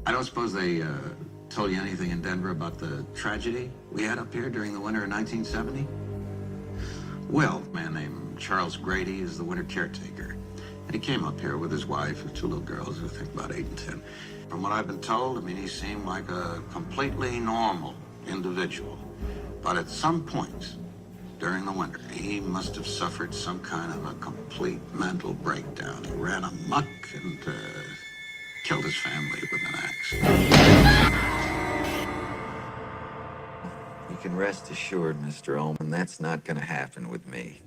I don't suppose they told you anything in Denver about the tragedy we had up here during the winter of 1970? Well, a man named Charles Grady is the winter caretaker. And he came up here with his wife and two little girls, I think about 8 and 10. From what I've been told, I mean, he seemed like a completely normal individual. But at some point during the winter, he must have suffered some kind of a complete mental breakdown. He ran amok and killed his family with an axe. You can rest assured, Mr. Ullman, that's not going to happen with me.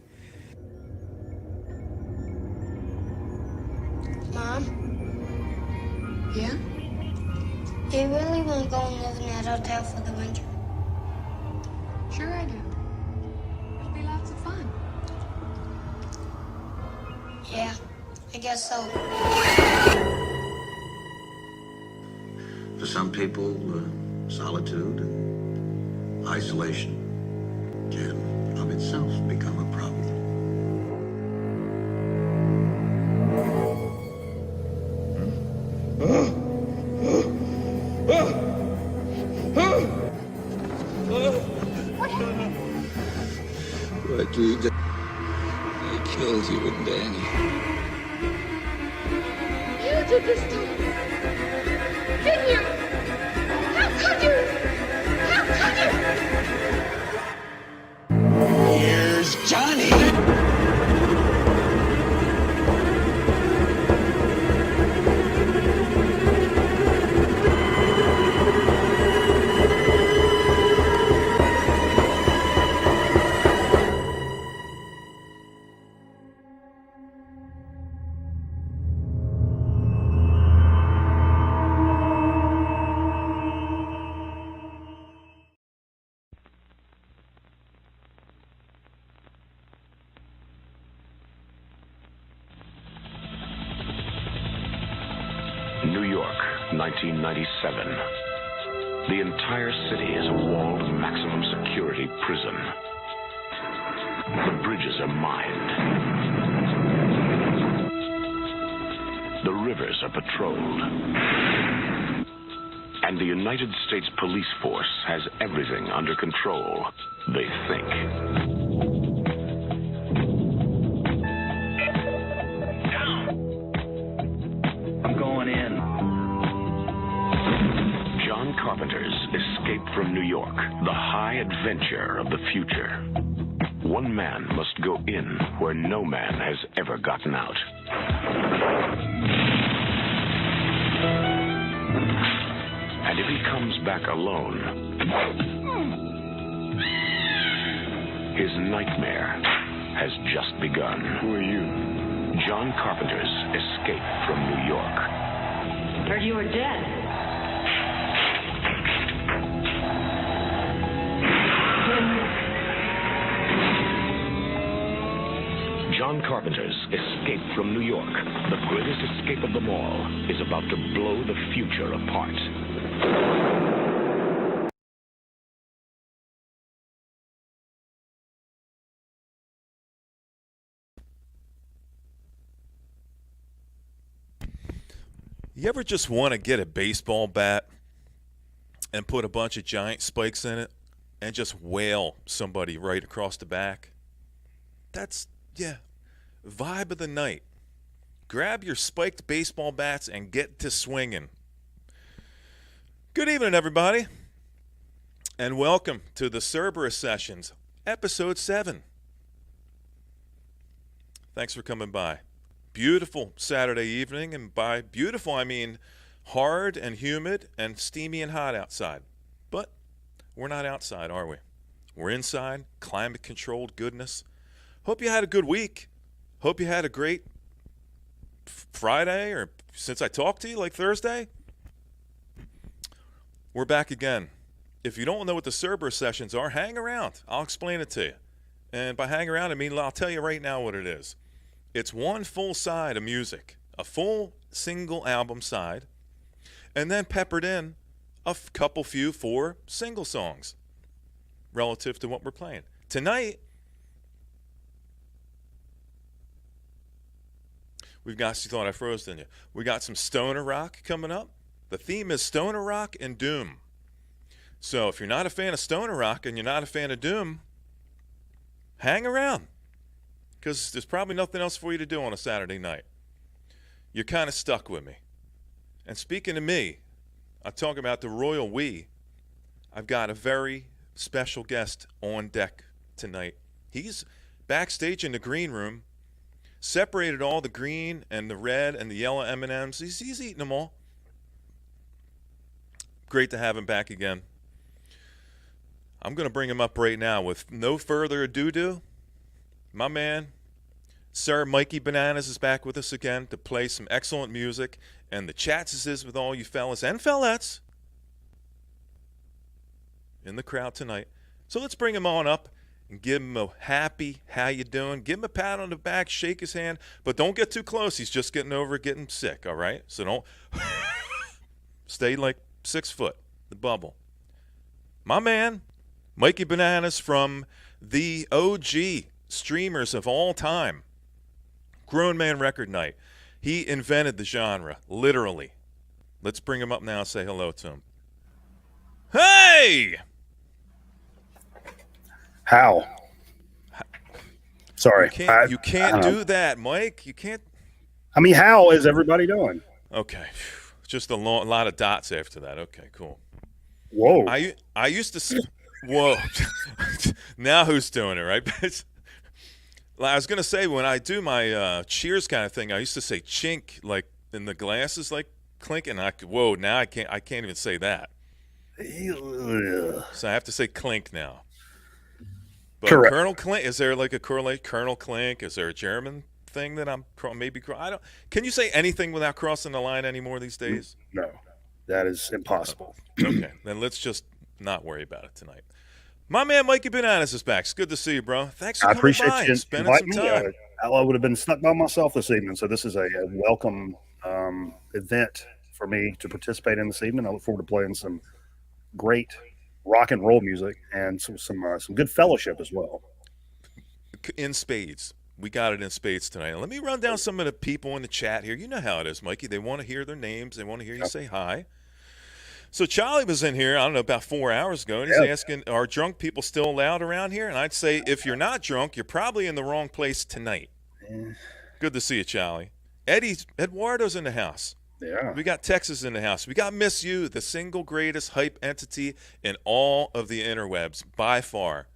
Mom? Yeah? Do you really want to go and live in that hotel for the winter? Sure I do. It'll be lots of fun. Yeah, I guess so. For some people, solitude and isolation can of itself become a problem. What you did? They killed you and Danny. You did this to me. Didn't you? How could you? How could you? Here's Johnny! New York, 1997. The entire city is a walled maximum security prison. The bridges are mined. The rivers are patrolled. And the United States Police Force has everything under control, they think. John Carpenter's Escape from New York, the high adventure of the future. One man must go in where no man has ever gotten out. And if he comes back alone, his nightmare has just begun. Who are you? John Carpenter's Escape from New York. Heard you were dead. John Carpenter's Escape from New York, the greatest escape of them all, is about to blow the future apart. You ever just want to get a baseball bat and put a bunch of giant spikes in it and just whale somebody right across the back? That's, yeah, vibe of the night. Grab your spiked baseball bats and get to swinging. Good evening, everybody, and welcome to the Cerberus Sessions, Episode 7. Thanks for coming by. Beautiful Saturday evening, and by beautiful I mean hard and humid and steamy and hot outside. But we're not outside, are we? We're inside, climate-controlled goodness. Hope you had a good week. Hope you had a great Friday, or since I talked to you, like Thursday. We're back again. If you don't know what the Cerberus Sessions are, hang around. I'll explain it to you. And by hang around, I mean I'll tell you right now what it is. It's one full side of music, a full single album side, and then peppered in a few 4 single songs relative to what we're playing. Tonight, we've got, you thought I froze, didn't you? We got some stoner rock coming up The theme is stoner rock and doom. So if you're not a fan of stoner rock and you're not a fan of doom, hang around, because there's probably nothing else for you to do on a Saturday night. You're kind of stuck with me. And speaking of me, I'm talking about the royal we. I've got a very special guest on deck tonight. He's backstage in the green room, separated all the green and the red and the yellow M&Ms. He's eating them all. Great to have him back again. I'm going to bring him up right now with no further ado. My man, Sir Mikey Bananas, is back with us again to play some excellent music, and the chats is with all you fellas and fellettes in the crowd tonight. So let's bring him on up and give him a happy, how you doing? Give him a pat on the back, shake his hand, but don't get too close. He's just getting over getting sick, all right? So don't stay like 6 foot, the bubble. My man, Mikey Bananas from the OG streamers of all time, Grown Man Record Night. He invented the genre, literally. Let's bring him up now and say hello to him. Hey! How? Sorry. You can't do that, Mike. You can't. I mean, how is everybody doing? Okay. Just a lot of dots after that. Okay, cool. Whoa. I used to say, whoa. Now who's doing it, right? I was going to say, when I do my cheers kind of thing, I used to say chink, like in the glasses, like clinking. Whoa, now I can't even say that. So I have to say clink now. But correct. Colonel Clink, is there like a correlate? Colonel Clink, is there a German thing that I'm maybe? I don't. Can you say anything without crossing the line anymore these days? No, that is impossible. Okay, then let's just not worry about it tonight. My man Mikey Bananas is back. It's good to see you, bro. Thanks for coming by and spending some time. I would have been stuck by myself this evening, so this is a welcome event for me to participate in this evening. I look forward to playing some great rock and roll music and some good fellowship as well. In spades. We got it in spades tonight. Let me run down some of the people in the chat here. You know how it is, Mikey. They want to hear their names. They want to hear you say hi. So Charlie was in here, I don't know, about 4 hours ago, and he's asking, are drunk people still allowed around here? And I'd say, if you're not drunk, you're probably in the wrong place tonight. Good to see you, Charlie. Eduardo's in the house. Yeah. We got Texas in the house. We got Miss You, the single greatest hype entity in all of the interwebs, by far.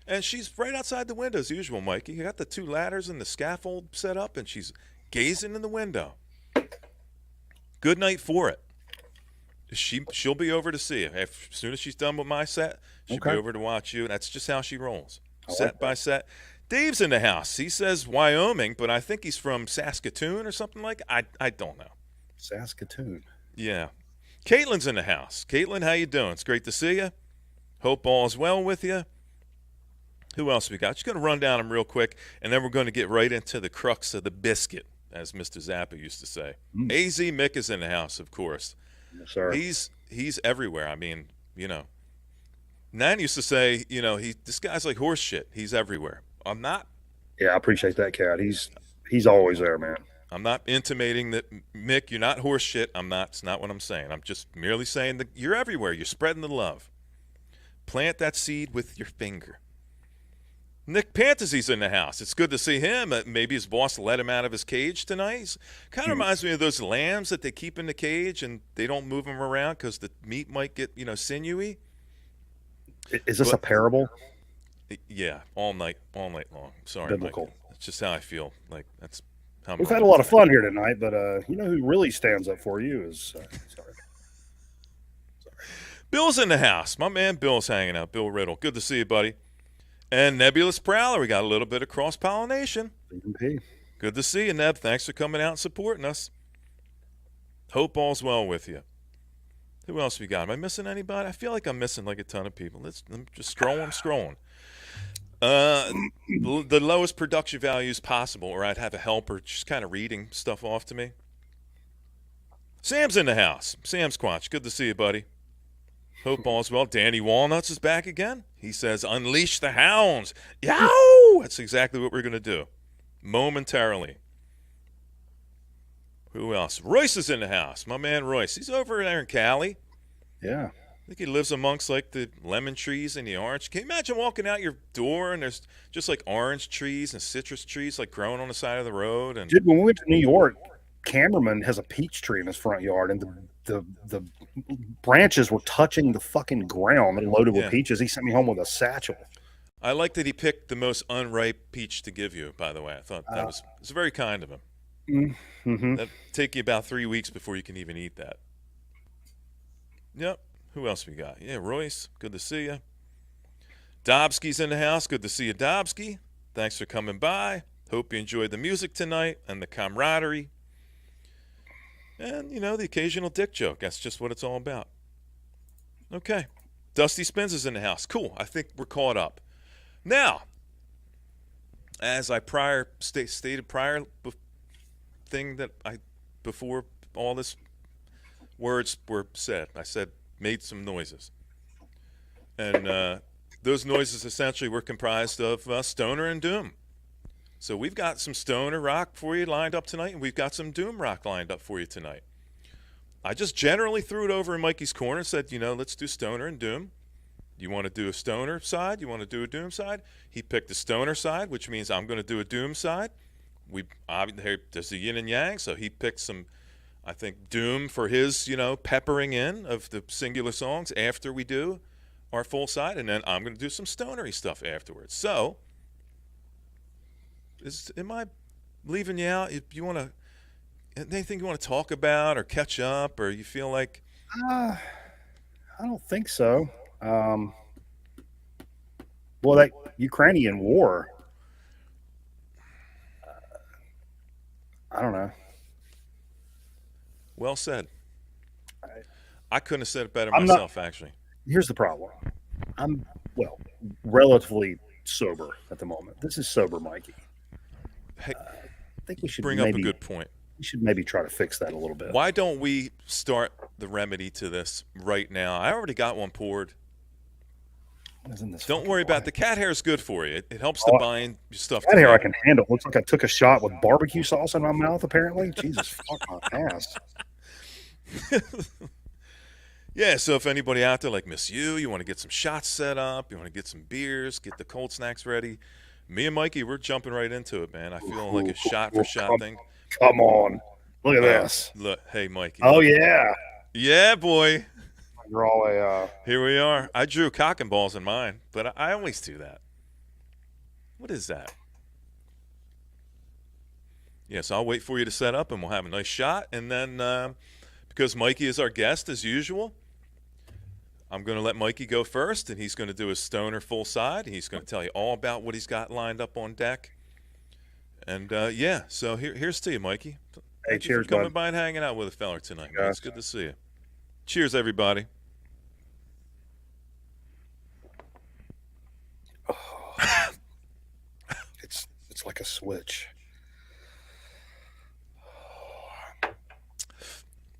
And she's right outside the window as usual, Mikey. You got the 2 ladders and the scaffold set up, and she's gazing in the window. Good night for it. She'll be over to see you. As soon as she's done with my set, she'll be over to watch you. That's just how she rolls, set by set. Dave's in the house. He says Wyoming, but I think he's from Saskatoon or something like that. I don't know. Saskatoon. Yeah. Caitlin's in the house. Caitlin, how you doing? It's great to see you. Hope all is well with you. Who else we got? Just going to run down them real quick, and then we're going to get right into the crux of the biscuit, as Mr. Zappa used to say. AZ Mick is in the house, of course. Yes, sir. He's everywhere. I mean, you know. Nan used to say, you know, this guy's like horse shit. He's everywhere. I'm not. Yeah, I appreciate that, Cat. He's always there, man. I'm not intimating that, Mick, you're not horse shit. I'm not. It's not what I'm saying. I'm just merely saying that you're everywhere. You're spreading the love. Plant that seed with your finger. Nick Pantasy's in the house. It's good to see him. Maybe his boss let him out of his cage tonight. Kind of reminds me of those lambs that they keep in the cage and they don't move them around because the meat might get, sinewy. Is this a parable? Yeah, all night long. Sorry, Biblical. Mike. That's just how I feel. Like that's how we've had a lot of fun here tonight, but you know who really stands up for you is sorry. Bill's in the house. My man Bill's hanging out. Bill Riddle. Good to see you, buddy. And Nebulous Prowler, we got a little bit of cross-pollination. CMP. Good to see you, Neb. Thanks for coming out and supporting us. Hope all's well with you. Who else we got? Am I missing anybody? I feel like I'm missing like a ton of people. I'm just scrolling. The lowest production values possible, or I'd have a helper just kind of reading stuff off to me. Sam's in the house. Sam Squatch, good to see you, buddy. Hope all's well. Danny Walnuts is back again. He says, unleash the hounds. Yow! That's exactly what we're going to do momentarily. Who else? Royce is in the house. My man Royce. He's over there in Cali. Yeah. I think he lives amongst like the lemon trees and the orange. Can you imagine walking out your door and there's just like orange trees and citrus trees like growing on the side of the road? And Dude, when we went to New York, cameraman has a peach tree in his front yard, and the branches were touching the fucking ground. They're loaded with peaches. He sent me home with a satchel. I like that he picked the most unripe peach to give you, by the way. I thought that was very kind of him. Mm-hmm. That'd take you about 3 weeks before you can even eat that. Yep. Who else we got? Yeah, Royce. Good to see you. Dobsky's in the house. Good to see you, Dobsky. Thanks for coming by. Hope you enjoyed the music tonight and the camaraderie. And, you know, the occasional dick joke. That's just what it's all about. Okay. Dusty Spins is in the house. Cool. I think we're caught up. Now, as I stated prior thing that before all this words were said, I said, made some noises. And those noises essentially were comprised of stoner and doom. So we've got some stoner rock for you lined up tonight, and we've got some doom rock lined up for you tonight. I just generally threw it over in Mikey's corner and said, you know, let's do stoner and doom. You want to do a stoner side? You want to do a doom side? He picked the stoner side, which means I'm going to do a doom side. There's the yin and yang, so he picked some, I think, doom for his, you know, peppering in of the singular songs after we do our full side, and then I'm going to do some stonery stuff afterwards. So, am I leaving you out? If you want to, anything you want to talk about or catch up, or you feel like? I don't think so. Well, that Ukrainian war, I don't know. Well said. I couldn't have said it better myself, actually. Here's the problem. I'm, well, relatively sober at the moment. This is sober Mikey. Hey, I think we should bring up a good point. We should maybe try to fix that a little bit. Why don't we start the remedy to this right now? I already got one poured. Don't worry about the cat hair is good for you. It helps to bind your stuff. Cat hair I can handle. Looks like I took a shot with barbecue sauce in my mouth, apparently. Jesus, fuck my ass. Yeah, so if anybody out there like Miss you want to get some shots set up, you want to get some beers, get the cold snacks ready, me and Mikey, we're jumping right into it, man. I feel like a shot-for-shot thing. Come on. Look at this. Look, hey, Mikey. Oh, yeah. Yeah, boy. Draw Here we are. I drew cock and balls in mine, but I always do that. What is that? Yes, I'll wait for you to set up, and we'll have a nice shot. And then, because Mikey is our guest, as usual, I'm going to let Mikey go first, and he's going to do his stoner full side. And he's going to tell you all about what he's got lined up on deck. And, yeah, so here's to you, Mikey. Hey, cheers, for coming bud. by and hanging out with a feller tonight. Man. It's good to see you. Cheers, everybody. It's like a switch.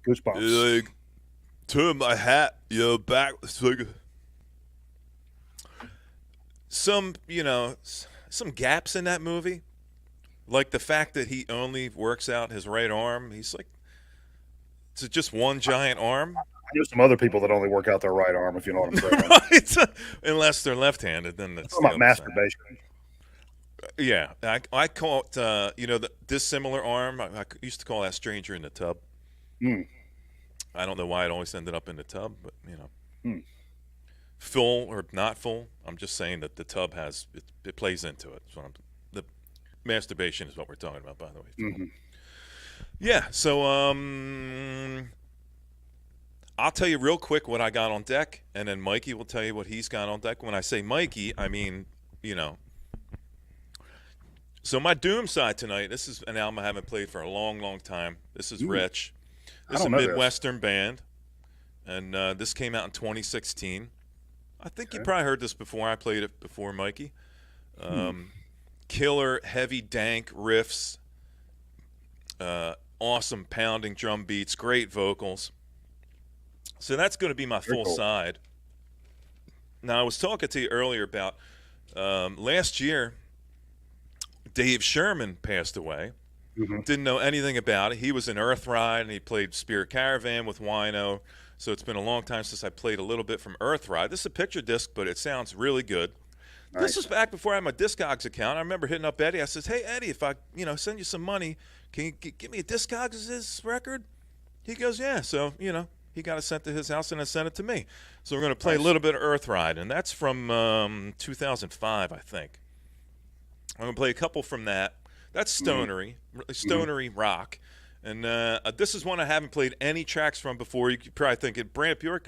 Goosebumps. Like, turn my hat, back. Like some gaps in that movie. Like the fact that he only works out his right arm. He's like, it's just one giant arm. There's some other people that only work out their right arm, if you know what I'm saying. Right. Unless they're left-handed, then that's about masturbation. Yeah, I call it, the dissimilar arm. I used to call that stranger in the tub. I don't know why it always ended up in the tub, but, full or not full, I'm just saying that the tub it plays into it. So the masturbation is what we're talking about, by the way. Mm-hmm. Yeah, so I'll tell you real quick what I got on deck, and then Mikey will tell you what he's got on deck. When I say Mikey, I mean, So my Doom side tonight, this is an album I haven't played for a long, long time. This is Rich. This is a Midwestern band, and this came out in 2016. I think you probably heard this before. I played it before, Mikey. Killer, heavy, dank riffs, awesome pounding drum beats, great vocals. So that's going to be my full side. Now, I was talking to you earlier about last year, Dave Sherman passed away. Didn't know anything about it. He was in Earthride, and he played Spirit Caravan with Wino. So it's been a long time since I played a little bit from Earthride. This is a picture disc, but it sounds really good. Nice. This was back before I had my Discogs account. I remember hitting up Eddie. I says, "Hey Eddie, if I send you some money, can you give me a Discogs record?" He goes, "Yeah." So he got it sent to his house and then sent it to me. So we're going to play a little bit of Earthride, and that's from 2005, I think. I'm going to play a couple from that. That's stonery rock. And this is one I haven't played any tracks from before. You could probably think, Brant Bjork,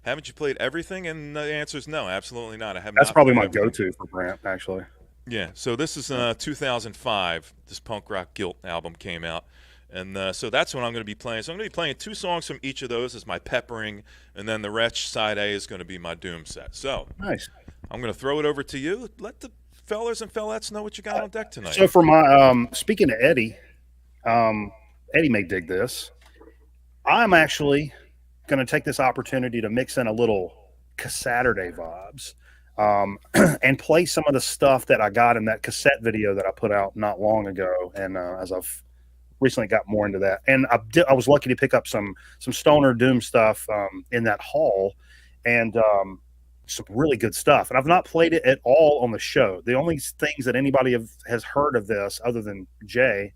haven't you played everything? And the answer is no, absolutely not. I have That's not probably played my everything. go-to for Brant, actually. Yeah, so this is 2005. This punk rock guilt album came out. And so that's what I'm going to be playing. So I'm going to be playing 2 songs from each of those as my peppering, and then the Wretch side A is going to be my doom set. So Nice. I'm going to throw it over to you. Let the fellers and fellettes know what you got on deck tonight. So for my speaking to Eddie, Eddie may dig this. I'm actually going to take this opportunity to mix in a little Saturday vibes and play some of the stuff that I got in that cassette video that I put out not long ago. And as I've recently got more into that, and I was lucky to pick up some stoner doom stuff in that haul, and some really good stuff. And I've not played it at all on the show. The only things that anybody has heard of this, other than Jay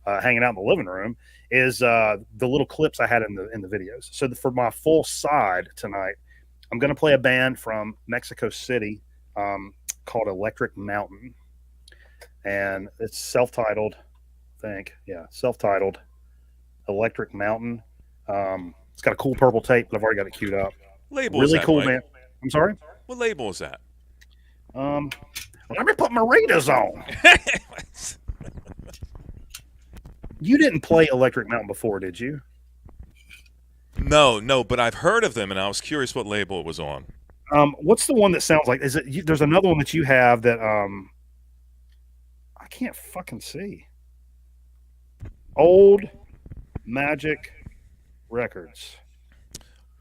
hanging out in the living room, is the little clips I had in the videos. So for my full side tonight, I'm going to play a band from Mexico City called Electric Mountain, and it's self-titled. Self-titled Electric Mountain. It's got a cool purple tape, but I've already got it queued up. Label really is that, cool, Mike? man. I'm sorry. What label is that? Let me put my readers on. You didn't play Electric Mountain before, did you? No, but I've heard of them, and I was curious what label it was on. What's the one that sounds like? Is it? There's another one that you have that I can't fucking see. Old Magic Records.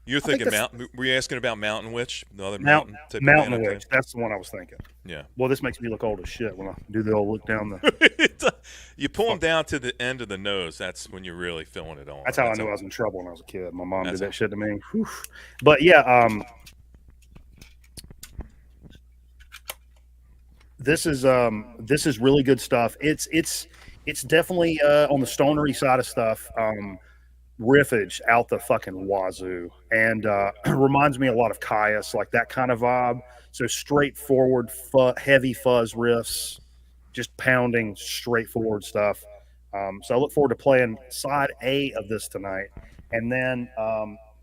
You're thinking Mountain? Were you asking about Mountain Witch? The other Mountain type of Mountain band? Witch. That's the one I was thinking. Yeah. Well, this makes me look old as shit when I do the old look down the. You pull them down to the end of the nose. That's when you're really feeling it on. That's how I knew I was in trouble when I was a kid. My mom did that how- shit to me. Whew. But yeah, this is really good stuff. It's definitely on the stonery side of stuff. Riffage out the fucking wazoo, and reminds me a lot of Caius, like that kind of vibe. So straightforward, heavy fuzz riffs, just pounding straightforward stuff. So I look forward to playing side A of this tonight, and then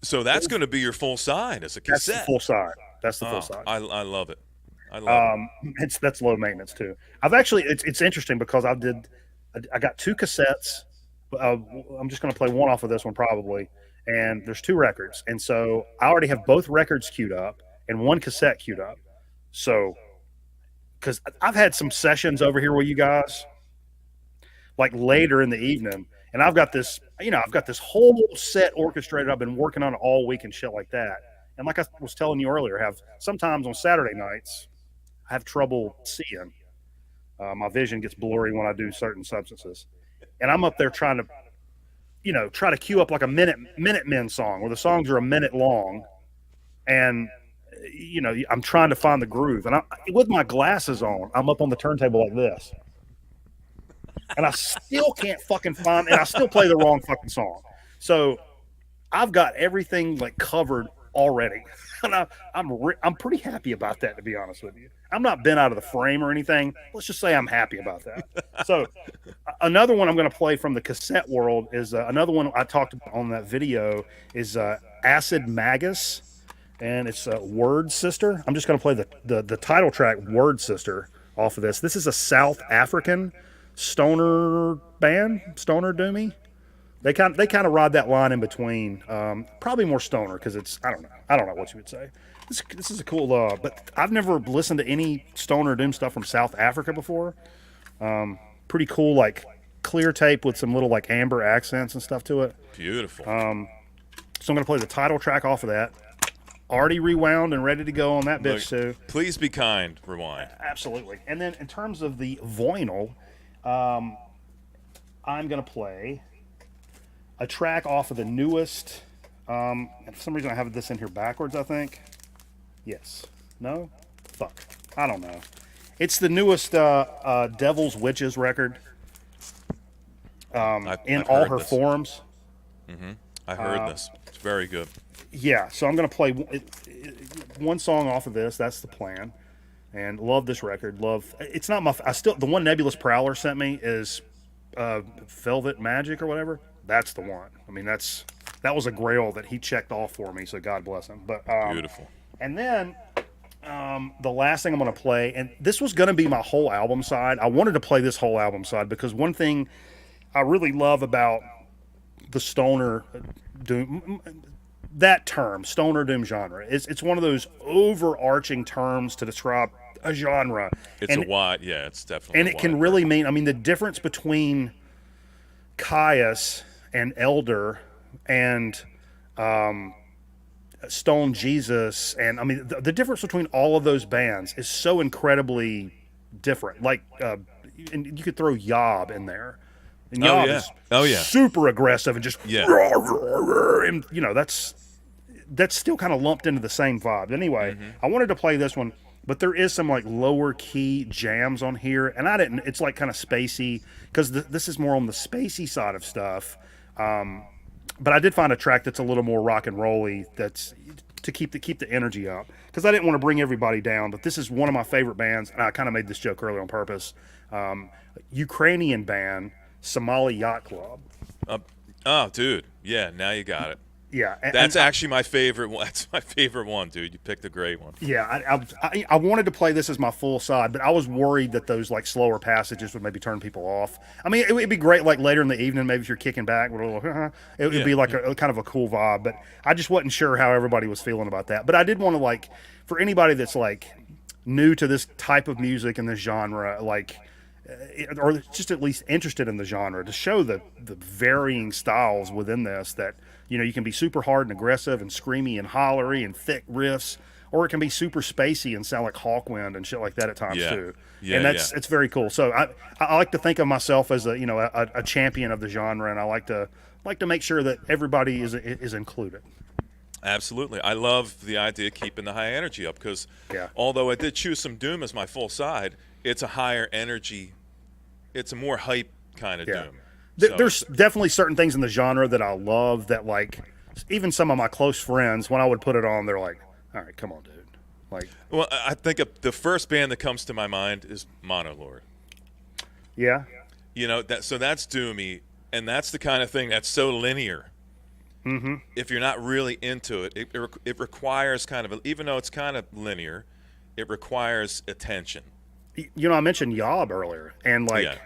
So that's going to be your full side as a that's cassette. the full side. That's the full side. I love it. I love it. That's low maintenance too. I've actually it's interesting because I got 2 cassettes. I'm just going to play one off of this one probably, and there's 2 records, and so I already have both records queued up and 1 cassette queued up. So, because I've had some sessions over here with you guys, like later in the evening, and I've got this whole set orchestrated. I've been working on it all week and shit like that. And like I was telling you earlier, sometimes on Saturday nights I have trouble seeing. My vision gets blurry when I do certain substances. And I'm up there trying to queue up like a Minutemen song where the songs are a minute long. And, I'm trying to find the groove. And with my glasses on, I'm up on the turntable like this. And I still can't fucking find, and I still play the wrong fucking song. So I've got everything like covered already. And I'm pretty happy about that, to be honest with you. I'm not bent out of the frame or anything. Let's just say I'm happy about that. So another one I'm going to play from the cassette world is another one I talked about on that video is Acid Magus, and it's Word Sister. I'm just going to play the title track, Word Sister, off of this. This is a South African stoner band, stoner doomy. They kind of ride that line in between. Probably more stoner because it's I don't know what you would say. This is a cool, but I've never listened to any stoner doom stuff from South Africa before. Pretty cool, like clear tape with some little like amber accents and stuff to it. Beautiful. So I'm gonna play the title track off of that. Already rewound and ready to go on that bitch too. Please be kind. Rewind. Absolutely. And then in terms of the vinyl, I'm gonna play a track off of the newest. And for some reason, I have this in here backwards. I think. Yes. No. Fuck. I don't know. It's the newest Devil's Witches record. In I've all heard her this. forms. I heard this. It's very good. Yeah, so I'm gonna play one song off of this. That's the plan, and love this record. Love. It's not my. I still the one Nebulous Prowler sent me is Velvet Magic or whatever. That's the one. I mean, that was a grail that he checked off for me. So God bless him. But Beautiful. And then the last thing I'm gonna play, and this was gonna be my whole album side. I wanted to play this whole album side because one thing I really love about the stoner doom, that term, stoner doom genre, it's one of those overarching terms to describe a genre. It's it's definitely. And it can really mean, I mean, the difference between Caius and Elder and Stone Jesus, and I mean, the difference between all of those bands is so incredibly different. Like, and you could throw Yob in there. And Yob is super aggressive and just and you know that's still kind of lumped into the same vibe. Anyway, I wanted to play this one, but there is some like lower key jams on here, and I didn't. It's like kind of spacey because this is more on the spacey side of stuff. But I did find a track that's a little more rock and rolly. That's to keep the energy up because I didn't want to bring everybody down. But this is one of my favorite bands, and I kind of made this joke earlier on purpose. Ukrainian band. Somali Yacht Club. Oh, dude. Yeah, now you got it. Yeah. That's actually my favorite one. That's my favorite one, dude. You picked a great one. Yeah, I wanted to play this as my full side, but I was worried that those like slower passages would maybe turn people off. I mean, it would be great like later in the evening, maybe if you're kicking back with a little, it would be like a kind of a cool vibe, but I just wasn't sure how everybody was feeling about that. But I did want to like, for anybody that's like new to this type of music and this genre, like, or just at least interested in the genre, to show the varying styles within this, that you know you can be super hard and aggressive and screamy and hollery and thick riffs, or it can be super spacey and sound like Hawkwind and shit like that at times too. And it's very cool. So I like to think of myself as a champion of the genre, and I like to make sure that everybody is included. Absolutely. I love the idea of keeping the high energy up because although I did choose some doom as my full side, it's a higher energy. It's a more hype kind of doom. There's definitely certain things in the genre that I love that, like, even some of my close friends, when I would put it on, they're like, all right, come on, dude. Like, well, I think the first band that comes to my mind is Monolord. Yeah. You know, that's doomy, and that's the kind of thing that's so linear. Mm-hmm. If you're not really into it, it requires kind of, even though it's kind of linear, it requires attention. You know, I mentioned Yob earlier, and like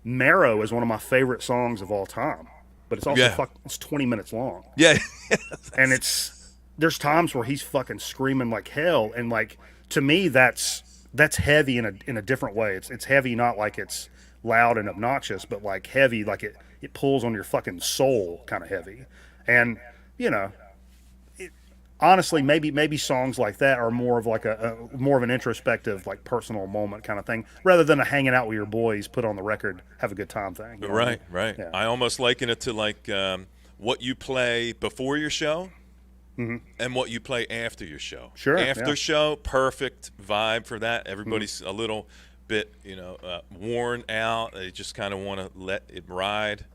Marrow is one of my favorite songs of all time, but it's also it's 20 minutes long. Yeah. And there's times where he's fucking screaming like hell, and like to me that's heavy in a different way. It's heavy, not like it's loud and obnoxious, but like heavy, like it pulls on your fucking soul, kind of heavy. And you know, honestly, maybe songs like that are more of like a more of an introspective, like personal moment kind of thing, rather than a hanging out with your boys, put on the record, have a good time thing. You know Right. Yeah. I almost liken it to like what you play before your show and what you play after your show. Sure. After show, perfect vibe for that. Everybody's a little bit, worn out. They just kind of want to let it ride.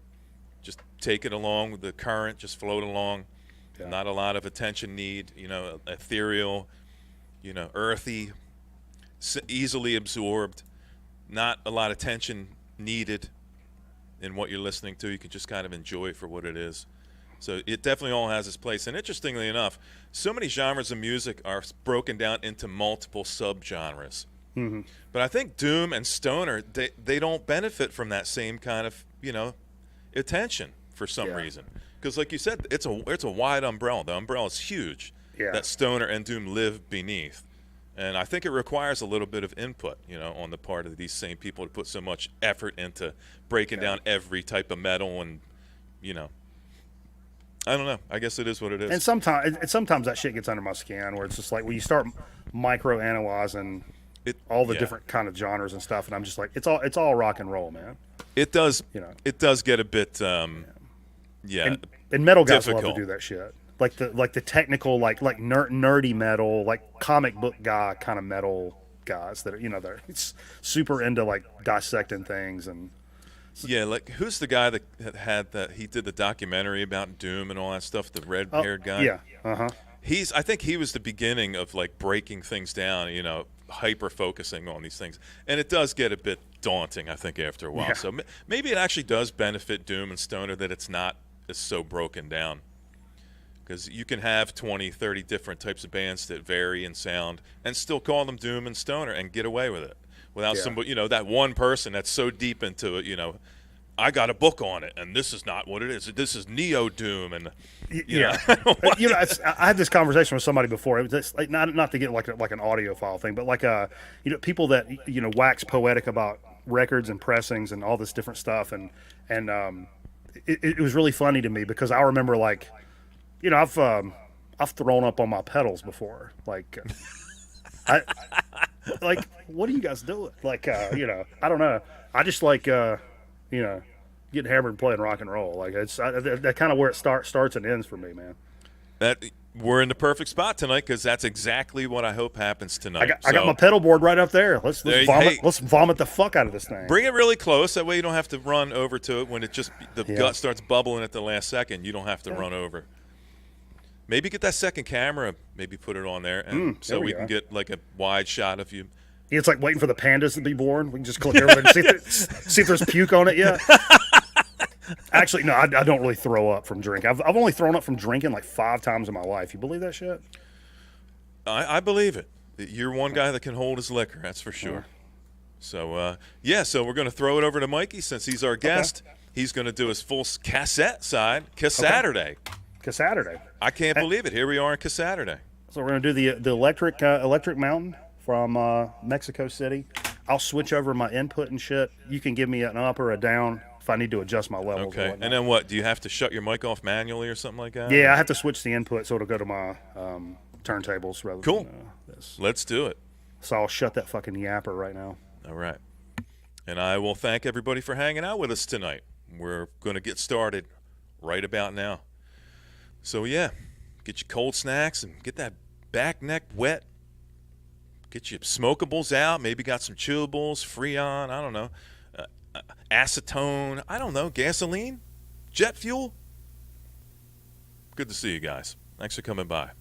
Just take it along with the current, just float along. Yeah. Not a lot of attention need, ethereal, earthy, easily absorbed, not a lot of tension needed in what you're listening to. You can just kind of enjoy it for what it is. So it definitely all has its place. And interestingly enough, so many genres of music are broken down into multiple subgenres. Mm-hmm. But I think doom and stoner, they don't benefit from that same kind of, attention for some reason. Because like you said, it's a wide umbrella. The umbrella is huge that stoner and doom live beneath. And I think it requires a little bit of input, on the part of these same people to put so much effort into breaking down every type of metal and, I don't know. I guess it is what it is. And sometimes that shit gets under my skin, where it's just like when you start micro analyzing all the different kind of genres and stuff, and I'm just like, it's all rock and roll, man. It does, it does get a bit, And metal guys difficult. love to do that shit, like the technical, like nerdy metal, like comic book guy kind of metal guys that are, they're super into like dissecting things and. Yeah, like who's the guy that had that? He did the documentary about Doom and all that stuff. The red-haired guy. Yeah. I think he was the beginning of like breaking things down. Hyper focusing on these things, and it does get a bit daunting. I think after a while. Yeah. So maybe it actually does benefit Doom and Stoner that it's not as so broken down. Because you can have 20, 30 different types of bands that vary in sound and still call them Doom and Stoner and get away with it. Without somebody, that one person that's so deep into it, I got a book on it, and this is not what it is. This is Neo Doom, and I had this conversation with somebody before. It was like, not to get like an audio file thing, but like people that wax poetic about records and pressings and all this different stuff, and it was really funny to me because I remember like, I've thrown up on my pedals before, like. Like, what are you guys doing? Like, I don't know. I just like, getting hammered and playing rock and roll. Like, it's that kind of where it starts and ends for me, man. That we're in the perfect spot tonight because that's exactly what I hope happens tonight. I got my pedal board right up there. Let's vomit the fuck out of this thing. Bring it really close. That way you don't have to run over to it when it just the gut starts bubbling at the last second. You don't have to run over. Maybe get that second camera, maybe put it on there, and so we can get like a wide shot of you. It's like waiting for the pandas to be born. We can just click everything and see if there's puke on it yet. Actually, no, I don't really throw up from drinking. I've only thrown up from drinking like 5 times in my life. You believe that shit? I believe it. You're one guy that can hold his liquor, that's for sure. So, so we're going to throw it over to Mikey since he's our guest. Okay. He's going to do his full cassette side, Cassaturday. Cassaturday. I can't believe it. Here we are in Cassaturday. So we're going to do the electric mountain from Mexico City. I'll switch over my input and shit. You can give me an up or a down if I need to adjust my levels. Okay. And then what? Do you have to shut your mic off manually or something like that? Yeah, I have to switch the input so it'll go to my turntables rather than this. Let's do it. So I'll shut that fucking yapper right now. All right. And I will thank everybody for hanging out with us tonight. We're going to get started right about now. So, get your cold snacks and get that back neck wet. Get your smokables out. Maybe got some chewables, Freon, I don't know. Acetone, I don't know. Gasoline? Jet fuel? Good to see you guys. Thanks for coming by.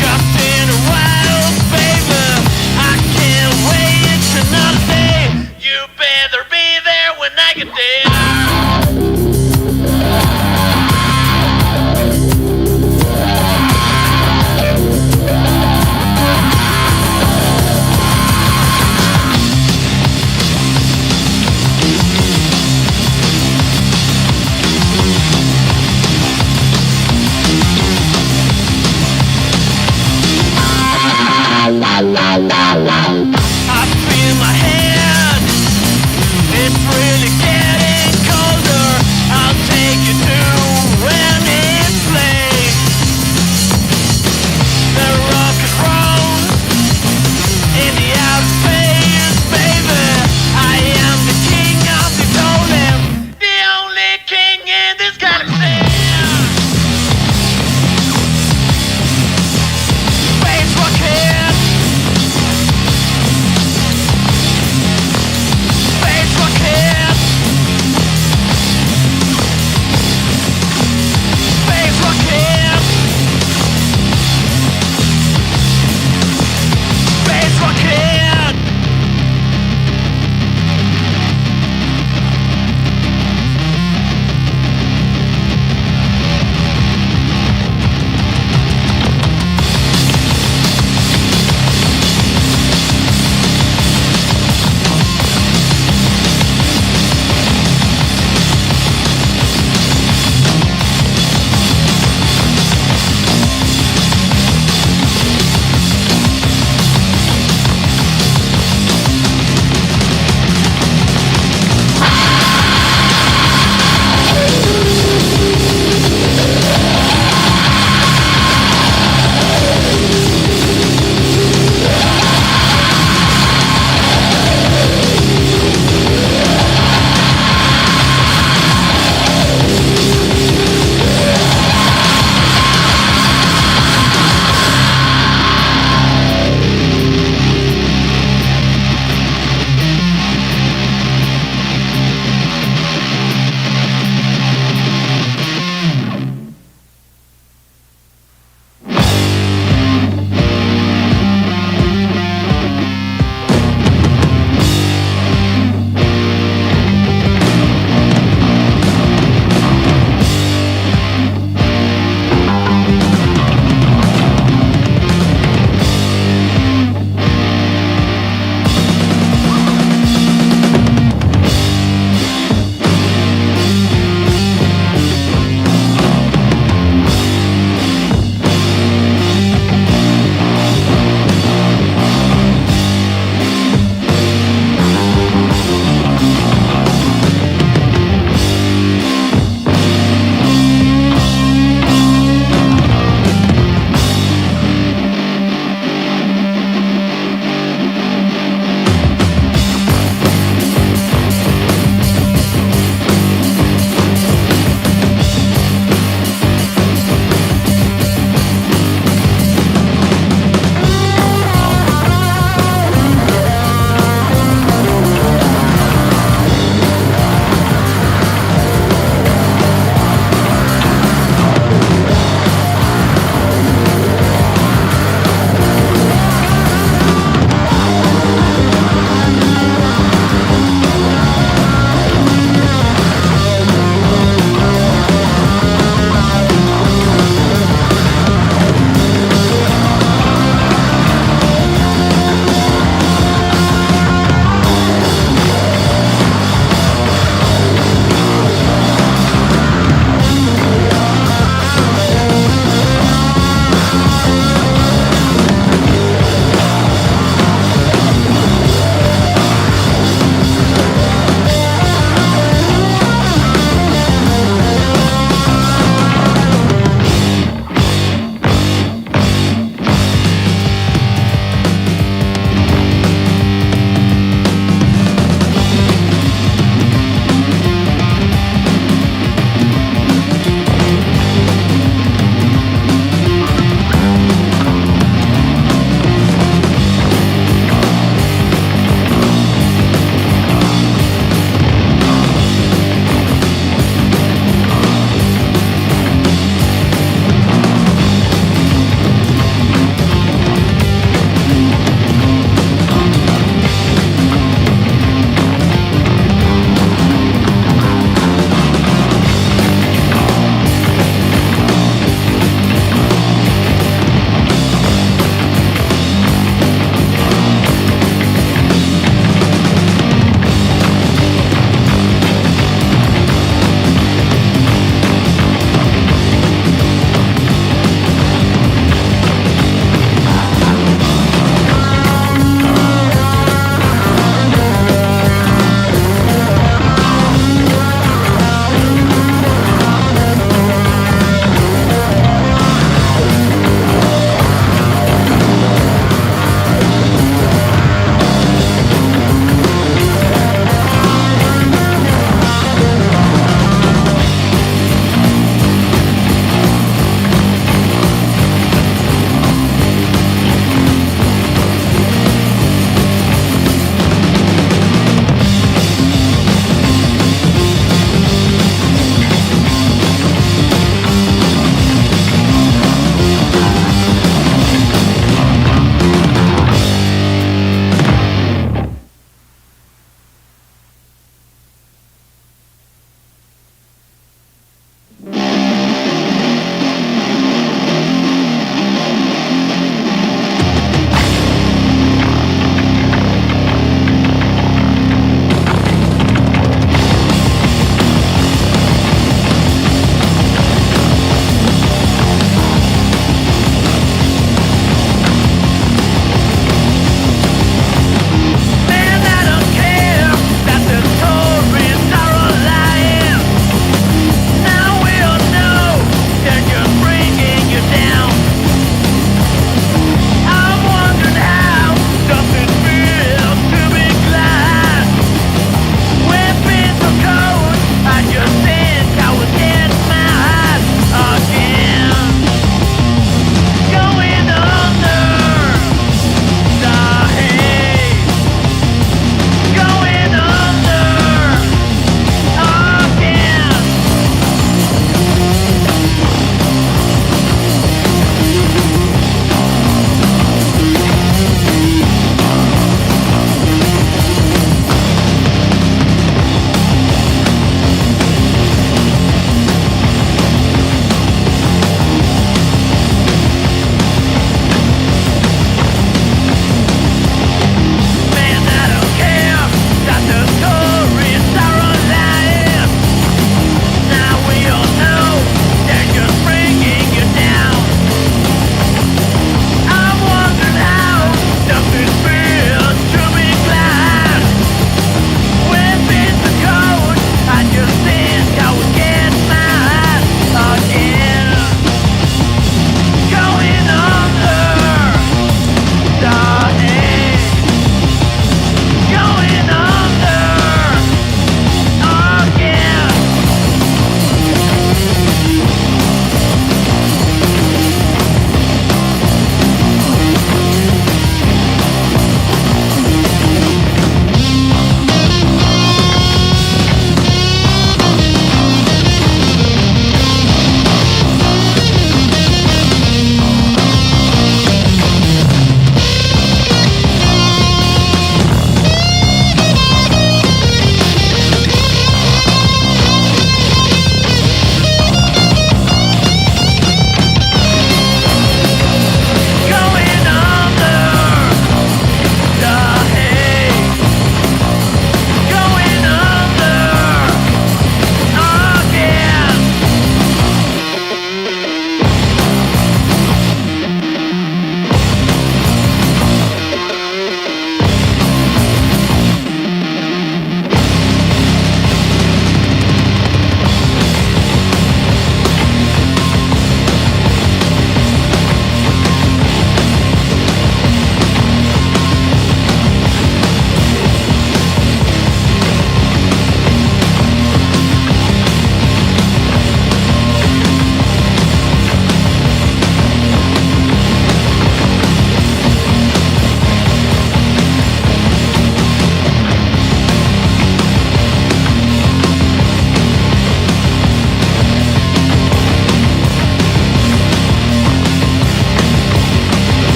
Just in a while, baby, I can't wait to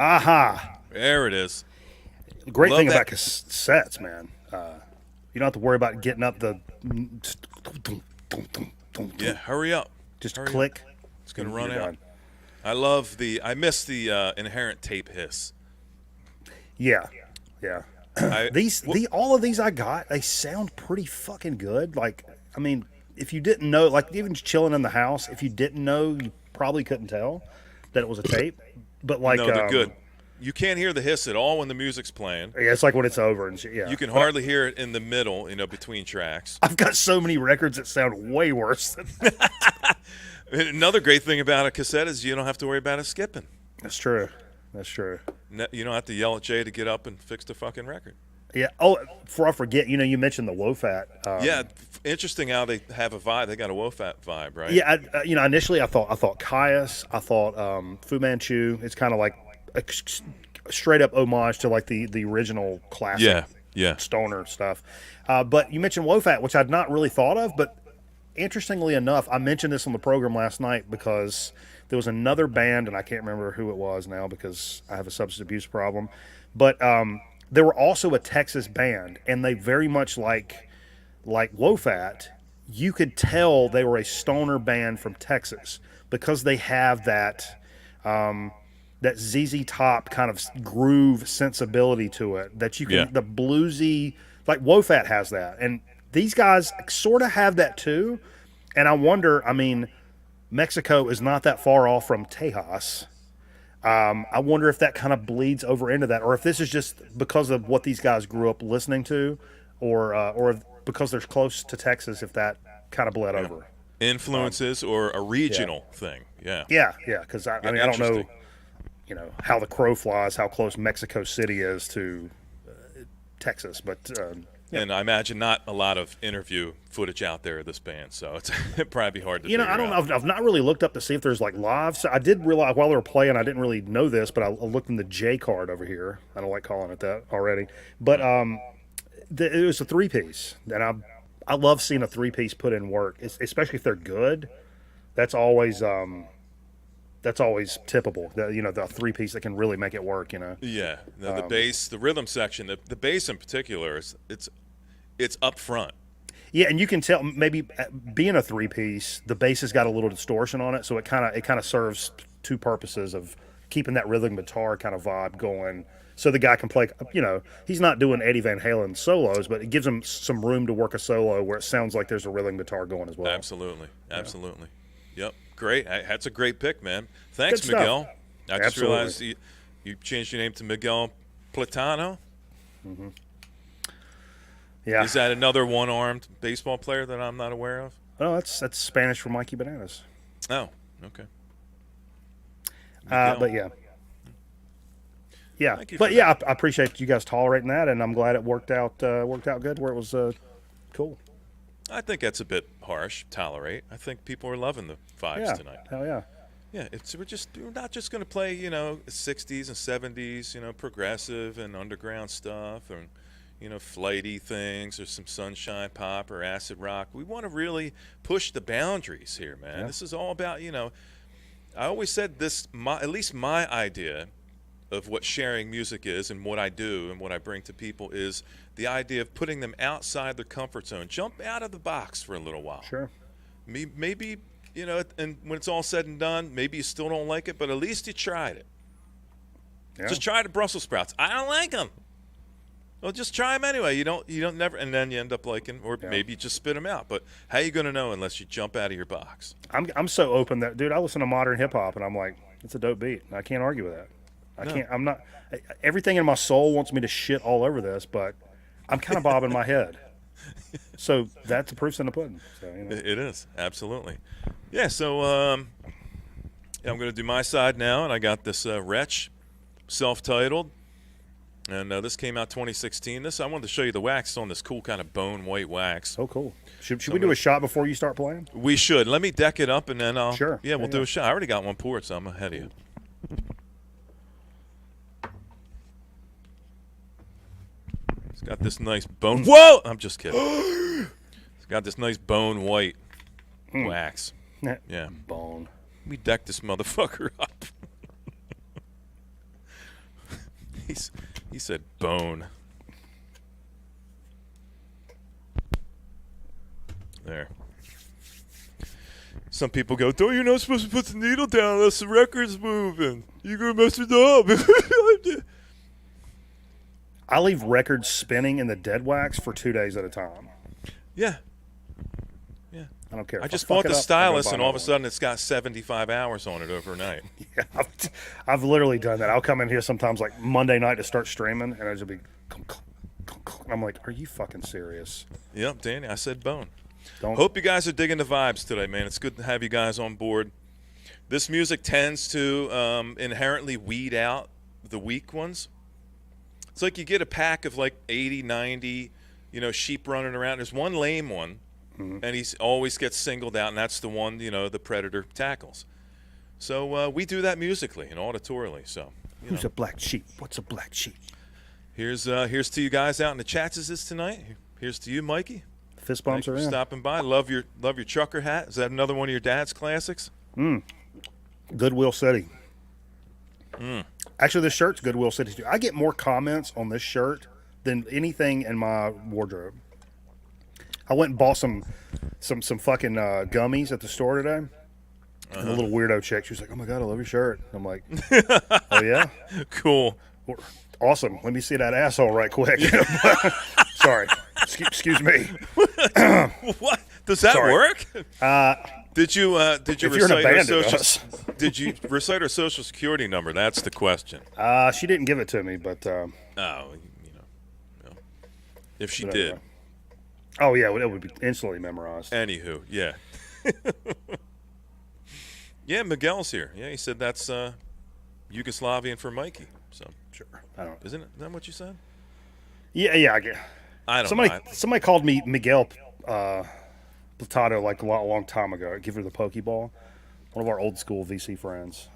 Aha. There it is. The great Love thing that. about cassettes, man, you don't have to worry about getting up the. Yeah, hurry up. Just Hurry up. click. It's going to You're run out. done. I miss the inherent tape hiss. Yeah. All of these I got, they sound pretty fucking good. Like, I mean, if you didn't know, like even chilling in the house, if you didn't know, you probably couldn't tell that it was a tape. But like, No, they're good. You can't hear the hiss at all when the music's playing. Yeah, it's like when it's over and shit. Yeah, You can hardly hear it in the middle, between tracks. I've got so many records that sound way worse than that. And another great thing about a cassette is you don't have to worry about it skipping. That's true. You don't have to yell at Jay to get up and fix the fucking record. Yeah. Oh, before I forget, you mentioned the WOFAT. Yeah, interesting how they have a vibe. They got a WOFAT vibe, right? Yeah. Initially I thought Caius. I thought Fu Manchu. It's kind of like a straight up homage to like the original classic. Yeah. Stoner stuff. But you mentioned WOFAT, which I'd not really thought of. But interestingly enough, I mentioned this on the program last night because there was another band, and I can't remember who it was now because I have a substance abuse problem. But there were also a Texas band, and they very much like WOFAT. You could tell they were a stoner band from Texas because they have that ZZ Top kind of groove sensibility to it that you can, the bluesy, like WOFAT has that. And these guys sort of have that too. And I wonder, Mexico is not that far off from Tejas. I wonder if that kind of bleeds over into that, or if this is just because of what these guys grew up listening to, or if, because they're close to Texas, if that kind of bled over. Influences or a regional thing. Yeah. Yeah. Because I don't know, how the crow flies, how close Mexico City is to Texas, but. And I imagine not a lot of interview footage out there of this band, so it'd probably be hard to figure I don't out. know. I've not really looked up to see if there's like live. So I did realize while they were playing, I didn't really know this, but I looked in the J card over here. I don't like calling it that already, but it was a 3-piece, and I love seeing a 3-piece put in work, especially if they're good. That's always tippable. The 3-piece that can really make it work. Yeah, the bass, the rhythm section, the bass in particular, it's up front. Yeah, and you can tell maybe being a 3-piece, the bass has got a little distortion on it, so it kind of serves two purposes of keeping that rhythm guitar kind of vibe going. So the guy can play, he's not doing Eddie Van Halen solos, but it gives him some room to work a solo where it sounds like there's a rhythm guitar going as well. Absolutely. Yep, great. That's a great pick, man. Thanks, Good stuff. Miguel. I just Absolutely. realized you changed your name to Miguel Platano. Mm-hmm. Yeah. Is that another one-armed baseball player that I'm not aware of? Oh, that's Spanish for Mikey Bananas. Oh, okay. But yeah. Yeah, Thank you but for yeah, I appreciate you guys tolerating that, and I'm glad it worked out good where it was cool. I think that's a bit harsh. Tolerate. I think people are loving the vibes tonight. Hell yeah. Yeah, we're not just going to play 60s and 70s progressive and underground stuff, and flighty things, or some sunshine pop or acid rock. We want to really push the boundaries here, man. Yeah. This is all about I always said this. At least my idea of what sharing music is and what I do and what I bring to people is the idea of putting them outside their comfort zone. Jump out of the box for a little while. Sure. Maybe, and when it's all said and done, maybe you still don't like it, but at least you tried it. Yeah. Just try the Brussels sprouts. I don't like them. Well, just try them anyway. You don't never, and then you end up liking, or maybe you just spit them out. But how are you going to know unless you jump out of your box? I'm so open that, dude, I listen to modern hip hop and I'm like, it's a dope beat. I can't argue with that. I'm not. Everything in my soul wants me to shit all over this, but I'm kind of bobbing my head. So that's the proof's in the pudding. So, It is, absolutely. Yeah. So I'm going to do my side now, and I got this Wretch, self-titled, and this came out 2016. I wanted to show you the wax on this cool kind of bone white wax. Oh, cool. Should we do a shot before you start playing? We should. Let me deck it up, and then I'll. Sure. Yeah, we'll do a shot. I already got one poured, so I'm ahead of you. It's got this nice bone. Whoa! I'm just kidding. It's got this nice bone white wax. Yeah. Bone. We decked this motherfucker up. He said bone. There. Some people go, "Don't you not supposed to put the needle down unless the record's moving? You're gonna mess it up." I leave records spinning in the dead wax for 2 days at a time. Yeah. I don't care. I If just fuck bought it the up, stylus, I'll go and buy all of a another sudden it's got 75 hours on it overnight. one. Yeah, I've literally done that. I'll come in here sometimes like Monday night to start streaming, and I'll just be. And I'm like, are you fucking serious? Yep, Danny, I said bone. Don't. Hope you guys are digging the vibes today, man. It's good to have you guys on board. This music tends to inherently weed out the weak ones. It's like you get a pack of like 80, 90, sheep running around. There's one lame one, and he always gets singled out, and that's the one, the predator tackles. So we do that musically and auditorily. So Who's a black sheep? What's a black sheep? here's to you guys out in the chats this tonight. Here's to you, Mikey. Fist bumps Thank you are for in. stopping by. Love your trucker hat. Is that another one of your dad's classics? Goodwill City. Actually, this shirt's Goodwill City too. I get more comments on this shirt than anything in my wardrobe. I went and bought some fucking gummies at the store today. And a little weirdo chick, she was like, "Oh my god, I love your shirt." I'm like, "Oh yeah, Cool. awesome. Let me see that asshole right quick." Sorry, excuse me. What does that Sorry. work? Did you If you're in a recite band, her it social? does. Did you recite her social security number? That's the question. She didn't give it to me, but Oh, if she But did. anyway. Oh yeah, it would be instantly memorized. Anywho, yeah. Yeah, Miguel's here. Yeah, he said that's Yugoslavian for Mikey. So Sure, I don't. isn't that what you said? Yeah, I get. I don't know. Somebody called me Miguel Platato like a long time ago. Give her the Pokeball. One of our old school VC friends.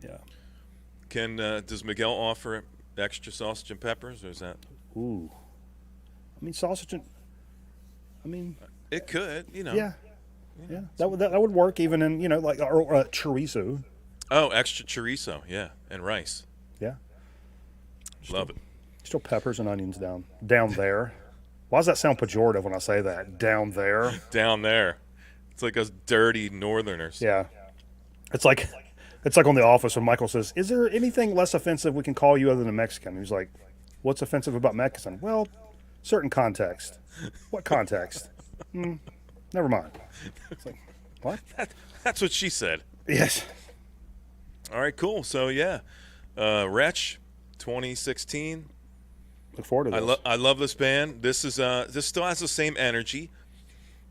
Yeah. Does Miguel offer extra sausage and peppers, or is that? Ooh. I mean sausage and. I mean. It could, Yeah. Yeah. That would work even in like or chorizo. Oh, extra chorizo, yeah, and rice. Yeah. Love it. Still peppers and onions down there. Why does that sound pejorative when I say that? Down there. Down there, it's like us dirty Northerners. Yeah. It's like on The Office when Michael says, "Is there anything less offensive we can call you other than Mexican?" And he's like, "What's offensive about Mexican?" "Well, certain context." "What context?" Never mind. It's like, what? That's what she said. Yes. All right, cool. So yeah, Wretch, 2016. Look forward to this. I love this band. This still has the same energy,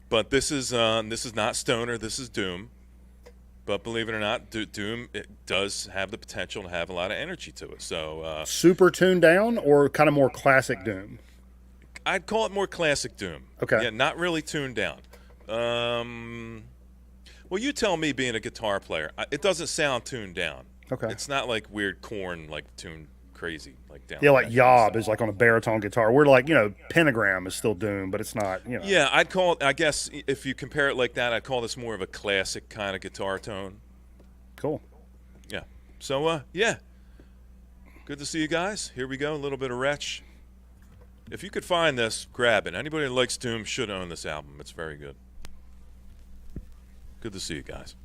but this is not stoner. This is doom. But believe it or not, doom, it does have the potential to have a lot of energy to it. So Super tuned down or kind of more classic doom? I'd call it more classic doom. Okay. Yeah, not really tuned down. Well, you tell me, being a guitar player, it doesn't sound tuned down. Okay. It's not like weird Corn, like tuned crazy, like down. Yeah, like that Yob kind of is like on a baritone guitar. We're like, Pentagram is still doom, but it's not, stuff. Yeah, I'd call it, I guess, if you compare it like that, I'd call this more of a classic kind of guitar tone. Cool. Yeah. So, yeah. Good to see you guys. Here we go, a little bit of Wretch. If you could find this, grab it. Anybody that likes doom should own this album. It's very good. Good to see you guys.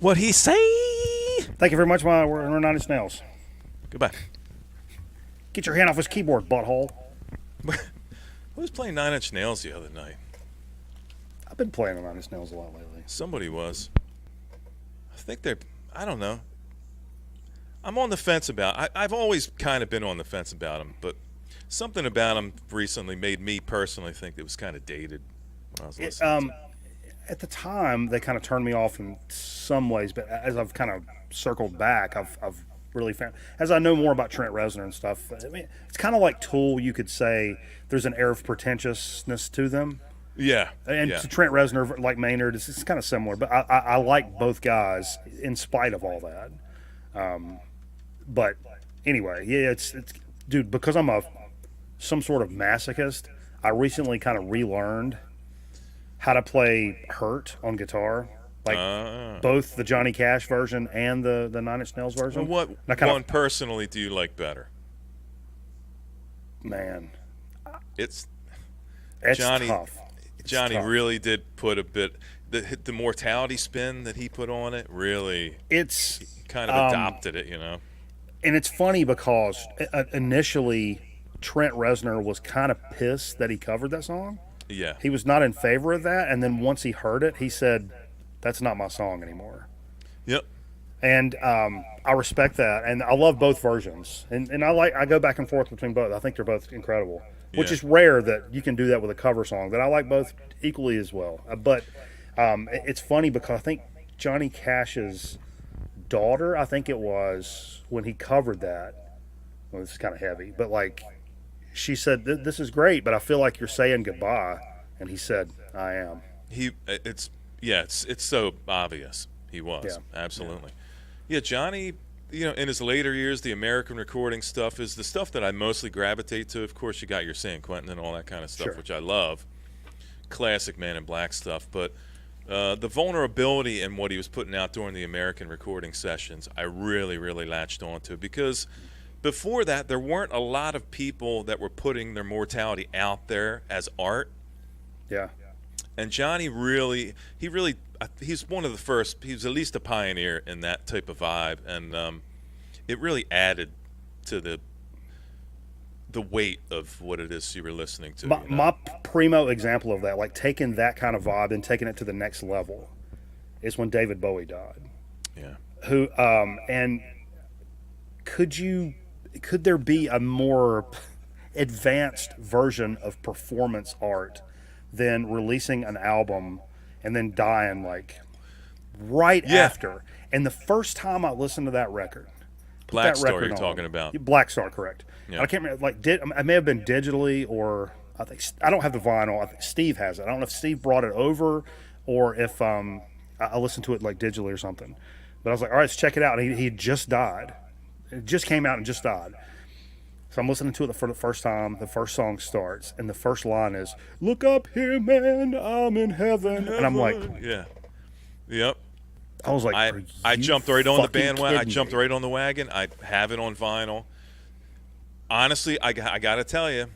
What he say? Thank you very much, we're Nine Inch Nails. Goodbye. Get your hand off his keyboard, butthole. Who was playing Nine Inch Nails the other night? I've been playing Nine Inch Nails a lot lately. Somebody was. I think they're. I don't know. I'm on the fence about. I've always kind of been on the fence about them, but something about them recently made me personally think it was kind of dated when I was listening. At the time, they kind of turned me off in some ways, but as I've kind of circled back, I've really found, as I know more about Trent Reznor and stuff, I mean, it's kind of like Tool. You could say there's an air of pretentiousness to them. Yeah. And to Trent Reznor, like Maynard, it's kind of similar. But I like both guys in spite of all that. But anyway, yeah, it's dude, because I'm some sort of masochist, I recently kind of relearned how to play Hurt on guitar. Like both the Johnny Cash version and the Nine Inch Nails version. What one personally do you like better? Man, it's Johnny. Tough. Johnny really did put a bit the mortality spin that he put on it. Really, he kind of adopted it, you know. And it's funny because initially Trent Reznor was kind of pissed that he covered that song. Yeah, he was not in favor of that, and then once he heard it, he said, "That's not my song anymore." Yep. And I respect that, and I love both versions, and I go back and forth between both. I think they're both incredible, which is rare that you can do that with a cover song. That I like both equally as well. But it's funny because I think Johnny Cash's daughter, I think it was, when he covered that. Well, this is kind of heavy, but like she said, "This is great, but I feel like you're saying goodbye," and he said, "I am." It's so obvious. He was absolutely. Yeah, Johnny, you know, in his later years, the American recording stuff is the stuff that I mostly gravitate to. Of course, you got your San Quentin and all that kind of stuff, which I love. Classic Man in Black stuff. But the vulnerability in what he was putting out during the American recording sessions, I really, really latched onto, because before that, there weren't a lot of people that were putting their mortality out there as art. Yeah. And Johnny he's one of the first. He was at least a pioneer in that type of vibe, and it really added to the weight of what it is you were listening to. My primo example of that, like taking that kind of vibe and taking it to the next level, is when David Bowie died. Yeah. Who and could there be a more advanced version of performance art than releasing an album and then dying like right after? And the first time I listened to that record, Black Star, you're talking about. Black Star, correct? Yeah. I can't remember. Like, I may have been digitally, or I think I don't have the vinyl. I think Steve has it. I don't know if Steve brought it over, or if I listened to it like digitally or something. But I was like, all right, let's check it out. And he had just died. It just came out and just died. So I'm listening to it for the first time. The first song starts, and the first line is, "Look up here, man, I'm in heaven." And I'm like, yeah, yep. I was like, I jumped right on the bandwagon. I kidding jumped me? right on the wagon. I have it on vinyl. Honestly, I got to tell you,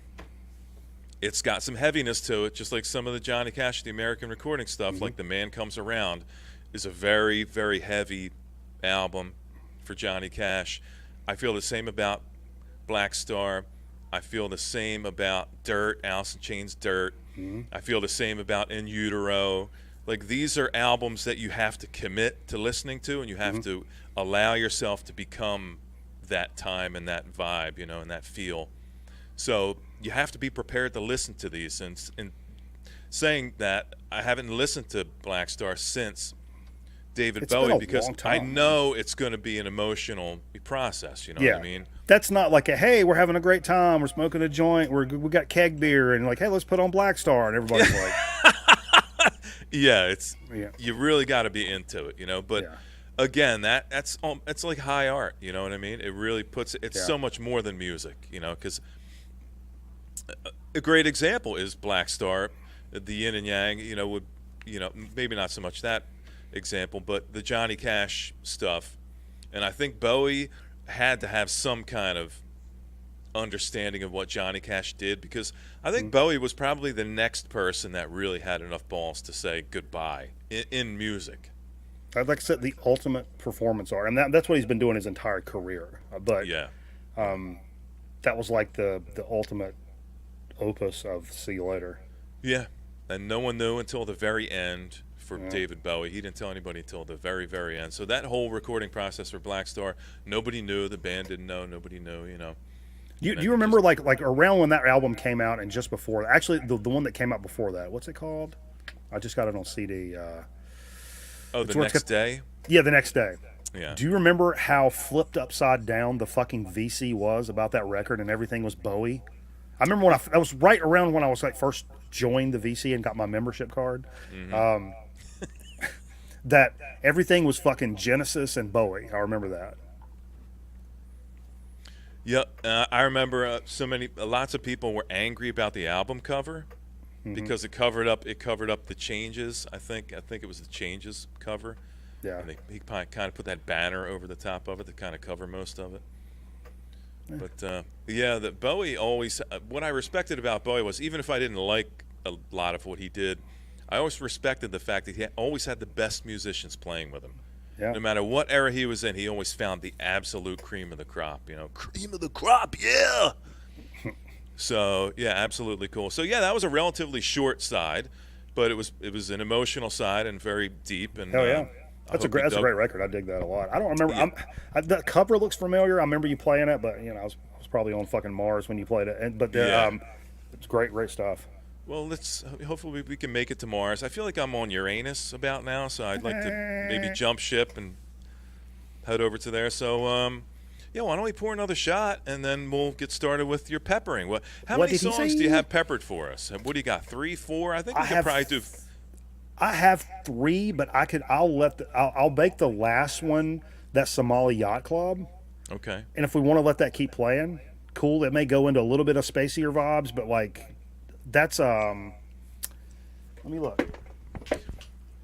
it's got some heaviness to it, just like some of the Johnny Cash, the American recording stuff. Like The Man Comes Around is a very, very heavy album for Johnny Cash. I feel the same about Black Star. I feel the same about Dirt, Alice in Chains' Dirt. I feel the same about In Utero. Like, these are albums that you have to commit to listening to, and you have to allow yourself to become that time and that vibe, you know, and that feel. So you have to be prepared to listen to these. And saying that, I haven't listened to Black Star since David Bowie, because I know it's going to be an emotional process, you know what I mean? That's not like hey, we're having a great time, we're smoking a joint, we got keg beer, and like, hey, let's put on Black Star, and everybody's like, you really got to be into it, you know. But again, that's like high art, you know what I mean? It really puts it's so much more than music, you know, because a great example is Black Star, the yin and yang, you know, maybe not so much that example, but the Johnny Cash stuff. And I think Bowie had to have some kind of understanding of what Johnny Cash did, because I think Bowie was probably the next person that really had enough balls to say goodbye in music. Like I said, the ultimate performance art, and that's what he's been doing his entire career. But Yeah. that was like the ultimate opus of "See You Later." Yeah. And no one knew until the very end for David Bowie. He didn't tell anybody until the very, very end. So that whole recording process for Black Star, nobody knew. The band didn't know. Nobody knew, you know. Do you remember like around when that album came out and just before? Actually, the one that came out before that. What's it called? I just got it on CD. The next day? Yeah, the next day. Yeah. Do you remember how flipped upside down the fucking VC was about that record and everything was Bowie? I remember when that was right around when I was like first joined the VC and got my membership card. Mm-hmm. That everything was fucking Genesis and Bowie. I remember that. Yep. I remember lots of people were angry about the album cover because it covered up the Changes. I think it was the Changes cover. Yeah. And he kind of put that banner over the top of it to kind of cover most of it. Yeah. But the Bowie always. What I respected about Bowie was even if I didn't like a lot of what he did, I always respected the fact that he always had the best musicians playing with him. Yeah. No matter what era he was in, he always found the absolute cream of the crop. You know, cream of the crop, yeah. So yeah, absolutely cool. So yeah, that was a relatively short side, but it was an emotional side and very deep. And hell yeah, that's a great record. I dig that a lot. I don't remember. Yeah. The cover looks familiar. I remember you playing it, but you know, I was probably on fucking Mars when you played it. It's great stuff. Well, hopefully we can make it to Mars. I feel like I'm on Uranus about now, so I'd like to maybe jump ship and head over to there. So, why don't we pour another shot, and then we'll get started with your peppering. How many songs do you have peppered for us? What do you got, 3, 4? I think we could probably do... I have 3, but I'll bake the last one, that Somali Yacht Club. Okay. And if we want to let that keep playing, cool. It may go into a little bit of spacier vibes, but like... That's let me look.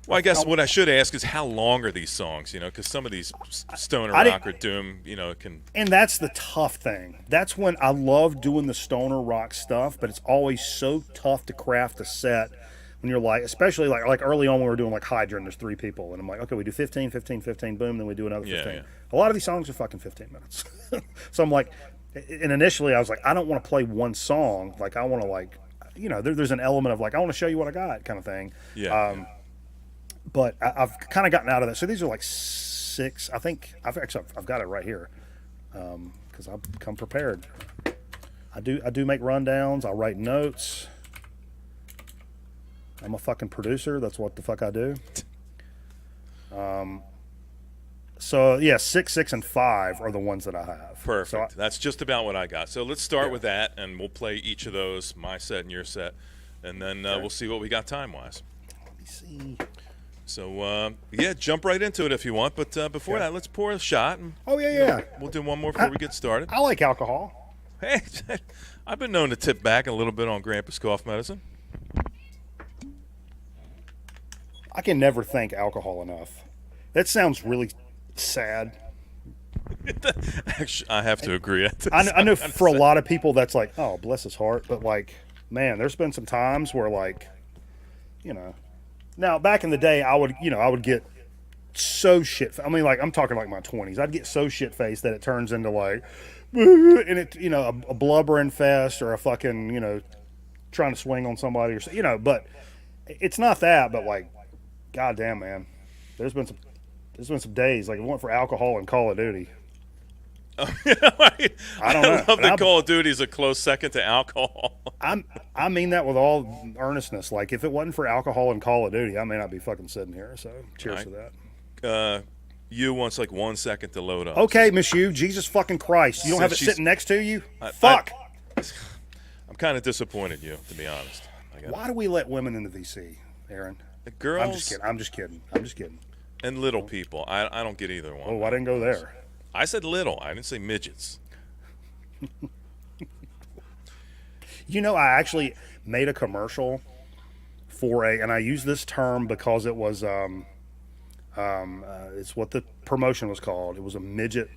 Well, I guess what I should ask is how long are these songs? You know, because some of these stoner rock or doom, you know, can. And that's the tough thing. That's when I love doing the stoner rock stuff, but it's always so tough to craft a set when you're like, especially like early on when we were doing like Hydra and there's 3 people, and I'm like, okay, we do 15, 15, 15, boom, then we do another 15. Yeah. A lot of these songs are fucking 15 minutes. So I'm like, and initially I was like, I don't want to play one song. Like I want to like. You know, there's an element of like I want to show you what I got kind of thing. Yeah. But I've kind of gotten out of that. So these are like 6. I think I've got it right here because I've come prepared. I do make rundowns. I write notes. I'm a fucking producer. That's what the fuck I do. So yeah, 6, 6, and 5 are the ones that I have. Perfect. So that's just about what I got. So let's start with that, and we'll play each of those, my set and your set, and then we'll see what we got time-wise. Let me see. So jump right into it if you want. But before that, let's pour a shot. And, we'll do one more before we get started. I like alcohol. Hey, I've been known to tip back a little bit on Grandpa's cough medicine. I can never thank alcohol enough. That sounds really sad. Actually, I have to agree. I know for a lot of people that's like, oh, bless his heart. But like, man, there's been some times where like, you know, now back in the day, I would get so shit. I mean, like I'm talking like my 20s. I'd get so shit faced that it turns into like, and it, you know, a blubbering fest or a fucking, you know, trying to swing on somebody or, you know, but it's not that, but like, goddamn, man, there's been some days like it went for alcohol and Call of Duty. I don't know. I love that Call of Duty is a close second to alcohol. I mean that with all earnestness. Like if it wasn't for alcohol and Call of Duty, I may not be fucking sitting here. So cheers to that. You wants like 1 second to load up. Okay, Miss You, Jesus fucking Christ, you don't have it sitting next to you. Fuck. I'm kind of disappointed, to be honest. Why do we let women in the VC, Aaron? The girls. I'm just kidding. And little people. I don't get either one. Oh, I didn't go there. I said little. I didn't say midgets. You know, I actually made a commercial for and I use this term because it was, it's what the promotion was called. It was a midget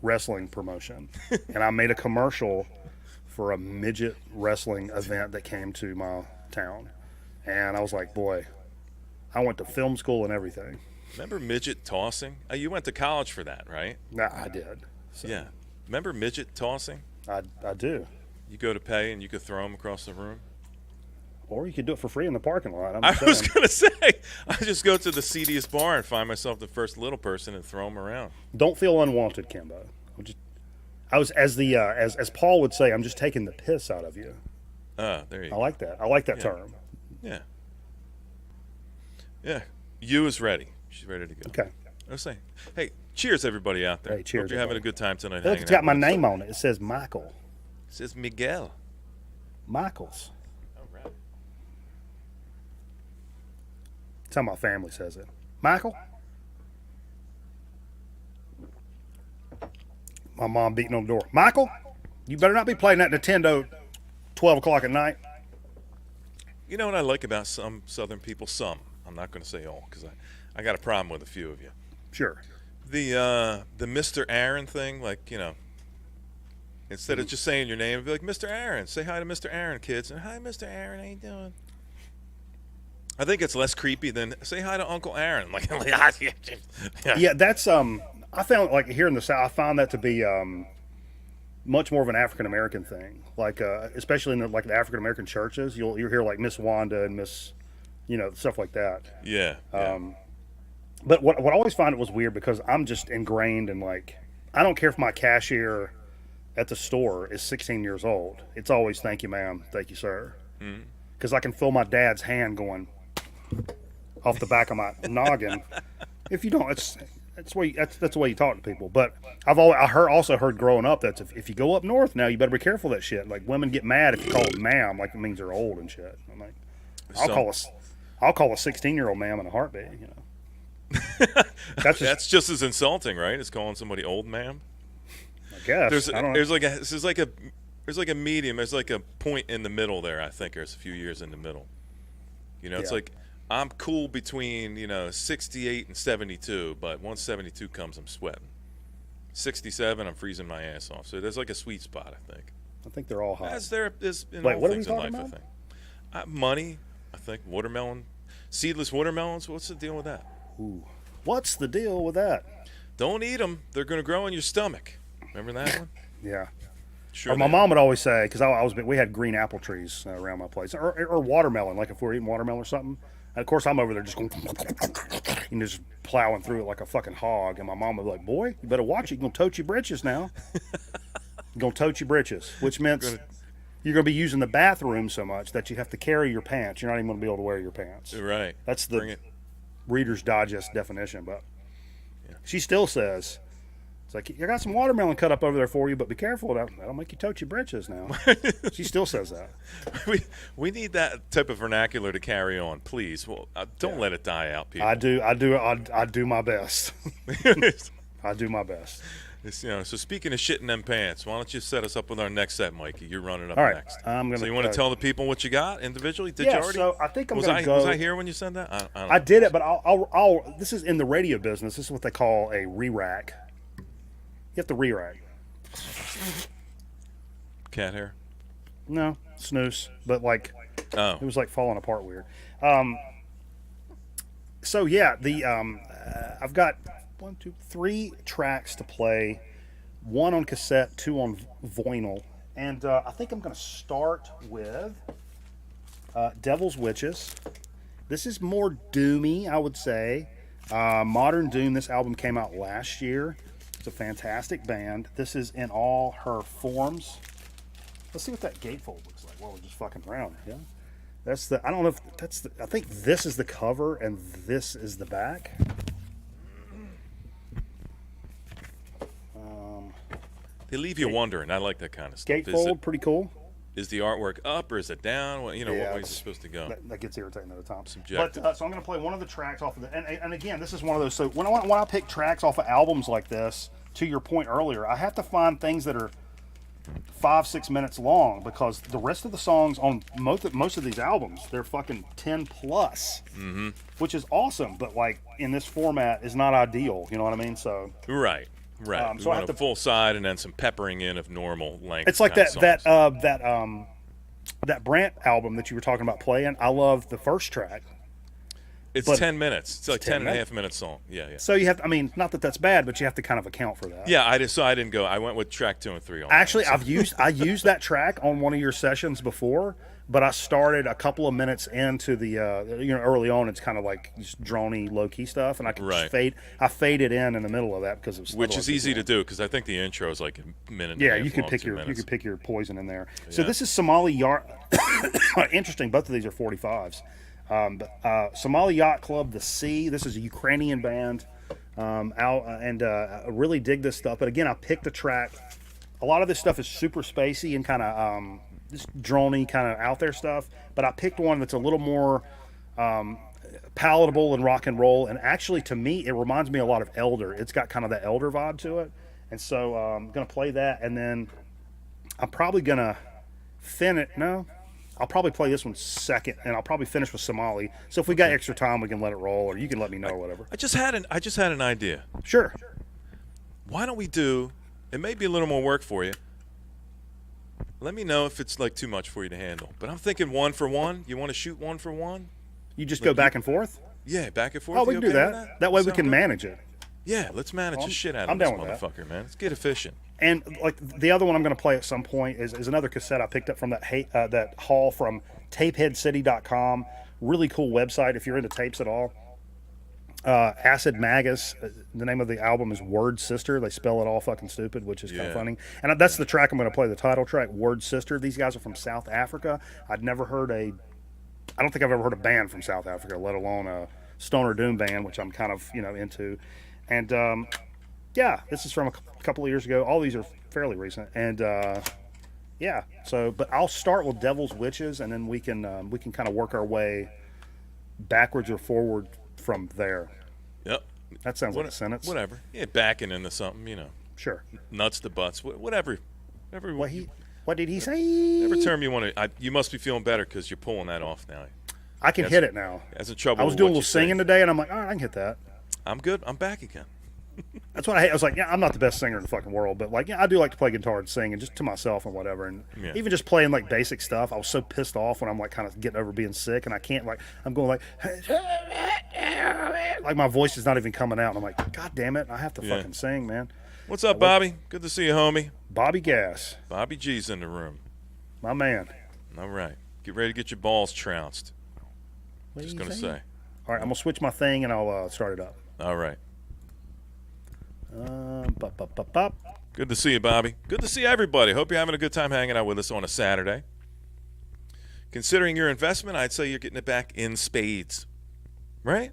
wrestling promotion. And I made a commercial for a midget wrestling event that came to my town. And I was like, boy, I went to film school and everything. Remember midget tossing? You went to college for that, right? Nah, I did. So Yeah. Remember midget tossing? I do. You go to pay and you could throw them across the room. Or you could do it for free in the parking lot. I was gonna say, I just go to the seediest bar and find myself the first little person and throw them around. Don't feel unwanted, Kimbo. I was as Paul would say, I'm just taking the piss out of you. There you go. I like that. I like that term. Yeah. Yeah. You is ready. She's ready to go. Okay. I was saying, hey, cheers, everybody out there. Hey, cheers, Hope you're having a everybody. good time tonight. Look, hanging it's got out my with us. name on it. It says Michael. It says Miguel. Michaels. All right. That's how my family says it. Michael? My mom beating on the door. Michael, you better not be playing that Nintendo 12 o'clock at night. You know what I like about some Southern people? Some. I'm not going to say all because I got a problem with a few of you. Sure. The Mr. Aaron thing, like, you know, instead of just saying your name, be like, Mr. Aaron. Say hi to Mr. Aaron, kids. And hi, Mr. Aaron. How you doing? I think it's less creepy than say hi to Uncle Aaron. Like, Yeah, that's I found like here in the South, I found that to be much more of an African American thing. Like especially in the African American churches, you'll hear like Miss Wanda and Miss, stuff like that. Yeah. But what I always find it was weird because I'm just ingrained in like I don't care if my cashier at the store is 16 years old. It's always thank you, ma'am, thank you, sir, because I can feel my dad's hand going off the back of my noggin. If you don't, that's the way you talk to people. But also heard growing up that if you go up north now, you better be careful of that shit. Like women get mad if you call them ma'am, like it means they're old and shit. I'm like, I'll call a 16-year-old ma'am in a heartbeat. That's just as insulting, right? As calling somebody old, ma'am. I guess there's like a medium. There's like a point in the middle there. I think there's a few years in the middle. It's like I'm cool between 68 and 72, but once 72 comes, I'm sweating. 67, I'm freezing my ass off. So there's like a sweet spot, I think. They're all hot. As there is in Wait, all what things are we in life, talking I think. Money, I think. Watermelon, seedless watermelons. What's the deal with that? Ooh. What's the deal with that? Don't eat them. They're going to grow in your stomach. Remember that one? Yeah. Sure. Or my mom would always say, because we had green apple trees around my place, or watermelon, like if we were eating watermelon or something. And of course, I'm over there just going, just plowing through it like a fucking hog. And my mom would be like, "Boy, you better watch it. You're gonna tote your britches now. You're gonna tote your britches," which meant you're gonna be using the bathroom so much that you have to carry your pants. You're not even gonna be able to wear your pants. Right. That's the Reader's Digest definition. But she still says, it's like, "I got some watermelon cut up over there for you, but be careful. That'll make you tote your britches now." She still says that. We need that type of vernacular to carry on, please. Well, don't let it die out, people. I do my best. I do my best. So speaking of shit in them pants, why don't you set us up with our next set, Mikey? You're running up All right, next. I'm gonna. So you want to tell the people what you got individually? Did you already? So I think was I here when you said that? I did it, but I'll. This is in the radio business. This is what they call a re-rack. You have to re-rack. Cat hair? No, snooze. But like, it was like falling apart weird. So yeah, I've got 3 tracks to play. 1 on cassette, 2 on vinyl, and I think I'm going to start with Devil's Witches. This is more doomy, I would say. Modern Doom. This album came out last year. It's a fantastic band. This is in all her forms. Let's see what that gatefold looks like while we're just fucking around. Yeah, I don't know if that's I think this is the cover and this is the back. They leave you wondering. I like that kind of stuff. Gatefold, pretty cool. Is the artwork up or is it down? What way is it supposed to go? That gets irritating at the time. Subjective. But so I'm going to play one of the tracks off of the. And again, this is one of those. So when I pick tracks off of albums like this, to your point earlier, I have to find things that are 5-6 minutes long because the rest of the songs on most of these albums, they're fucking 10 plus, which is awesome. But like in this format is not ideal. You know what I mean? So right. So I have a full side and then some peppering in of normal length. It's like that Brant album that you were talking about playing. I love the first track. It's But 10 minutes. It's like 10 10 and a half minutes long. Yeah, yeah. So you have, I mean, not that that's bad, but you have to kind of account for that. Yeah, I didn't go. I went with track 2 and 3. On Actually, that one, I used that track on one of your sessions before, but I started a couple of minutes into the early on. It's kind of like just drony, low key stuff, and I could just faded in the middle of that because it was which is easy to do because I think the intro is like a minute. Yeah, and a half you could long, pick 2 your minutes. you could pick your poison in there. So Yeah. this is Somali Yacht. Interesting. Both of these are 45s. Somali Yacht Club, The Sea. This is a Ukrainian band. I really dig this stuff. But again, I picked a track. A lot of this stuff is super spacey and kind of just drony, kind of out there stuff. But I picked one that's a little more palatable and rock and roll. And actually, to me, it reminds me a lot of Elder. It's got kind of the Elder vibe to it. And so I'm going to play that. And then I'm probably going to I'll probably play this one second, and I'll probably finish with Somali. So if we got extra time, we can let it roll, or you can let me know or whatever. I just had an idea. Sure. Why don't we do? It may be a little more work for you. Let me know if it's like too much for you to handle. But I'm thinking 1 for 1. You want to shoot 1 for 1? You just go back and forth? Yeah, back and forth. Oh, we You can do okay that. with That way we Sound can good? manage it. Yeah, let's manage the shit out I'm of this down with that. motherfucker, man. Let's get efficient. And like the other one I'm going to play at some point is another cassette I picked up from that haul from tapeheadcity.com. Really cool website if you're into tapes at all. Acid Magus, the name of the album is Word Sister. They spell it all fucking stupid, which is kind of funny. And that's the track I'm going to play, the title track, Word Sister. These guys are from South Africa. I don't think I've ever heard a band from South Africa, let alone a stoner doom band, which I'm kind of into. And yeah, this is from a couple of years ago. All these are fairly recent. And yeah, so but I'll start with Devil's Witches, and then we can kind of work our way backwards or forward from there. Yep. That sounds like a sentence. Whatever. Yeah, backing into something, Sure. Nuts to butts, whatever. What did he say? Whatever term you want to. You must be feeling better because you're pulling that off now. I can hit it now. That's in trouble. I was with doing a what little you say. singing today, and I'm like, all right, I can hit that. I'm good. I'm back again. That's what I hate. I was like, yeah, I'm not the best singer in the fucking world, but like, yeah, I do like to play guitar and sing, and just to myself and whatever. And even just playing like basic stuff, I was so pissed off when I'm like kind of getting over being sick, and I can't I'm going like my voice is not even coming out. And I'm like, God damn it, I have to fucking sing, man. What's up, Bobby? Good to see you, homie. Bobby Gas. Bobby G's in the room. My man. All right. Get ready to get your balls trounced. Just going to say. All right, I'm going to switch my thing, and I'll start it up. All right. Bop, bop, bop, bop. Good to see you, Bobby. Good to see everybody. Hope you're having a good time hanging out with us on a Saturday. Considering your investment, I'd say you're getting it back in spades. Right?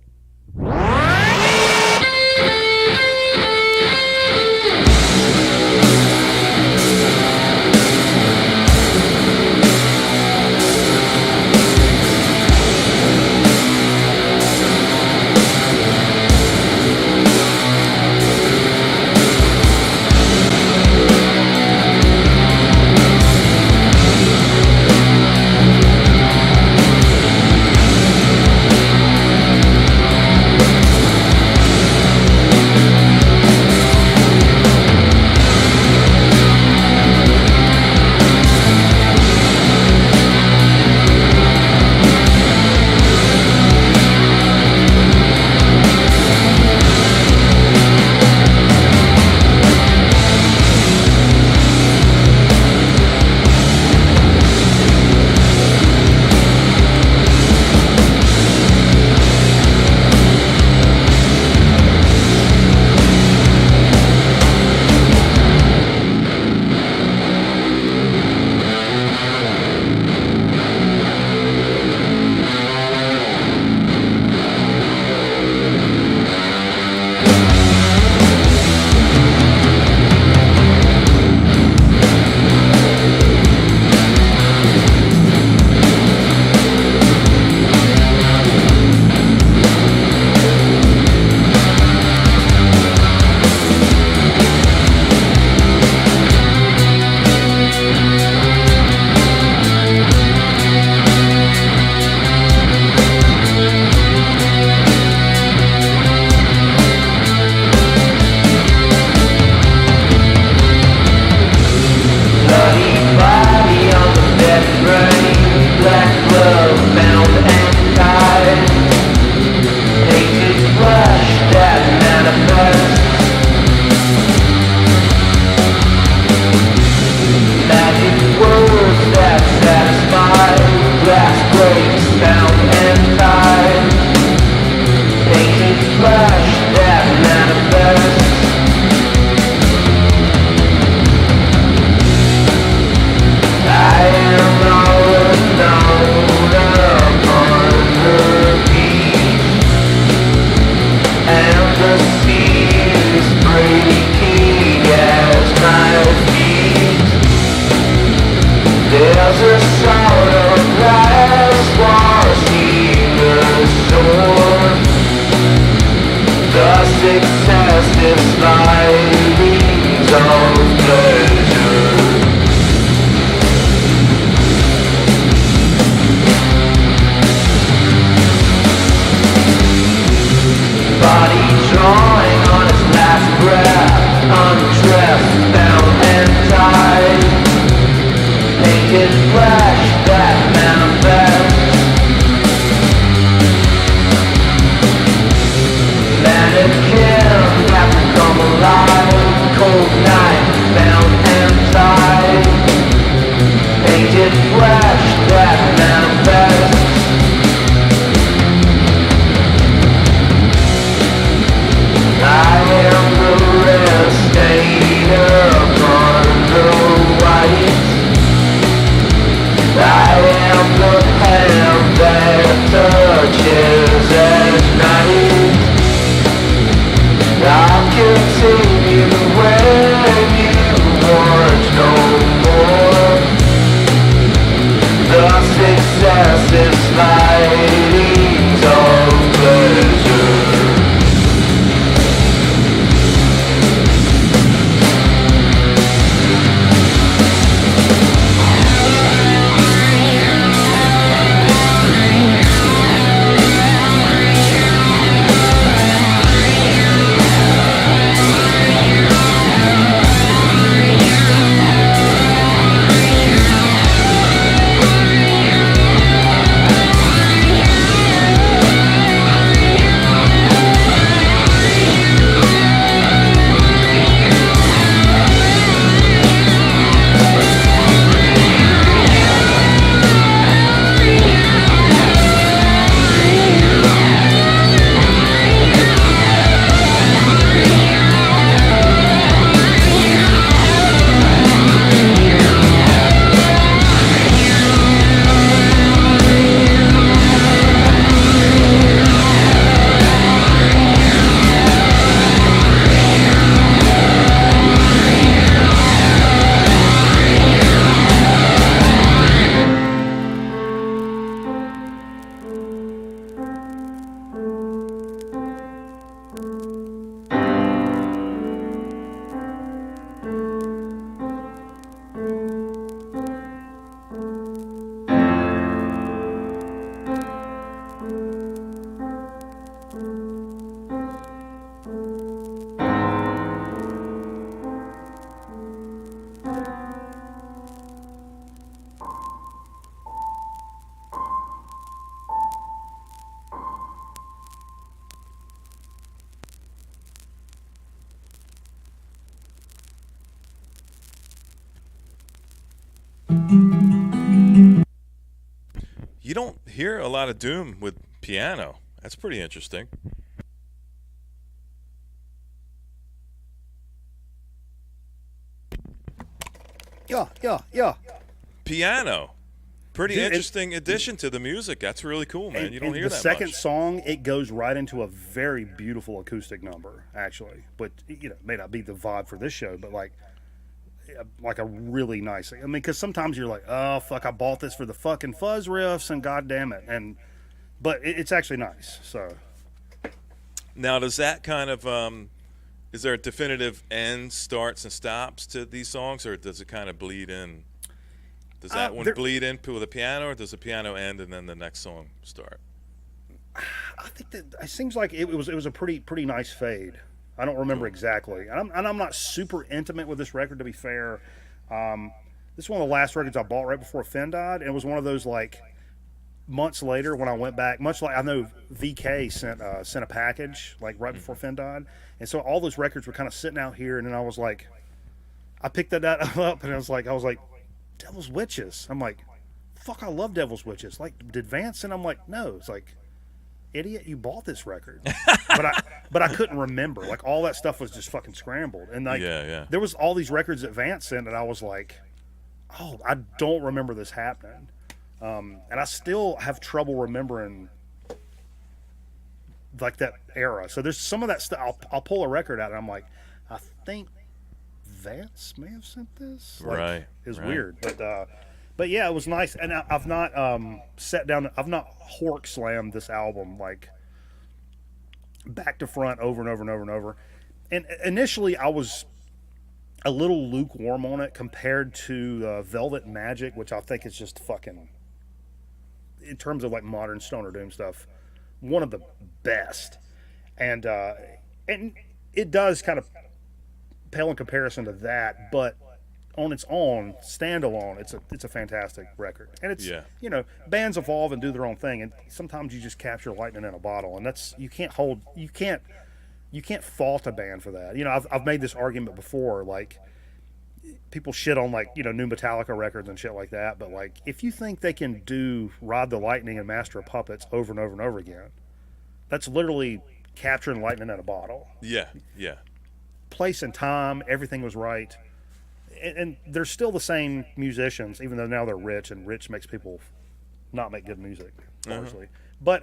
successive slidings of pleasure. Body drawing on its last breath, undressed, bound and tied. Painted flesh that manifests. Mannequin that will come alive. Cold night, bound and tied. Painted flesh that manifests. I am the restainer under white. I am the hand that touches at night. I'll continue when you want no more. The successive slidings of pleasure. You don't hear a lot of Doom with piano. That's pretty interesting. Yeah. Piano. Pretty Dude, interesting addition to the music. That's really cool, man. You don't hear the that second much. song, it goes right into a very beautiful acoustic number, actually. But may not be the vibe for this show, but like a really nice. I mean, because sometimes you're like, oh fuck, I bought this for the fucking fuzz riffs, and goddamn it, but it's actually nice. So Now, does that kind of is there a definitive end, starts, and stops to these songs, or does it kind of bleed in? Does that one bleed in with the piano, or does the piano end and then the next song start? I think that it seems like it was a pretty nice fade. I don't remember exactly, and I'm not super intimate with this record, to be fair. This is one of the last records I bought right before Finn died, and it was one of those like months later when I went back. Much like I know VK sent a package like right before Finn died, and so all those records were kind of sitting out here, and then I was like, I picked that up, and I was like, Devil's Witches. I'm like, fuck, I love Devil's Witches. Like, did Vance? And I'm like, no. It's like, idiot, you bought this record. but I couldn't remember. Like, all that stuff was just fucking scrambled. And like, there was all these records that Vance sent, and I was like, oh, I don't remember this happening. And I still have trouble remembering like that era. So there's some of that stuff. I'll pull a record out, and I'm like, I think Vance may have sent this. Like, right. It's weird, but yeah, it was nice. And I've not sat down. I've not hork slammed this album like back to front over and over and over and over. And initially, I was a little lukewarm on it compared to Velvet Magic, which I think is just fucking, in terms of like modern stoner doom stuff, one of the best. And it does kind of pale in comparison to that, but on its own, standalone, it's a fantastic record. And it's bands evolve and do their own thing, and sometimes you just capture lightning in a bottle, and that's you can't fault a band for that. I've made this argument before, like people shit on like new Metallica records and shit like that, but like if you think they can do Ride the Lightning and Master of Puppets over and over and over again, that's literally capturing lightning in a bottle. Yeah. Place and time, everything was right. And they're still the same musicians, even though now they're rich, and rich makes people not make good music, largely. But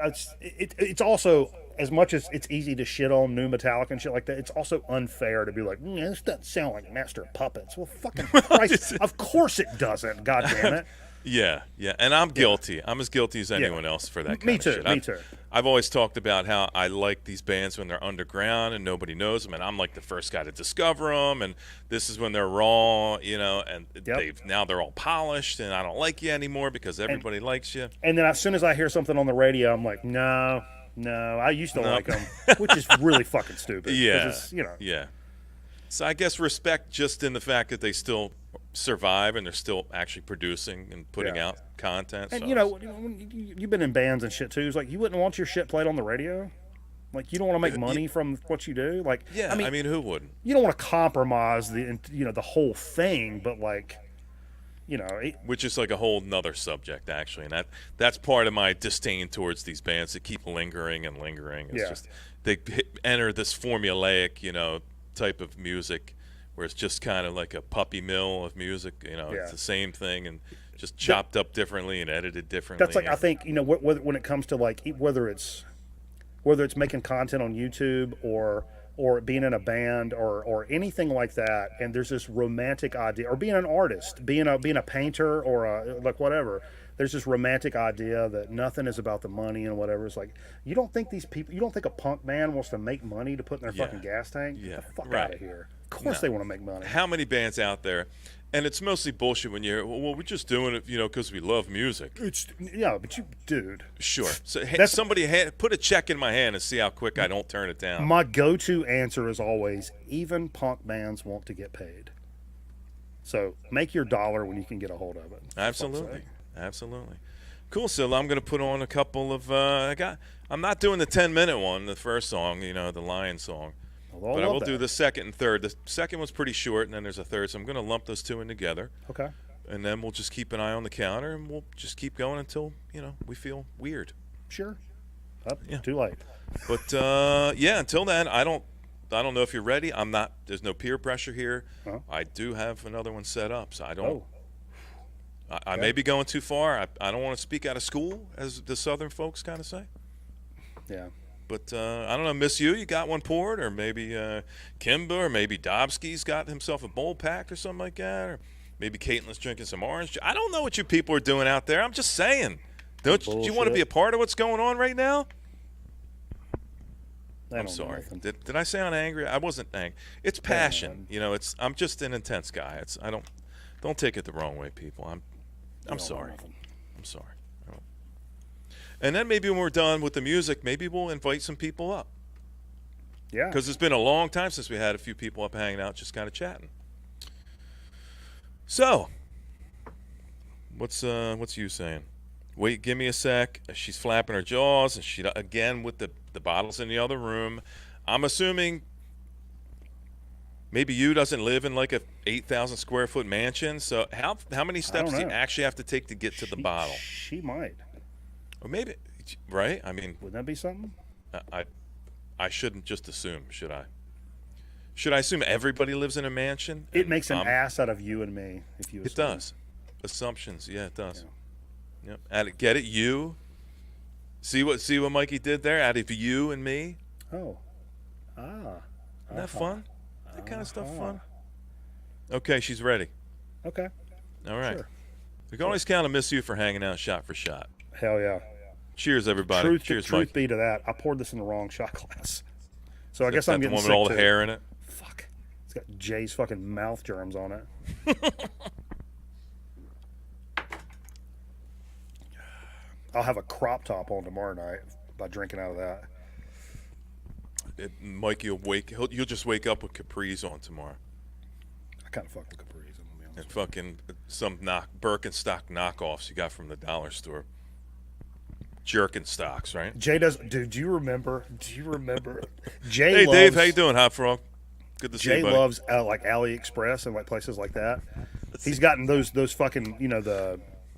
it's also, as much as it's easy to shit on new Metallica and shit like that, it's also unfair to be like, this doesn't sound like Master of Puppets. Well, fucking Christ, of course it doesn't. God damn it. Yeah, and I'm guilty. I'm as guilty as anyone else for that kind of shit. Me too. I've always talked about how I like these bands when they're underground and nobody knows them, and I'm like the first guy to discover them, and this is when they're raw, and they're all polished, and I don't like you anymore because everybody likes you. And then as soon as I hear something on the radio, I'm like, no, I used to like them, which is really fucking stupid. Yeah, it's, yeah. So I guess respect just in the fact that they still survive and they're still actually producing and putting out content. And you've been in bands and shit too. It's like you wouldn't want your shit played on the radio. Like you don't want to make money from what you do. Like I mean, who wouldn't? You don't want to compromise the whole thing, but like which is like a whole nother subject actually, and that's part of my disdain towards these bands that keep lingering and lingering. It's just they enter this formulaic type of music where it's just kind of like a puppy mill of music. It's the same thing and just chopped up differently and edited differently. That's like I think when it comes to like whether it's making content on YouTube or being in a band or anything like that, and there's this romantic idea, or being an artist, being a painter or like whatever. There's this romantic idea that nothing is about the money and whatever. It's like you don't think a punk band wants to make money to put in their fucking gas tank? Yeah, get the fuck out of here. Of course they want to make money. How many bands out there? And it's mostly bullshit when you hear, well, we're just doing it, because we love music. But you, dude. Sure. So somebody put a check in my hand and see how quick I don't turn it down. My go-to answer is always, even punk bands want to get paid. So make your dollar when you can get a hold of it. Absolutely. Cool. So I'm going to put on a couple of. I'm not doing the 10-minute one, the first song, the Lion song. But I will do the second and third. The second one's pretty short, and then there's a third. So I'm going to lump those two in together. Okay. And then we'll just keep an eye on the counter, and we'll just keep going until we feel weird. Sure. Too late. But until then, I don't know if you're ready. I'm not. There's no peer pressure here. Huh? I do have another one set up, so I don't. I may be going too far. I don't want to speak out of school, as the Southern folks kind of say. Yeah. But I don't know, Miss You got one poured, or maybe Kimba, or maybe Dobsky's got himself a bowl packed or something like that, or maybe Caitlin's drinking some orange juice. I don't know what you people are doing out there. I'm just saying. Do you want to be a part of what's going on right now? I'm sorry. Did I sound angry? I wasn't angry. It's passion. I'm just an intense guy. Don't take it the wrong way, people. I'm sorry. I'm sorry. And then maybe when we're done with the music, maybe we'll invite some people up. Yeah. Because it's been a long time since we had a few people up hanging out, just kind of chatting. So, what's you saying? Wait, give me a sec. She's flapping her jaws, and she again with the bottles in the other room. I'm assuming maybe you doesn't live in like a 8,000 square foot mansion. So how many steps do you actually have to take to get to the bottle? She might. Or maybe, right? I mean, wouldn't that be something? I shouldn't just assume, should I? Should I assume everybody lives in a mansion? It makes an ass out of you and me if you assume. It does. Assumptions, yeah, it does. Yep. Get it? You. See what Mikey did there? Out of you and me. Oh. Isn't that fun? That kind of stuff fun. Okay, she's ready. Okay. All right. Sure. We can always count on Miss You for hanging out shot for shot. Hell yeah. Cheers, everybody. Truth Mike. be to that, I poured this in the wrong shot glass. So I guess That I'm the getting one sick with all the too. hair in it. Fuck. It's got Jay's fucking mouth germs on it. I'll have a crop top on tomorrow night by drinking out of that. Mikey will you'll just wake up with capris on tomorrow. I kind of fuck with capris, I'm gonna be honest. And fucking some Birkenstock knockoffs you got from the dollar store. Jerkenstocks, right? Jay does. Dude, do you remember? Jay Hey, loves, Dave, how you doing, Hot Frog? Good to see Jay you, buddy. loves like AliExpress and like places like that. He's gotten those fucking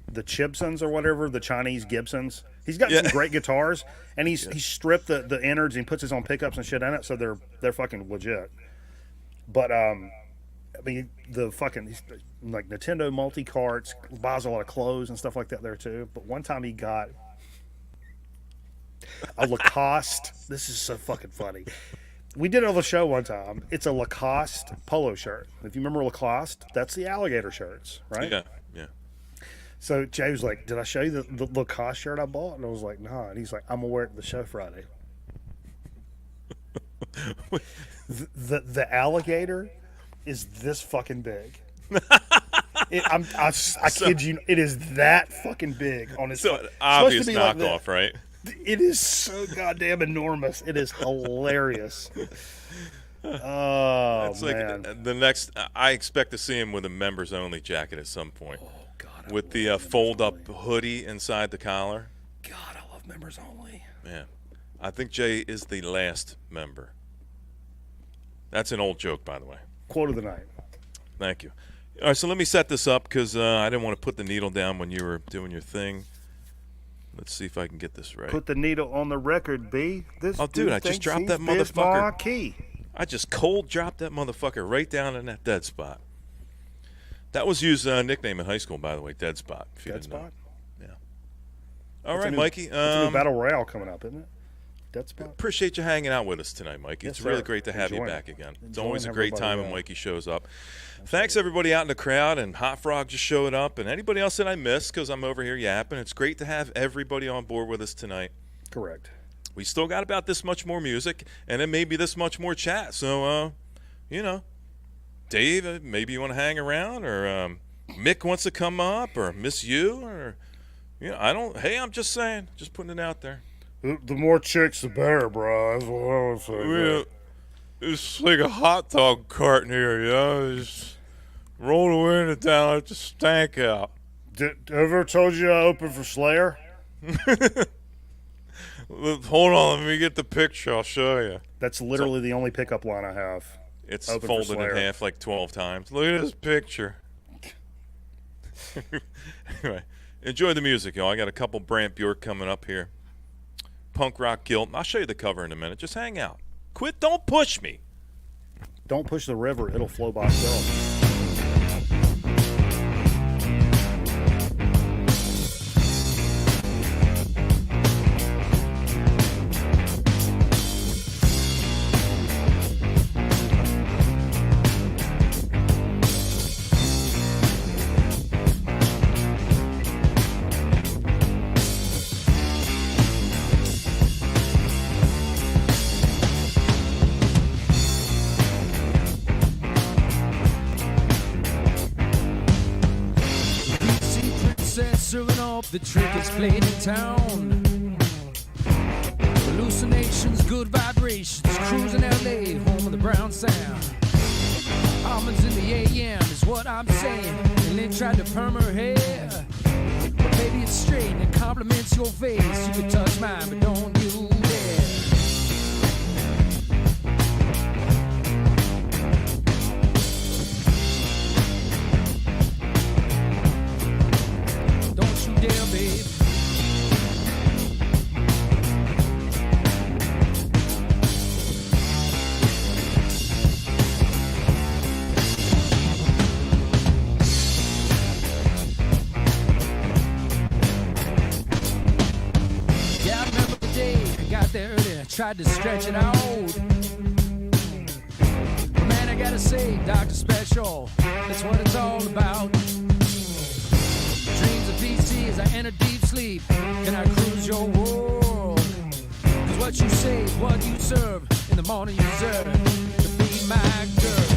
the Chibsons or whatever, the Chinese Gibsons. He's got some great guitars, and he's stripped the innards and puts his own pickups and shit in it, so they're fucking legit. But I mean, the fucking like Nintendo multi carts, buys a lot of clothes and stuff like that there too. But one time he got a Lacoste. This is so fucking funny. We did it on the show one time. It's a Lacoste polo shirt. If you remember Lacoste, that's the alligator shirts, right? Yeah. So Jay was like, "Did I show you the Lacoste shirt I bought?" And I was like, "Nah." And he's like, "I'm gonna wear it at the show Friday." the alligator is this fucking big. I kid you, it is that fucking big on its. So obvious knockoff, like right? It is so goddamn enormous. It is hilarious. Oh, It's man. like the next. I expect to see him with a members only jacket at some point. Oh God. With the fold up hoodie inside the collar. God, I love members only. Man, I think Jay is the last member. That's an old joke, by the way. Quote of the night. Thank you. All right, so let me set this up because I didn't want to put the needle down when you were doing your thing. Let's see if I can get this right. Put the needle on the record, B. This dude, I just dropped that Biz motherfucker. Marquee. I just cold dropped that motherfucker right down in that dead spot. That was Hugh's nickname in high school, by the way, dead spot. If you Dead didn't know. spot. Yeah. All right, That's a new- Mikey. That's a new battle royale coming up, isn't it? Dead spot. Appreciate you hanging out with us tonight, Mikey. Yes, It's really sir. great to have you Enjoying back it. again. It's Enjoying always a having great everybody time when on. Mikey shows up. Thanks, everybody out in the crowd, and Hot Frog just showed up, and anybody else that I missed because I'm over here yapping. It's great to have everybody on board with us tonight. Correct. We still got about this much more music, and then maybe this much more chat. So, Dave, maybe you want to hang around, or Mick wants to come up, or Miss You, or I'm just saying, just putting it out there. The more chicks, the better, bro. That's what I would say. It's like a hot dog cart in here, Just roll the window down, let the stank out. Ever told you I opened for Slayer? Hold on, let me get the picture. I'll show you. That's literally the only pickup line I have. It's Open for folded in Slayer. half like 12 times. Look at this picture. Anyway, enjoy the music, y'all. I got a couple Brant Bjork coming up here. Punk Rock Guilt. I'll show you the cover in a minute. Just hang out. Quit. Don't push me. Don't push the river. It'll flow by itself. Serving up the trick is played in town. Hallucinations, good vibrations, cruising LA, home of the brown sound. Almonds in the AM is what I'm saying. And then tried to perm her hair, but baby it's straight and it compliments your face. You can touch mine, but don't you dare. Don't you dare, babe. Yeah, I remember the day I got there early, I tried to stretch it out. But man, I gotta say, Dr. Special, that's what it's all about. dreams of DC as I enter deep sleep. Can I cruise your world? 'Cause what you say is what you serve. In the morning you deserve to be my girl.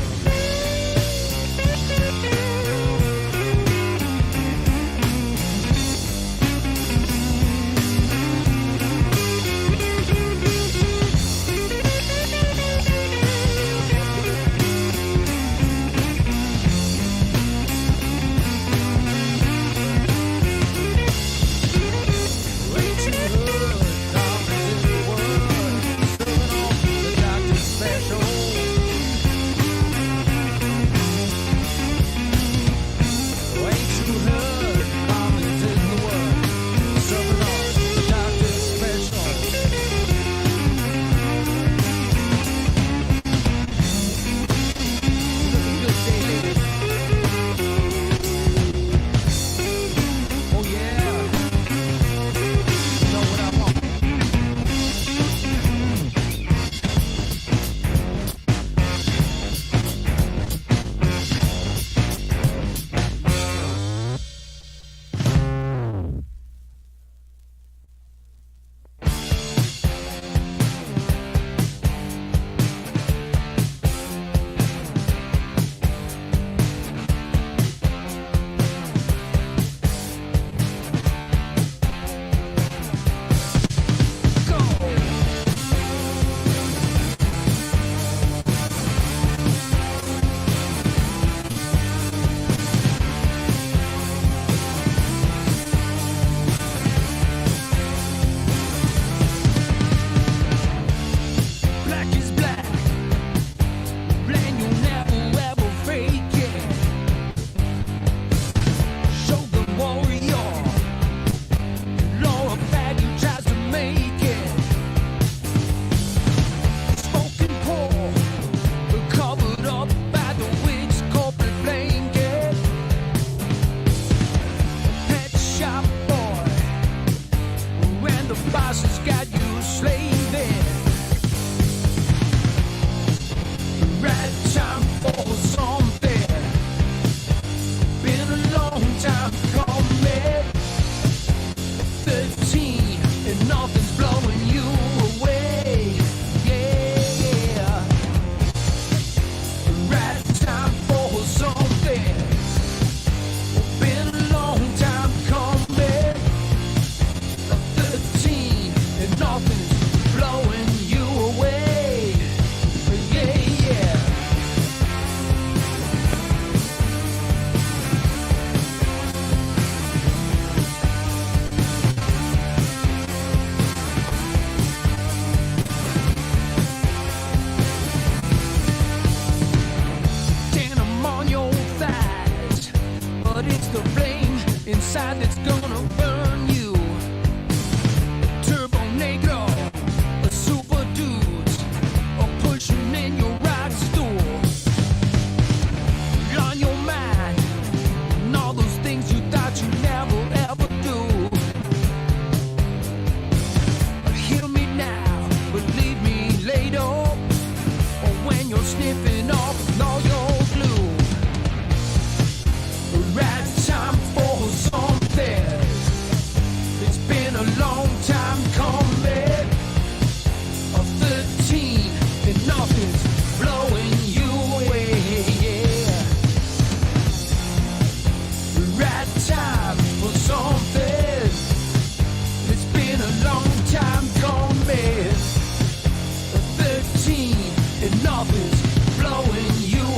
nothing's blowing you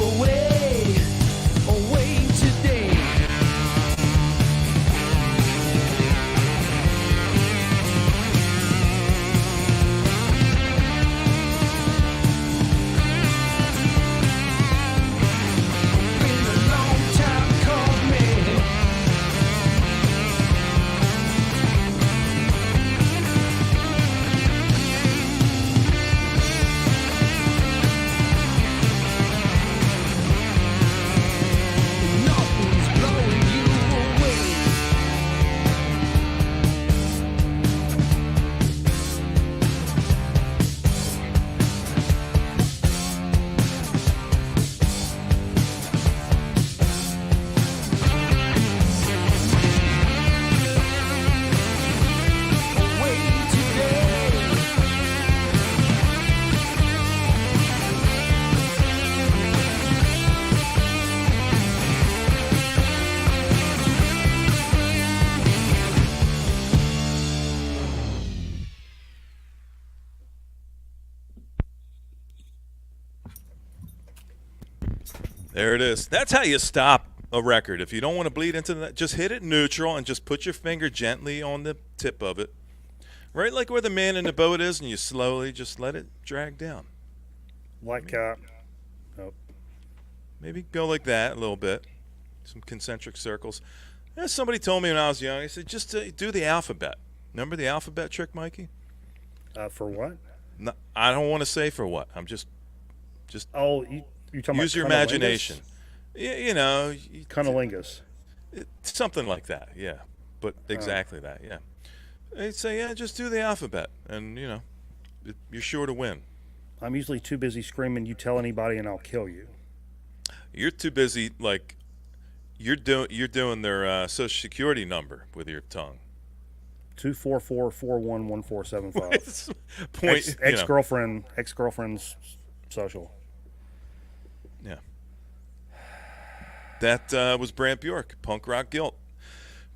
There it is. That's how you stop a record. If you don't want to bleed into that, just hit it neutral and just put your finger gently on the tip of it. Right like where the man in the boat is, and you slowly just let it drag down. Like, Maybe go like that a little bit. Some concentric circles. Yeah, somebody told me when I was young, he said, just do the alphabet. Remember the alphabet trick, Mikey? for what? No, I don't want to say for what. I'm just. Oh, you're talking use about your imagination. Yeah, you know. Cunnilingus. Something like that, yeah. But exactly that, yeah. They'd say, yeah, just do the alphabet, and, you know, you're sure to win. I'm usually too busy screaming, "You tell anybody and I'll kill you." You're too busy, like, you're doing their Social Security number with your tongue. 244-411475. Point, Ex-girlfriend's social. Yeah. That was Brant Bjork, Punk Rock Guilt.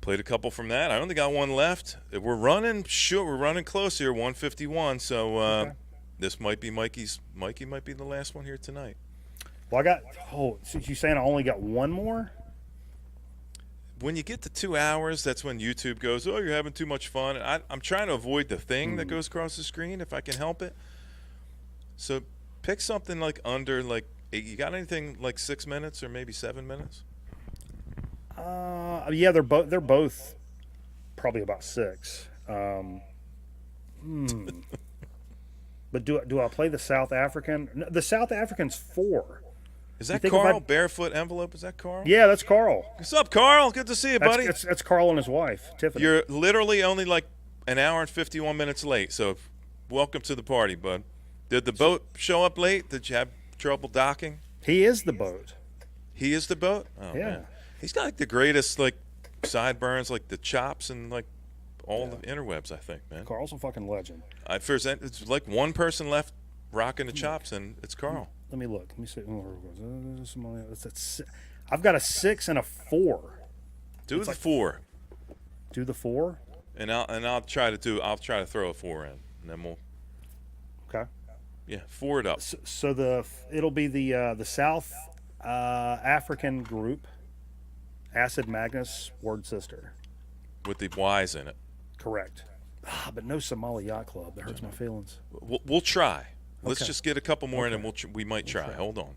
Played a couple from that. I only got one left. We're running close here, 151. So Okay. This might be Mikey might be the last one here tonight. Well, so you're saying I only got one more? When you get to 2 hours, that's when YouTube goes, oh, you're having too much fun. And I'm trying to avoid the thing that goes across the screen if I can help it. So pick something like under, like, you got anything like 6 minutes or maybe 7 minutes? Yeah, they're both probably about 6. But do I play the South African? No, the South African's 4. Is that Carl? Barefoot Envelope? Is that Carl? Yeah, that's Carl. What's up, Carl? Good to see you, buddy. That's Carl and his wife, Tiffany. You're literally only like an hour and 51 minutes late, so welcome to the party, bud. Did the boat show up late? Did you have trouble docking? He is the boat. He is the boat? Oh, Yeah. man. He's got like the greatest like sideburns, like the chops and like all the interwebs, I think, man. Carl's a fucking legend. It's like one person left rocking the chops, and it's Carl. Let me look. Let me see. I've got a 6 and a 4. Do the 4. Do the 4? And I'll try to throw a 4 in, and then we'll. Okay. Yeah, 4 it up. So it'll be the South African group, Acid Magnus, Word Sister. With the Y's in it. Correct. But no Somali Yacht Club. That hurts my feelings. We'll try. Let's Okay. just get a couple more in, and we might try. Hold on.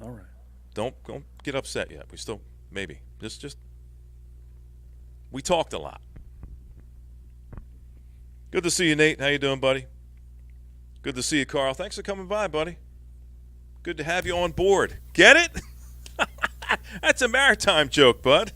All right. Don't get upset yet. We still maybe just. We talked a lot. Good to see you, Nate. How you doing, buddy? Good to see you, Carl. Thanks for coming by, buddy. Good to have you on board. Get it? That's a maritime joke, bud.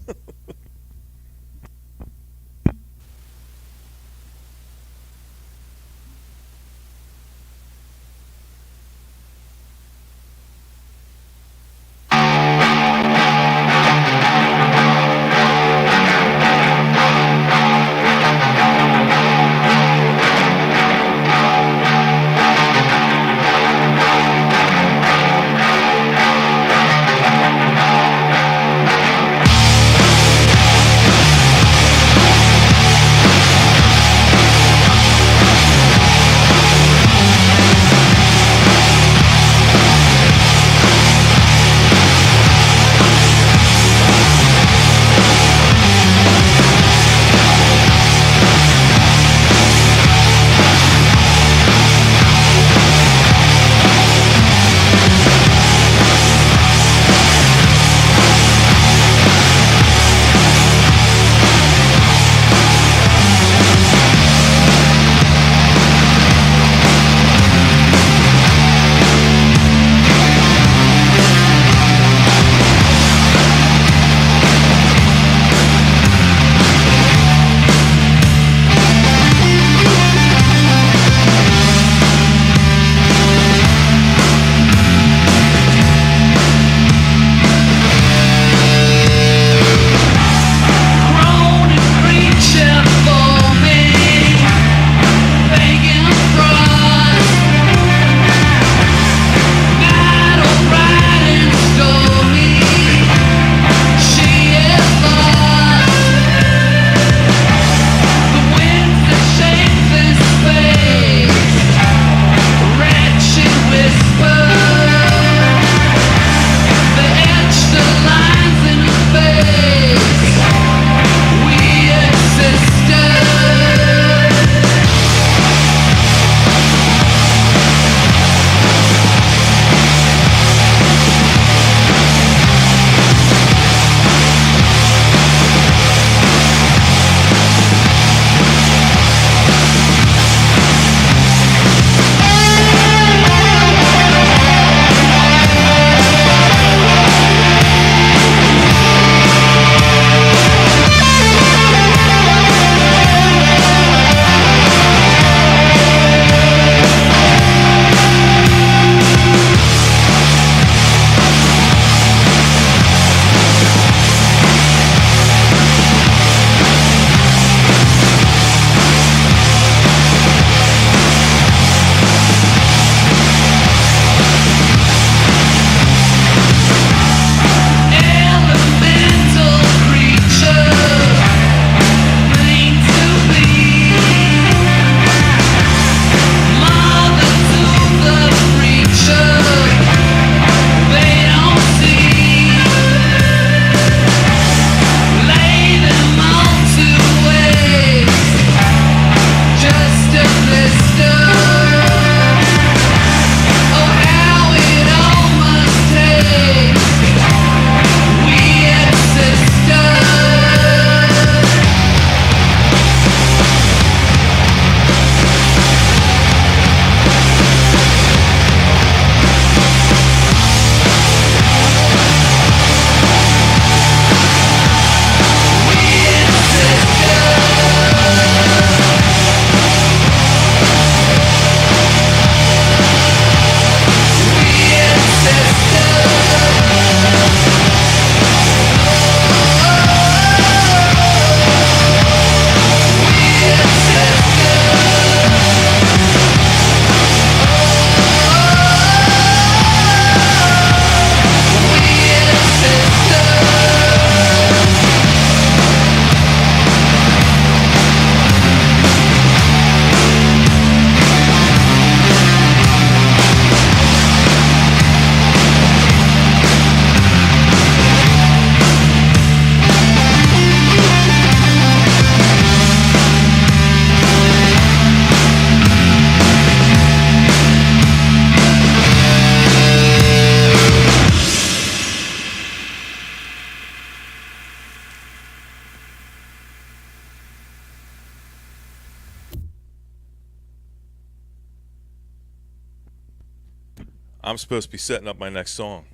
I'm supposed to be setting up my next song.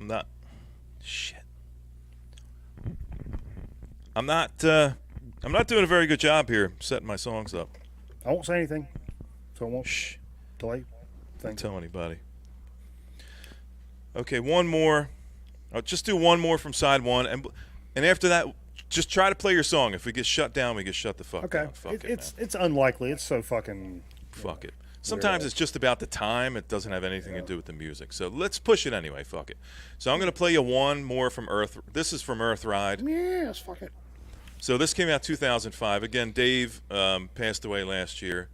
I'm not. Shit. I'm not doing a very good job here setting my songs up. I won't say anything, so I won't delay. Don't tell anybody. Okay, one more. I'll just do one more from side one, and after that, just try to play your song. If we get shut down, we get shut the fuck down. Fuck it, it's unlikely. It's so fucking. Fuck it. Sometimes it's just about the time. It doesn't have anything to do with the music. So let's push it anyway. Fuck it. So I'm going to play you one more from Earth. This is from Earth Ride. Yes, fuck it. So this came out 2005. Again, Dave passed away last year.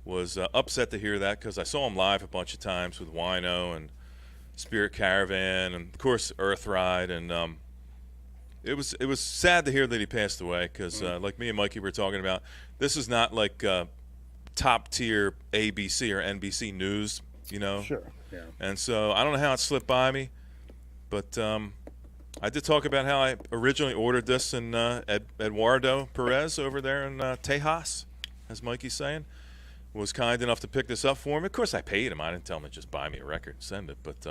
Was upset to hear that because I saw him live a bunch of times with Wino and Spirit Caravan and, of course, Earth Ride. And it was sad to hear that he passed away because, like me and Mikey were talking about, this is not like top tier ABC or NBC news, you know. Sure. Yeah. And so I don't know how it slipped by me, but I did talk about how I originally ordered this in Eduardo Perez over there in Tejas, as Mikey's saying, was kind enough to pick this up for me. Of course, I paid him. I didn't tell him to just buy me a record and send it, but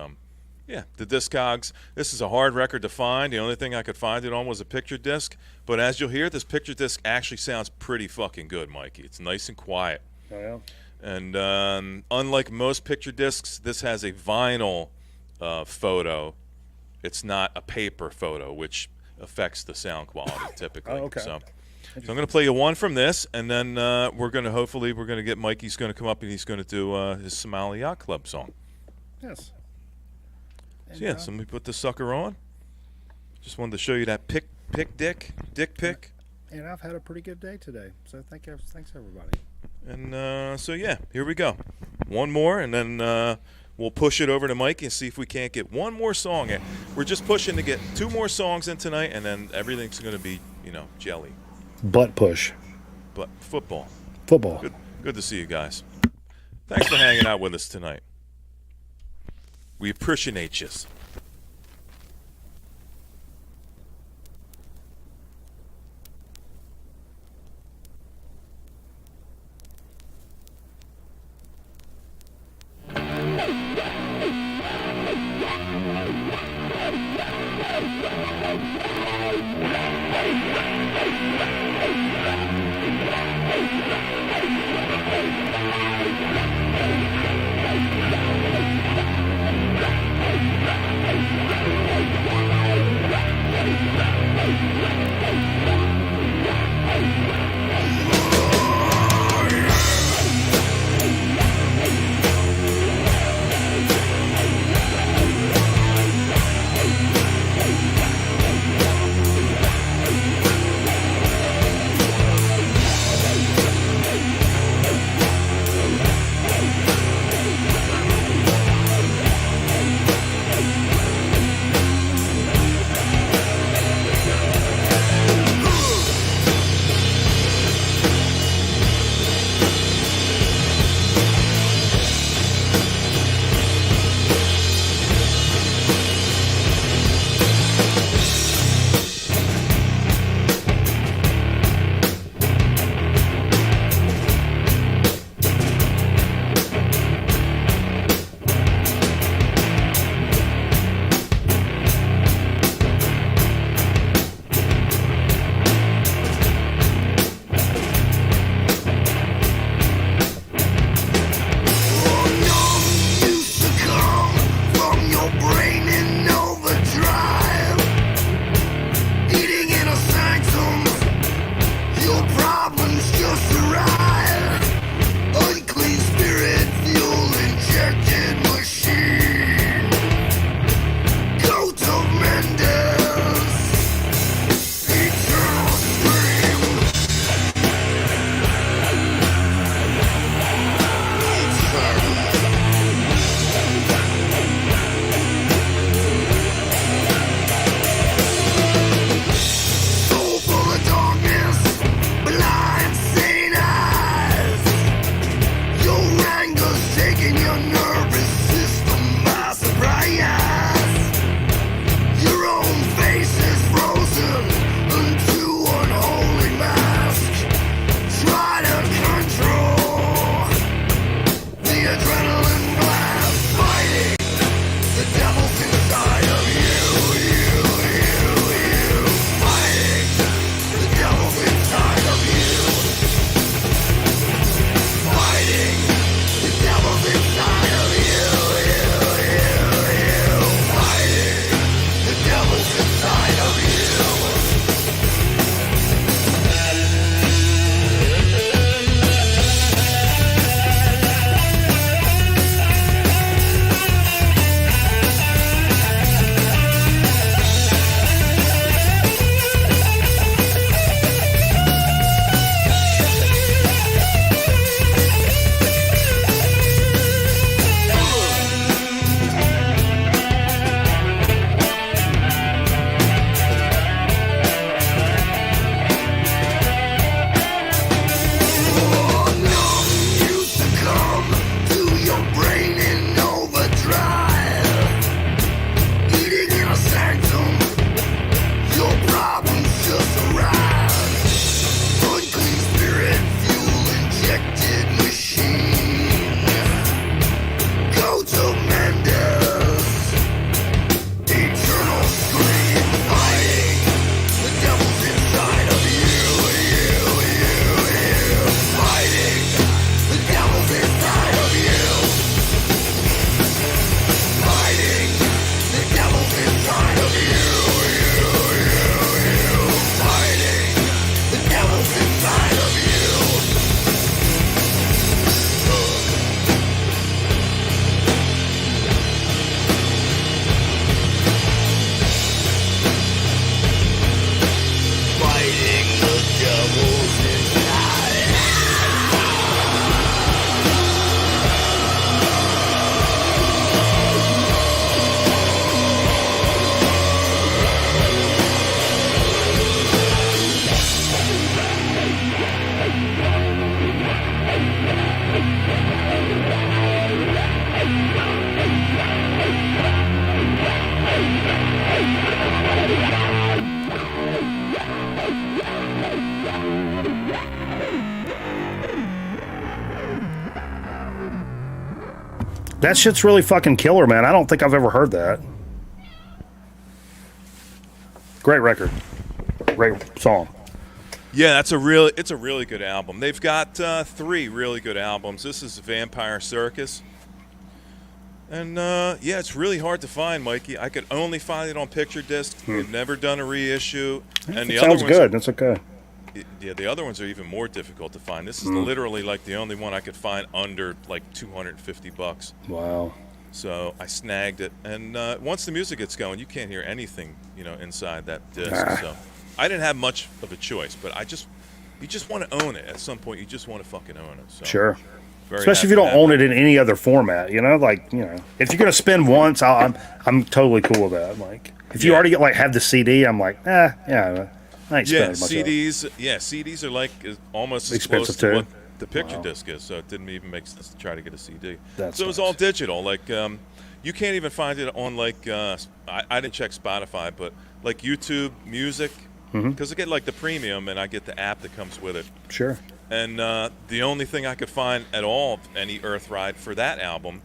yeah, the Discogs. This is a hard record to find. The only thing I could find it on was a picture disc, but as you'll hear, this picture disc actually sounds pretty fucking good, Mikey. It's nice and quiet. Oh, yeah. And unlike most picture discs, this has a vinyl photo. It's not a paper photo, which affects the sound quality typically. Oh, okay. So I'm going to play you one from this, and then we're going to get Mikey's going to come up and he's going to do his Somali Yacht Club song. Yes. And, so yeah, so let me put the sucker on. Just wanted to show you that dick pic. And I've had a pretty good day today, so thanks everybody. And so yeah, here we go. One more, and then we'll push it over to Mikey and see if we can't get one more song in. We're just pushing to get 2 more songs in tonight, and then everything's going to be, jelly. Butt push. But football. Good to see you guys. Thanks for hanging out with us tonight. We appreciate you. Adrenaline blast. That shit's really fucking killer, man. I don't think I've ever heard that. Great record. Great song. Yeah, it's a really good album. They've got 3 really good albums. This is Vampire Circus. And yeah, it's really hard to find, Mikey. I could only find it on picture disc. They've never done a reissue. And the sounds other good. That's okay. Yeah, the other ones are even more difficult to find. This is literally like the only one I could find under like $250. Wow. So I snagged it, and once the music gets going, you can't hear anything, inside that disc. So I didn't have much of a choice, but you just want to own it. At some point, you just want to fucking own it. So sure. Especially if you don't own it in any other format, if you're gonna spend once, I'm totally cool with that. Like, if you already have the CD, I'm like, yeah. I ain't spending much CDs. Yeah, CDs are like almost as close to what the picture disc is. So it didn't even make sense to try to get a CD. So it was all digital. Like you can't even find it on like I didn't check Spotify, but like YouTube Music, because I get like the premium and I get the app that comes with it. Sure. And the only thing I could find at all, any Earthride for that album,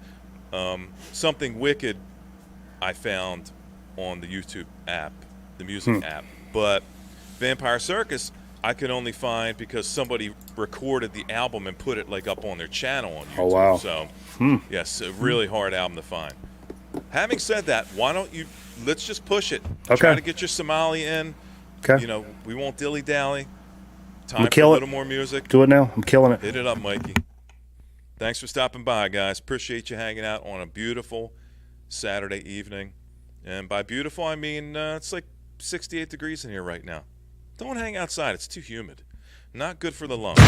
Something Wicked, I found on the YouTube app, the music app, but Vampire Circus, I could only find because somebody recorded the album and put it like up on their channel on YouTube. Oh, wow. So, yes, a really hard album to find. Having said that, why don't you, let's just push it. Okay. Try to get your Somali in. Okay. We won't dilly-dally. Time kill for a it. little more music. Do it now. I'm killing it. Hit it up, Mikey. Thanks for stopping by, guys. Appreciate you hanging out on a beautiful Saturday evening. And by beautiful, I mean it's like 68 degrees in here right now. Don't hang outside. It's too humid. Not good for the lungs.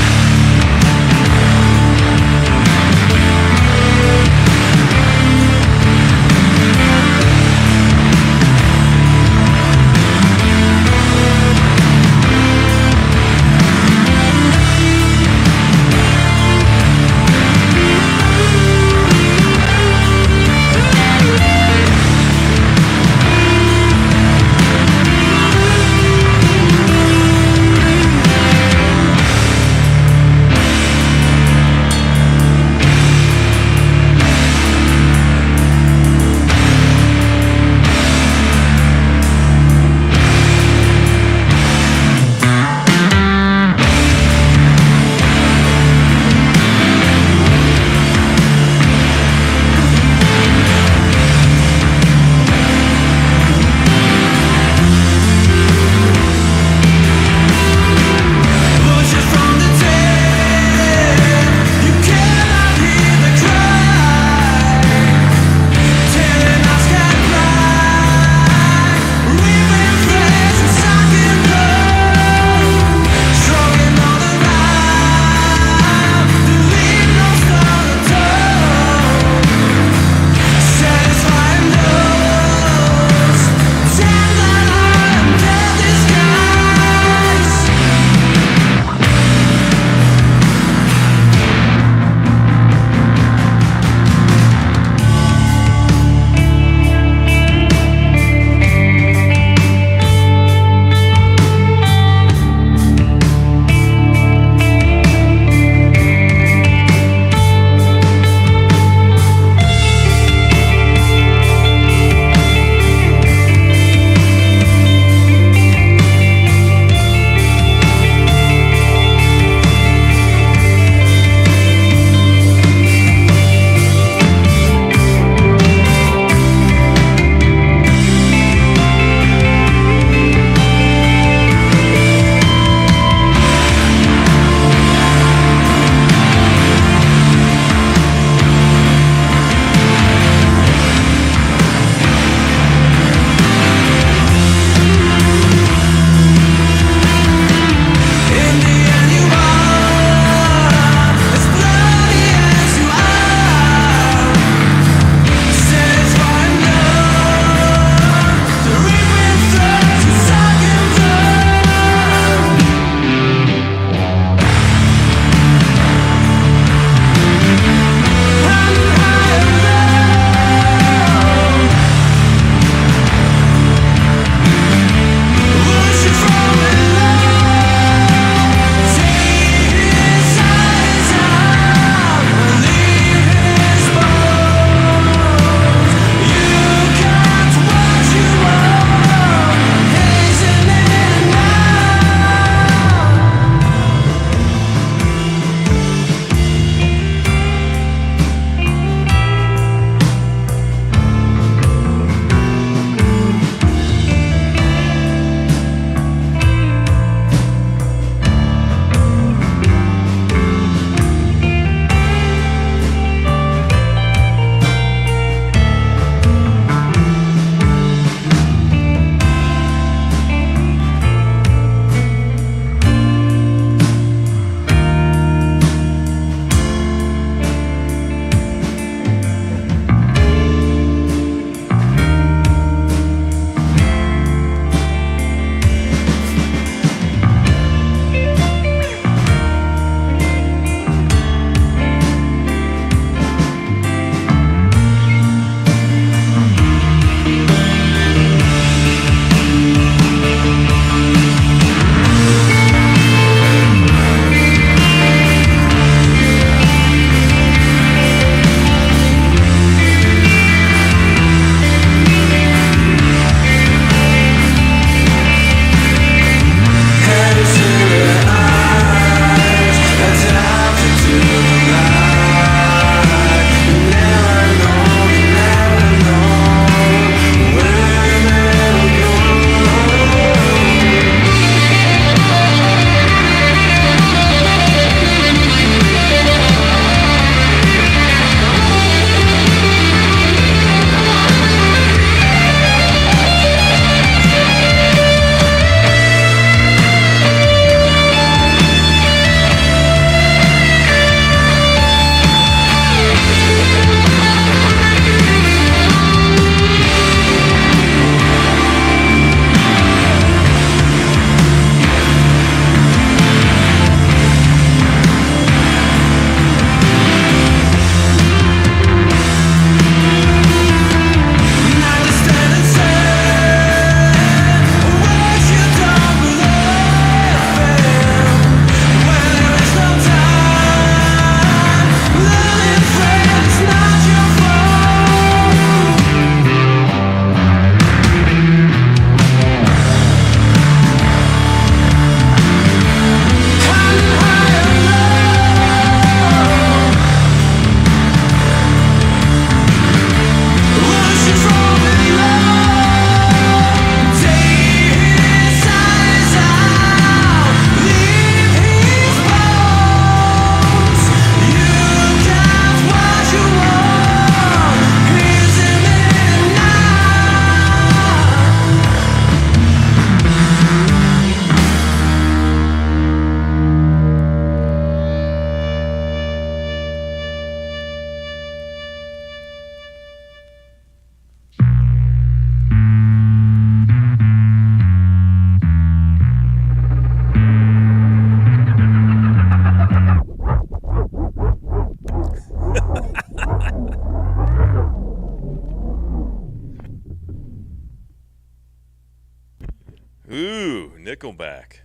Ooh, Nickelback.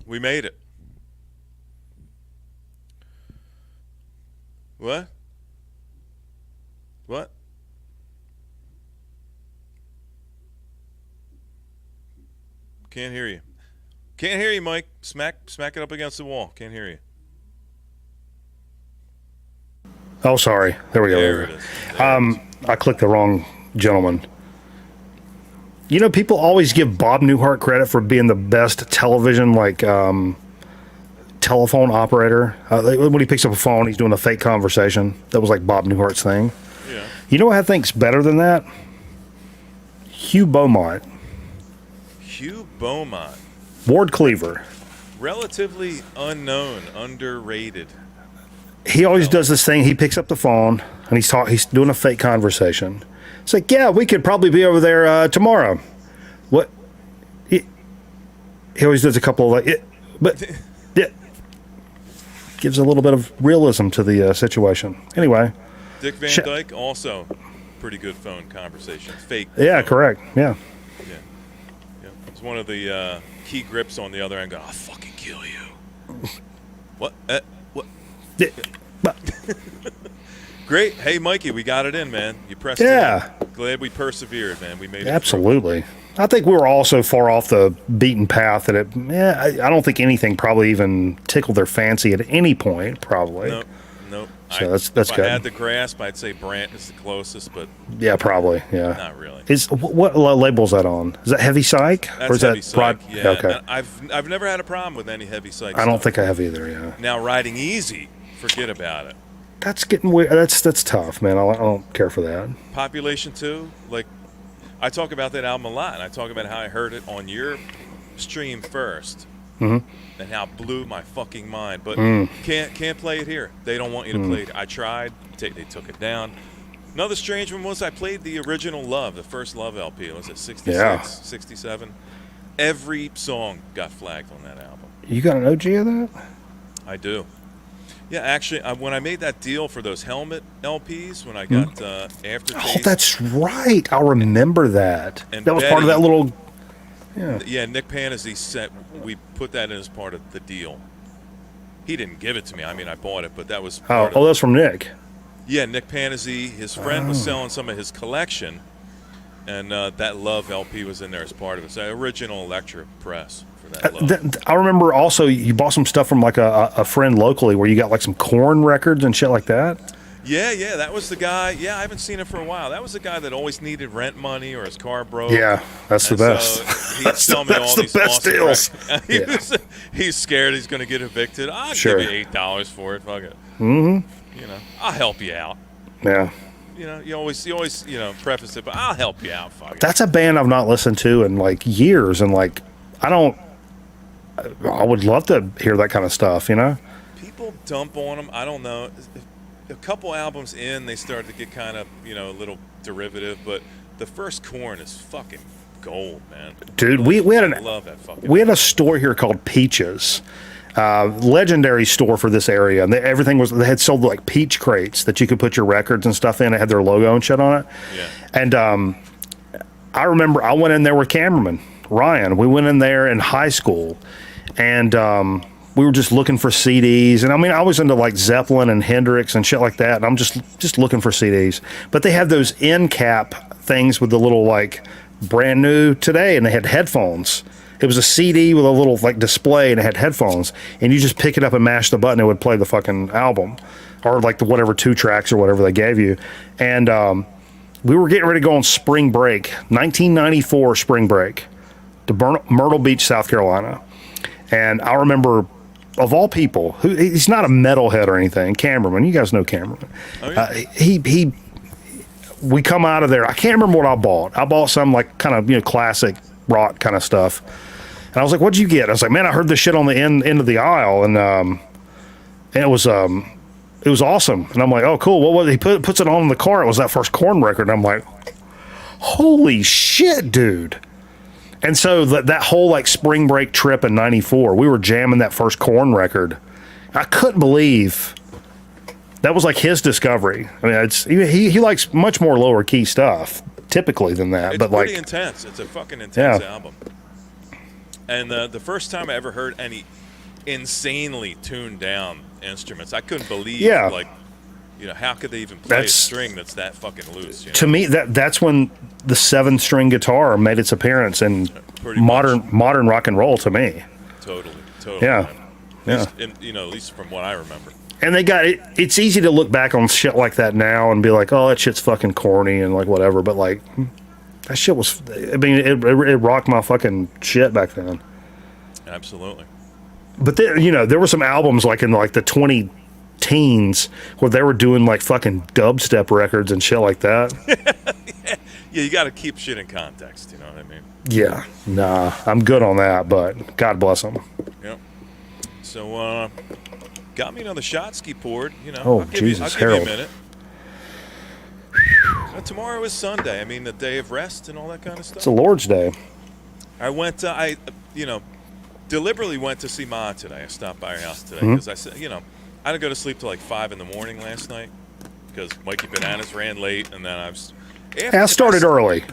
We made it. What? What? Can't hear you. Can't hear you, Mike. Smack it up against the wall. Can't hear you. Oh, sorry. There we go. There it is. I clicked the wrong gentleman. You know, people always give Bob Newhart credit for being the best television, telephone operator. When he picks up a phone, he's doing a fake conversation. That was like Bob Newhart's thing. Yeah. You know what I think's better than that? Hugh Beaumont. Hugh Beaumont. Ward Cleaver. Relatively unknown, underrated. He always does this thing. He picks up the phone and he's doing a fake conversation. It's like, yeah, we could probably be over there tomorrow. What? He always does a couple of gives a little bit of realism to the situation. Anyway, Dick Van Dyke also pretty good phone conversation. Fake. Yeah, phone. correct. Yeah. It's one of the key grips on the other end. I'll fucking kill you. What? What? Great. Hey, Mikey, we got it in, man. You pressed it in. Glad we persevered, man. We made it. Absolutely. I think we were all so far off the beaten path that I don't think anything probably even tickled their fancy at any point, probably. Nope. So that's if good. I had to grasp, I'd say Brant is the closest, but yeah, probably. Yeah. Not really. What label's that on? Is that heavy psych? That's or is heavy that psych. broad? Yeah. Okay. I've never had a problem with any heavy psych. I don't stuff. think I have either. Yeah. Now riding easy, forget about it. That's getting weird. That's tough, man. I don't care for that. Population 2, like I talk about that album a lot, and I talk about how I heard it on your stream first, and how it blew my fucking mind. But can't play it here. They don't want you to play it. I tried. They took it down. Another strange one was I played the original Love, the first Love LP. Was it 66, 67? Every song got flagged on that album. You got an OG of that? I do. Yeah, actually, when I made that deal for those Helmet LPs, when I got Aftertaste. Oh, that's right. I remember that. And That was part of that little. Yeah. Yeah, Nick Panizzi said we put that in as part of the deal. He didn't give it to me. I mean, I bought it, but that was part that's from Nick. Yeah, Nick Panizzi, his friend was selling some of his collection, and that Love LP was in there as part of it. So original Electra press for that Love. I remember also you bought some stuff from like a friend locally where you got like some Korn records and shit like that. Yeah, that was the guy. Yeah, I haven't seen him for a while. That was the guy that always needed rent money or his car broke. Yeah, that's the best. So he'd tell me all these best awesome deals. He's scared he's going to get evicted. I'll Sure. give you $8 for it. Fuck it. Mm-hmm. I'll help you out. Yeah. You always preface it, but I'll help you out. Fuck it. That's a band I've not listened to in like years, and like I would love to hear that kind of stuff. People dump on them. I don't know. A couple albums in, they started to get kind of a little derivative, but the first Korn is fucking gold, man. Dude, we had love that fucking. We had a store here called Peaches. Legendary store for this area, and they had sold like peach crates that you could put your records and stuff in. It had their logo and shit on it. Yeah. And I remember I went in there with cameraman Ryan. We went in there in high school, and we were just looking for CDs. And I mean, I was into like Zeppelin and Hendrix and shit like that. And I'm just looking for CDs. But they had those end cap things with the little like brand new today, and they had headphones. It was a CD with a little like display, and it had headphones, and you just pick it up and mash the button, it would play the fucking album, or like the whatever 2 tracks or whatever they gave you. And we were getting ready to go on spring break, 1994 spring break, to Myrtle Beach, South Carolina. And I remember, of all people, he's not a metalhead or anything, cameraman. You guys know cameraman. Oh, yeah. We come out of there. I can't remember what I bought. I bought some like kind of classic rock kind of stuff. And I was like, "What'd you get?" I was like, "Man, I heard this shit on the end of the aisle, and it was awesome." And I'm like, "Oh, cool." Well, he puts it on in the car. It was that first Korn record. And I'm like, "Holy shit, dude!" And so that whole like spring break trip in '94, we were jamming that first Korn record. I couldn't believe that was like his discovery. I mean, he likes much more lower key stuff typically than that. It's but pretty like intense. It's a fucking intense album. And the first time I ever heard any insanely tuned down instruments, I couldn't believe like, you know, how could they even play a string that's that fucking loose? You know? To me, that's when the 7-string guitar made its appearance in modern rock and roll. To me, totally. Yeah, at least from what I remember. And they got it. It's easy to look back on shit like that now and be like, "Oh, that shit's fucking corny" and like whatever. But like, that shit was. I mean, it rocked my fucking shit back then. Absolutely. But there were some albums like in like the 2010s where they were doing like fucking dubstep records and shit like that. Yeah, you got to keep shit in context. You know what I mean? Yeah, nah, I'm good on that. But God bless them. Yep. So, got me another shot ski poured. You know, I'll give you a minute. Tomorrow is Sunday. I mean, the day of rest and all that kind of stuff. It's a Lord's Day. I went. Deliberately went to see Ma today. I stopped by her house today because I said, I didn't go to sleep till like 5 in the morning last night because Mikey Bananas ran late, and then I started early.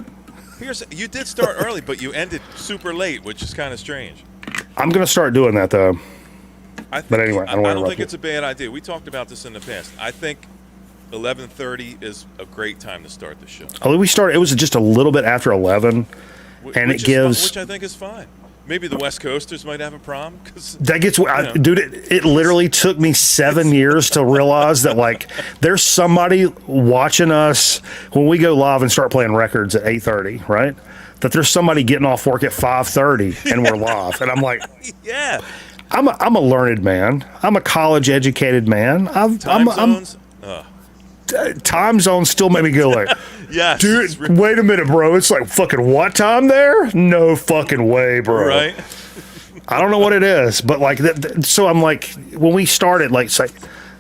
You did start early, but you ended super late, which is kind of strange. I'm gonna start doing that though. But anyway, I don't think it's a bad idea. We talked about this in the past. I think 11:30 is a great time to start the show. We started. It was just a little bit after 11, and it gives, which I think is fine. Maybe the West Coasters might have a problem because that gets. Dude, it literally took me 7 years to realize that like there's somebody watching us when we go live and start playing records at 8:30, right? That there's somebody getting off work at 5:30 and we're live, and I'm like, yeah. I'm a learned man. I'm a college educated man. Time zones still make me go like, yes, dude, wait a minute, bro. It's like fucking what time there? No fucking way, bro. Right. I don't know what it is, but like so I'm like, when we started, like,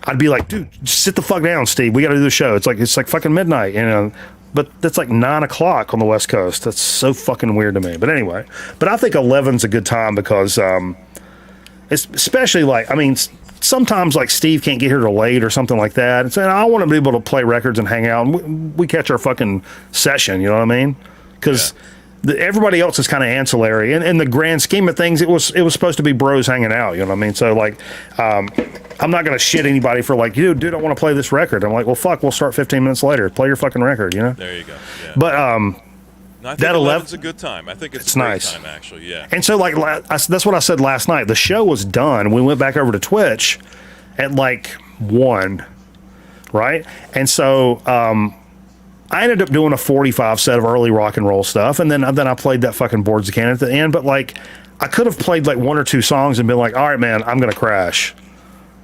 I'd be like, dude, just sit the fuck down, Steve. We got to do the show. It's like fucking midnight, But that's like 9 o'clock on the West Coast. That's so fucking weird to me. But anyway, I think 11's a good time because, especially like, I mean, sometimes like Steve can't get here till late or something like that. And saying, I want to be able to play records and hang out. And we catch our fucking session, you know what I mean? Because everybody else is kind of ancillary. And in the grand scheme of things, it was supposed to be bros hanging out, you know what I mean? So like, I'm not going to shit anybody for like, dude, I want to play this record. I'm like, well, fuck, we'll start 15 minutes later. Play your fucking record, you know? There you go. Yeah. But, I think 11's a good time. I think it's a great nice time, actually, yeah. And so, like, that's what I said last night. The show was done. We went back over to Twitch at, like, 1, right? And so I ended up doing a 45 set of early rock and roll stuff, and then I played that fucking Boards of Cannon at the end. But, like, I could have played, like, 1 or 2 songs and been like, all right, man, I'm going to crash.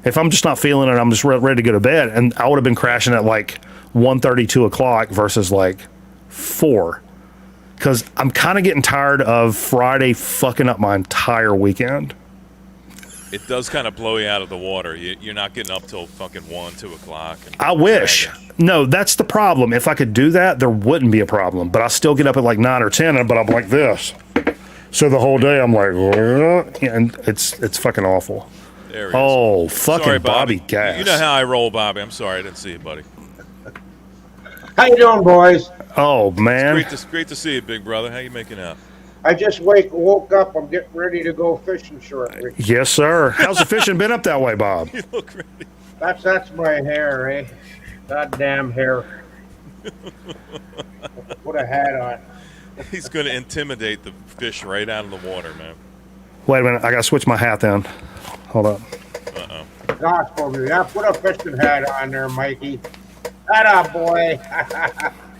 If I'm just not feeling it, I'm just ready to go to bed. And I would have been crashing at, like, 1:30, 2 o'clock versus, like, 4. Because I'm kind of getting tired of Friday fucking up my entire weekend. It does kind of blow you out of the water. You're not getting up till fucking 1, 2 o'clock. I wish. No, that's the problem. If I could do that, there wouldn't be a problem. But I still get up at like 9 or 10, but I'm like this. So the whole day I'm like, and it's fucking awful. There he is. Fucking sorry, Bobby Gas. You know how I roll, Bobby. I'm sorry I didn't see you, buddy. How you doing, boys? Oh, man. It's great to see you, big brother. How you making out? I just woke up. I'm getting ready to go fishing shortly. Yes, sir. How's the fishing been up that way, Bob? You look ready. That's my hair, eh? Goddamn hair. Put a hat on. He's going to intimidate the fish right out of the water, man. Wait a minute. I got to switch my hat then. Hold up. Uh-oh. Gospel, yeah, put a fishing hat on there, Mikey. That boy.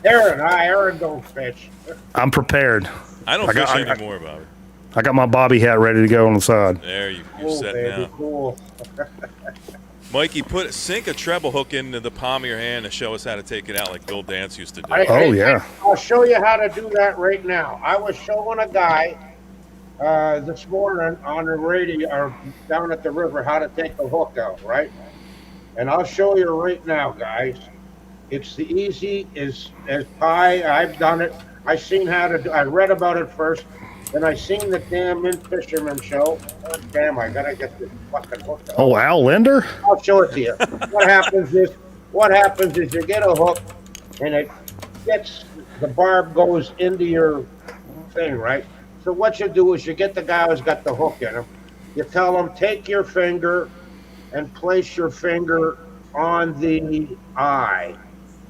Aaron don't fish. I'm prepared. I don't fish anymore, Bobby. I got my Bobby hat ready to go on the side. There, you're cool, set baby, now. Cool. Mikey, sink a treble hook into the palm of your hand and show us how to take it out like Bill Dance used to do. Yeah. I'll show you how to do that right now. I was showing a guy this morning on the radio or down at the river how to take the hook out, right? And I'll show you right now, guys. It's the easy as pie. I've done it. I seen how to do. I read about it first. and I seen the damn fisherman show. Oh, damn, I gotta get this fucking hook. Oh, Al Linder? I'll show it to you. What happens is you get a hook, and it gets the barb goes into your thing, right? So what you do is you get the guy who's got the hook in him. You tell him take your finger and place your finger on the eye,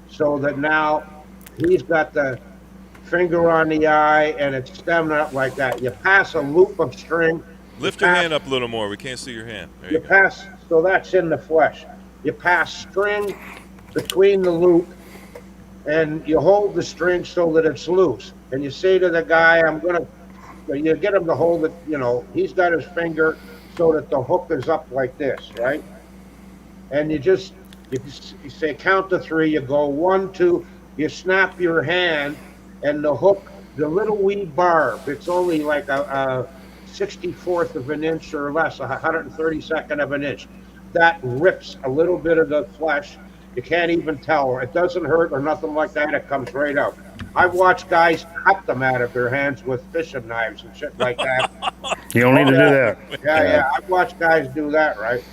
so that now he's got the finger on the eye and it's stemming up like that. You pass a loop of string. Lift your hand up a little more. We can't see your hand. There you go. Pass, so that's in the flesh. You pass string between the loop, and you hold the string so that it's loose. And you say to the guy, you get him to hold it, he's got his finger so that the hook is up like this, right? And you say count to 3, you go 1, 2, you snap your hand, and the hook, the little wee barb, it's only like a 64th of an inch or less, 132nd of an inch. That rips a little bit of the flesh. You can't even tell. It doesn't hurt or nothing like that. It comes right out. I've watched guys cut them out of their hands with fishing knives and shit like that. You don't need to do that. Yeah. I've watched guys do that, right?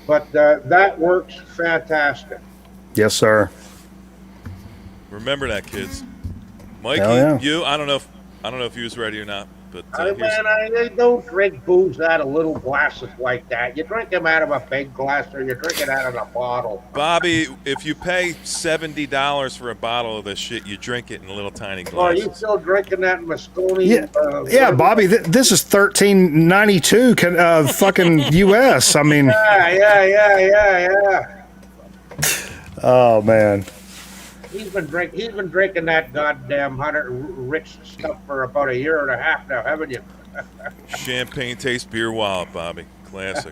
But that works fantastic. Yes, sir. Remember that, kids. Mikey, yeah. I don't know if you was ready or not, but I don't drink booze out of little glasses like that. You drink them out of a big glass, or you drink it out of a bottle. Bobby, if you pay $70 for a bottle of this shit, you drink it in little tiny glasses. Oh, are you still drinking that Moscone? Yeah, Bobby. This is $13.92, fucking U.S. I mean. Yeah. Oh man. He's been drinking that goddamn rich stuff for about a year and a half now, haven't you? Champagne tastes beer wild, Bobby. Classic.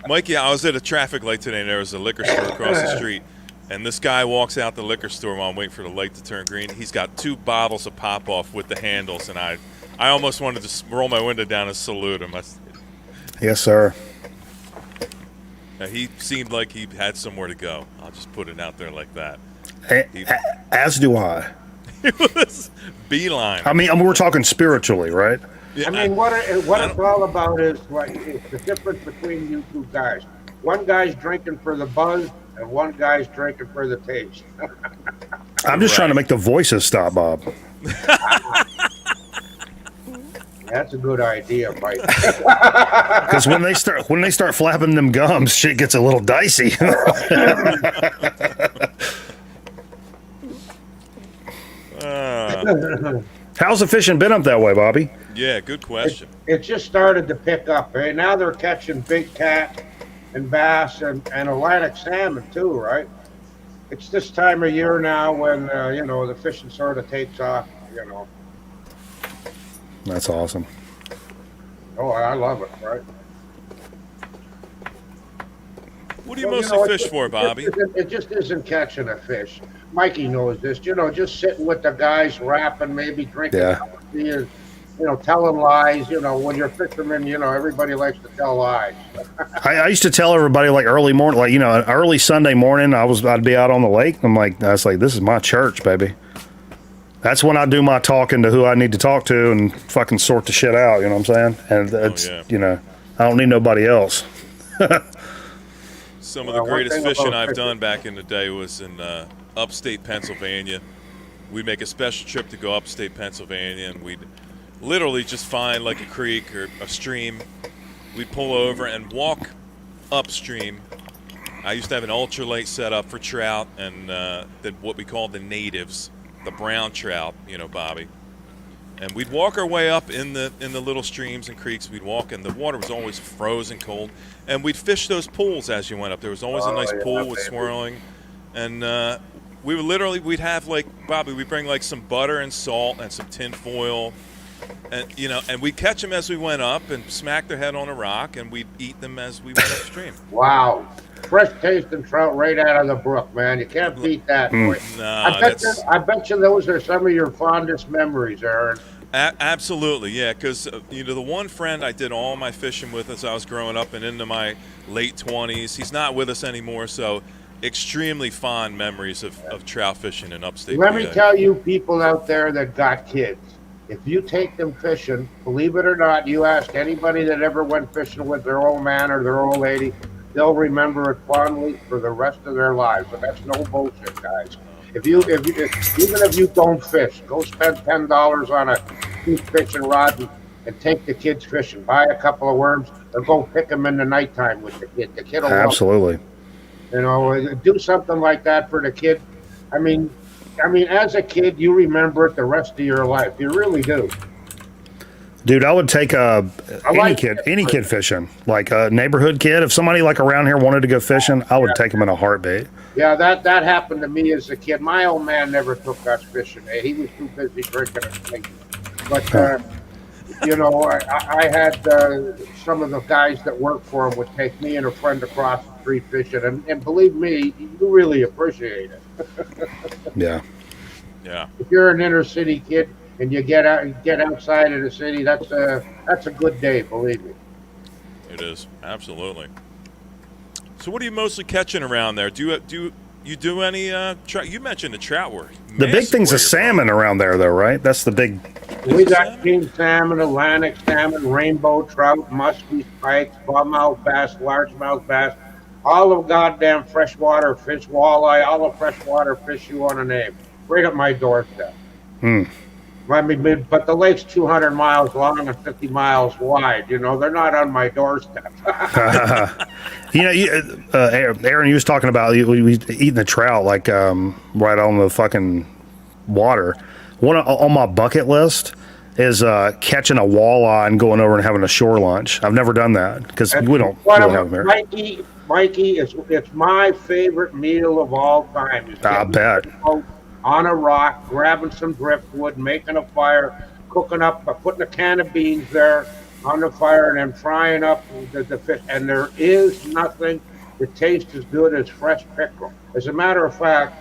Mikey, I was at a traffic light today, and there was a liquor store across the street. And this guy walks out the liquor store while I'm waiting for the light to turn green. He's got 2 bottles of Pop-Off with the handles, and I almost wanted to roll my window down and salute him. Yes, sir. He seemed like he had somewhere to go. I'll just put it out there like that. As do I. It was beeline. I mean, we're talking spiritually, right? Yeah, I mean, what it's all about is the difference between you two guys. One guy's drinking for the buzz, and one guy's drinking for the taste. I'm just trying to make the voices stop, Bob. That's a good idea, Mike. Because when they start flapping them gums, shit gets a little dicey. How's the fishing been up that way, Bobby? Yeah, good question. It just started to pick up. Eh? Now they're catching big cat and bass and Atlantic salmon too, right? It's this time of year now when the fishing sort of takes off. That's awesome. Oh, I love it, right? What do you mostly fish for, Bobby? It just isn't catching a fish. Mikey knows this. Just sitting with the guys, rapping, maybe drinking coffee, telling lies. When you're fisherman, everybody likes to tell lies. I used to tell everybody like early morning, early Sunday morning, I'd be out on the lake. This is my church, baby. That's when I do my talking to who I need to talk to and fucking sort the shit out. You know what I'm saying? And it's I don't need nobody else. Some of the greatest fishing I've done back in the day was in upstate Pennsylvania. We'd make a special trip to go upstate Pennsylvania, and we'd literally just find like a creek or a stream. We'd pull over and walk upstream. I used to have an ultralight set up for trout and what we call the natives, the brown trout, Bobby. And we'd walk our way up in the little streams and creeks. We'd walk, and the water was always frozen cold. And we'd fish those pools as you went up. There was always a nice pool with swirling. And we'd have Bobby, we'd bring some butter and salt and some tin foil. And, and we'd catch them as we went up and smack their head on a rock, and we'd eat them as we went upstream. Wow. Fresh tasting trout right out of the brook, man. You can't beat that. Boy. I bet you those are some of your fondest memories, Aaron. Absolutely, yeah, because the one friend I did all my fishing with as I was growing up and into my late 20s, he's not with us anymore, so extremely fond memories of trout fishing in upstate. Let me tell you, people out there that got kids, If you take them fishing, believe it or not, you ask anybody that ever went fishing with their old man or their old lady, they'll remember it fondly for the rest of their lives. But that's no bullshit, guys. Even if you don't fish, go spend $10 on a cheap fishing rod and take the kids fishing. Buy a couple of worms or go pick them in the nighttime with the kid. The kid will Absolutely. do something like that for the kid. I mean, as a kid, you remember it the rest of your life. You really do. Dude, I would take any kid fishing, like a neighborhood kid. If somebody like around here wanted to go fishing, I would take them in a heartbeat. Yeah, that happened to me as a kid. My old man never took us fishing. He was too busy drinking and drinking. But I had some of the guys that worked for him would take me and a friend across the street fishing, and believe me, you really appreciate it. Yeah. Yeah. If you're an inner city kid and you get outside of the city, that's a good day, believe me. It is, absolutely. So what are you mostly catching around there? Do you do any trout? You mentioned the trout were the big thing's a salmon around there, though, right? That's the big. We got king salmon, Atlantic salmon, rainbow trout, muskie spikes, bummout bass, largemouth bass, all the goddamn freshwater fish, walleye, all the freshwater fish you want to name, right at my doorstep. I mean, but the lake's 200 miles long and 50 miles wide. They're not on my doorstep. Aaron, you was talking about we eating the trout like right on the fucking water. One on my bucket list is catching a walleye and going over and having a shore lunch. I've never done that because we don't really have them here. Mikey, it's my favorite meal of all time. I bet. On a rock, grabbing some driftwood, making a fire, cooking up, putting a can of beans there on the fire, and then frying up the fish. And there is nothing that tastes as good as fresh pickerel. As a matter of fact,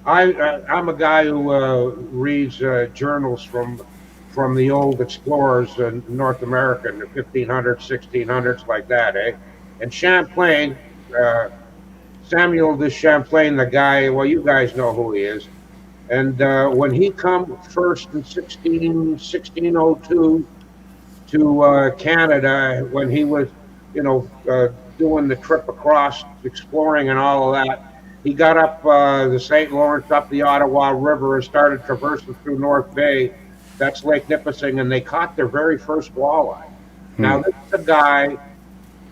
I'm a guy who reads journals from the old explorers in North America in the 1500s, 1600s, like that, eh? And Champlain, Samuel de Champlain, the guy, well, you guys know who he is. And when he come first in 1602 to Canada, when he was, doing the trip across, exploring and all of that, he got up the St. Lawrence, up the Ottawa River, and started traversing through North Bay. That's Lake Nipissing, and they caught their very first walleye. Now, this is a guy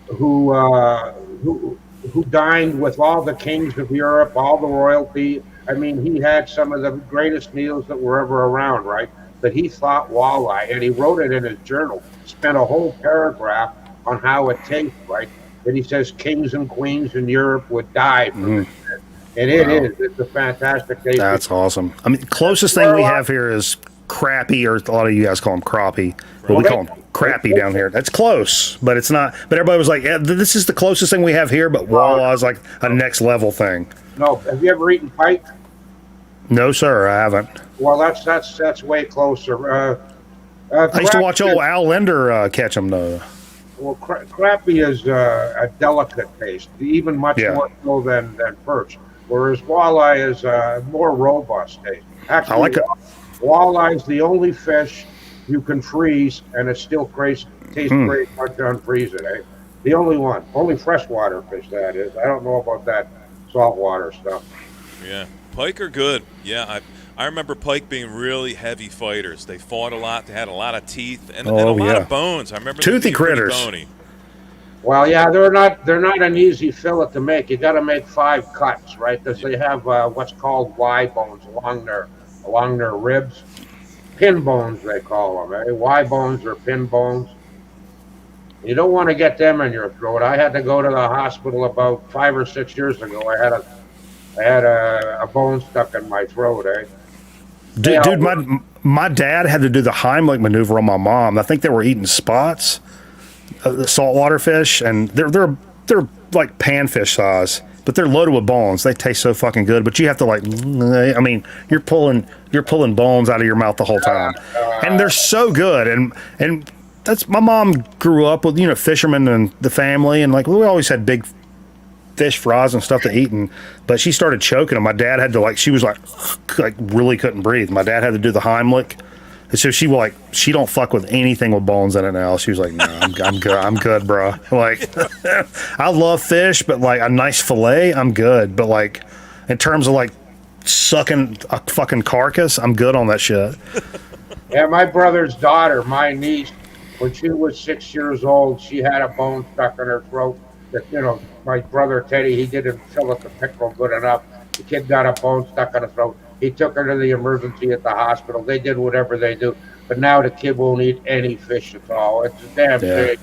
who dined with all the kings of Europe, all the royalty. I mean, he had some of the greatest meals that were ever around, right? But he thought walleye, and he wrote it in his journal, spent a whole paragraph on how it tastes, right? And he says kings and queens in Europe would die for this. And it's a fantastic taste. That's awesome. I mean, closest thing we have here is crappie, or a lot of you guys call them crappie, but we call them crappie down here. That's close, but it's not. But everybody was like, yeah, this is the closest thing we have here, but walleye is like a next level thing. No, have you ever eaten pike? No, sir, I haven't. Well, that's way closer. I used to watch old Al Linder catch them, though. Well, crappie is a delicate taste, even much more so than perch, whereas walleye is a more robust taste. Actually, I like it. Walleye is the only fish you can freeze, and it still tastes great once you unfreeze it, eh? The only one. Only freshwater fish, that is. I don't know about that saltwater stuff. Yeah. Pike are good. Yeah, I remember pike being really heavy fighters. They fought a lot. They had a lot of teeth and a lot of bones. I remember toothy critters. Bony. Well, yeah, they're not an easy fillet to make. You got to make 5 cuts, right? Because they have what's called Y bones along their ribs, pin bones they call them. Eh? Y bones or pin bones. You don't want to get them in your throat. I had to go to the hospital about 5 or 6 years ago. I had a bone stuck in my throat, eh? Dude, my dad had to do the Heimlich maneuver on my mom. I think they were eating spots, the saltwater fish, and they're like panfish size, but they're loaded with bones. They taste so fucking good, but you have to I mean, you're pulling bones out of your mouth the whole time, and they're so good. And that's, my mom grew up with fishermen and the family, and we always had big fish fries and stuff to eat, but she started choking them. My dad had to she was like really couldn't breathe. My dad had to do the Heimlich And so she don't fuck with anything with bones in it now. She was like, no, I'm good. I'm good, bro. Like, I love fish, but like a nice fillet, I'm good. But like, in terms of like sucking a fucking carcass, I'm good on that shit. Yeah, my brother's daughter, my niece, when she was 6 years old, she had a bone stuck in her throat. That, you know, my brother Teddy, he didn't fill it the pickle good enough. The kid got a bone stuck in her throat. He took her to the emergency at the hospital. They did whatever they do. But now the kid won't eat any fish at all. It's a damn shame.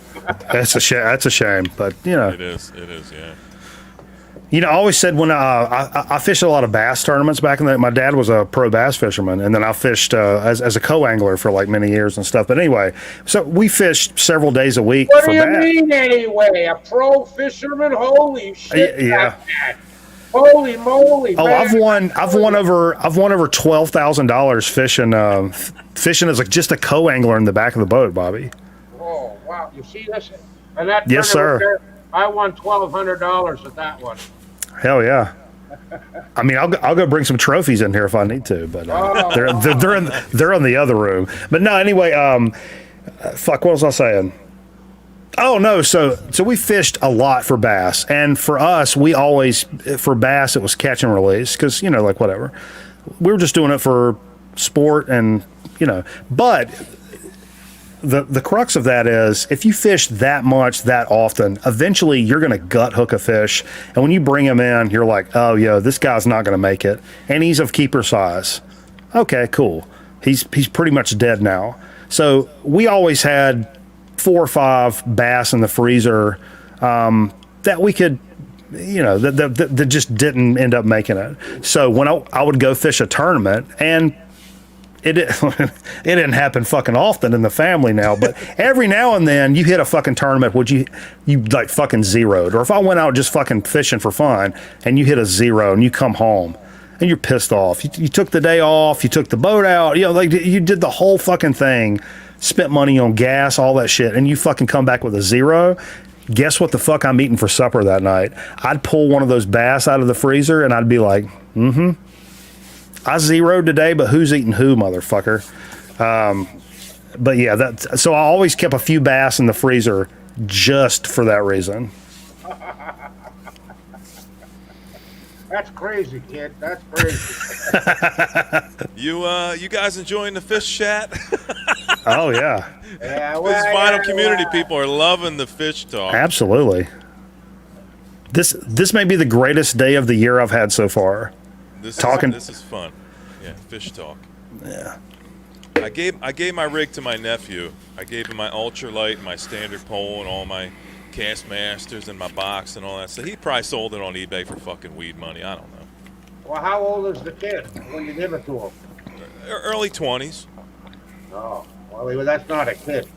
That's a shame. But, you know. It is, yeah. You know, I always said when I fished a lot of bass tournaments back in the day. My dad was a pro bass fisherman, and then I fished as a co-angler for like many years and stuff. But anyway, so we fished several days a week What for do you bass. mean anyway? A pro fisherman? Holy shit! Yeah. Holy moly! Oh, man. I've won over $12,000 fishing as like just a co-angler in the back of the boat, Bobby. Oh wow! You see this? And that Yes, sir. there, I won $1,200 at that one. Hell yeah! I mean, I'll go bring some trophies in here if I need to, but they're in the other room. But no, anyway, fuck, what was I saying? Oh no, so we fished a lot for bass, and for us, we always for bass it was catch and release because you know like whatever, we were just doing it for sport and you know. But the crux of that is if you fish that much that often, eventually you're gonna gut hook a fish, and when you bring him in, you're like, oh yo, this guy's not gonna make it, and he's of keeper size. Okay, cool. He's pretty much dead now. So we always had 4 or 5 bass in the freezer that we could, you know, that just didn't end up making it. So when I would go fish a tournament, and it didn't happen fucking often in the family now, but every now and then you hit a fucking tournament would you like fucking zeroed, or if I went out just fucking fishing for fun and you hit a 0 and you come home and you're pissed off. You took the day off, you took the boat out, you know, like you did the whole fucking thing. Spent money on gas, all that shit, and you fucking come back with a 0, guess what the fuck I'm eating for supper that night? I'd pull one of those bass out of the freezer, and I'd be like, I zeroed today, but who's eating who, motherfucker? But yeah, so I always kept a few bass in the freezer just for that reason. That's crazy, kid. That's crazy. You guys enjoying the fish chat? Oh yeah. Yeah, This vinyl community people are loving the fish talk. Absolutely. This may be the greatest day of the year I've had so far. This is fun. Yeah, fish talk. Yeah. I gave my rig to my nephew. I gave him my ultralight, my standard pole, and all my cast masters and my box and all that. So he probably sold it on eBay for fucking weed money. I don't know. Well, how old is the kid when you give it to him? Early 20s. Oh, well, that's not a kid.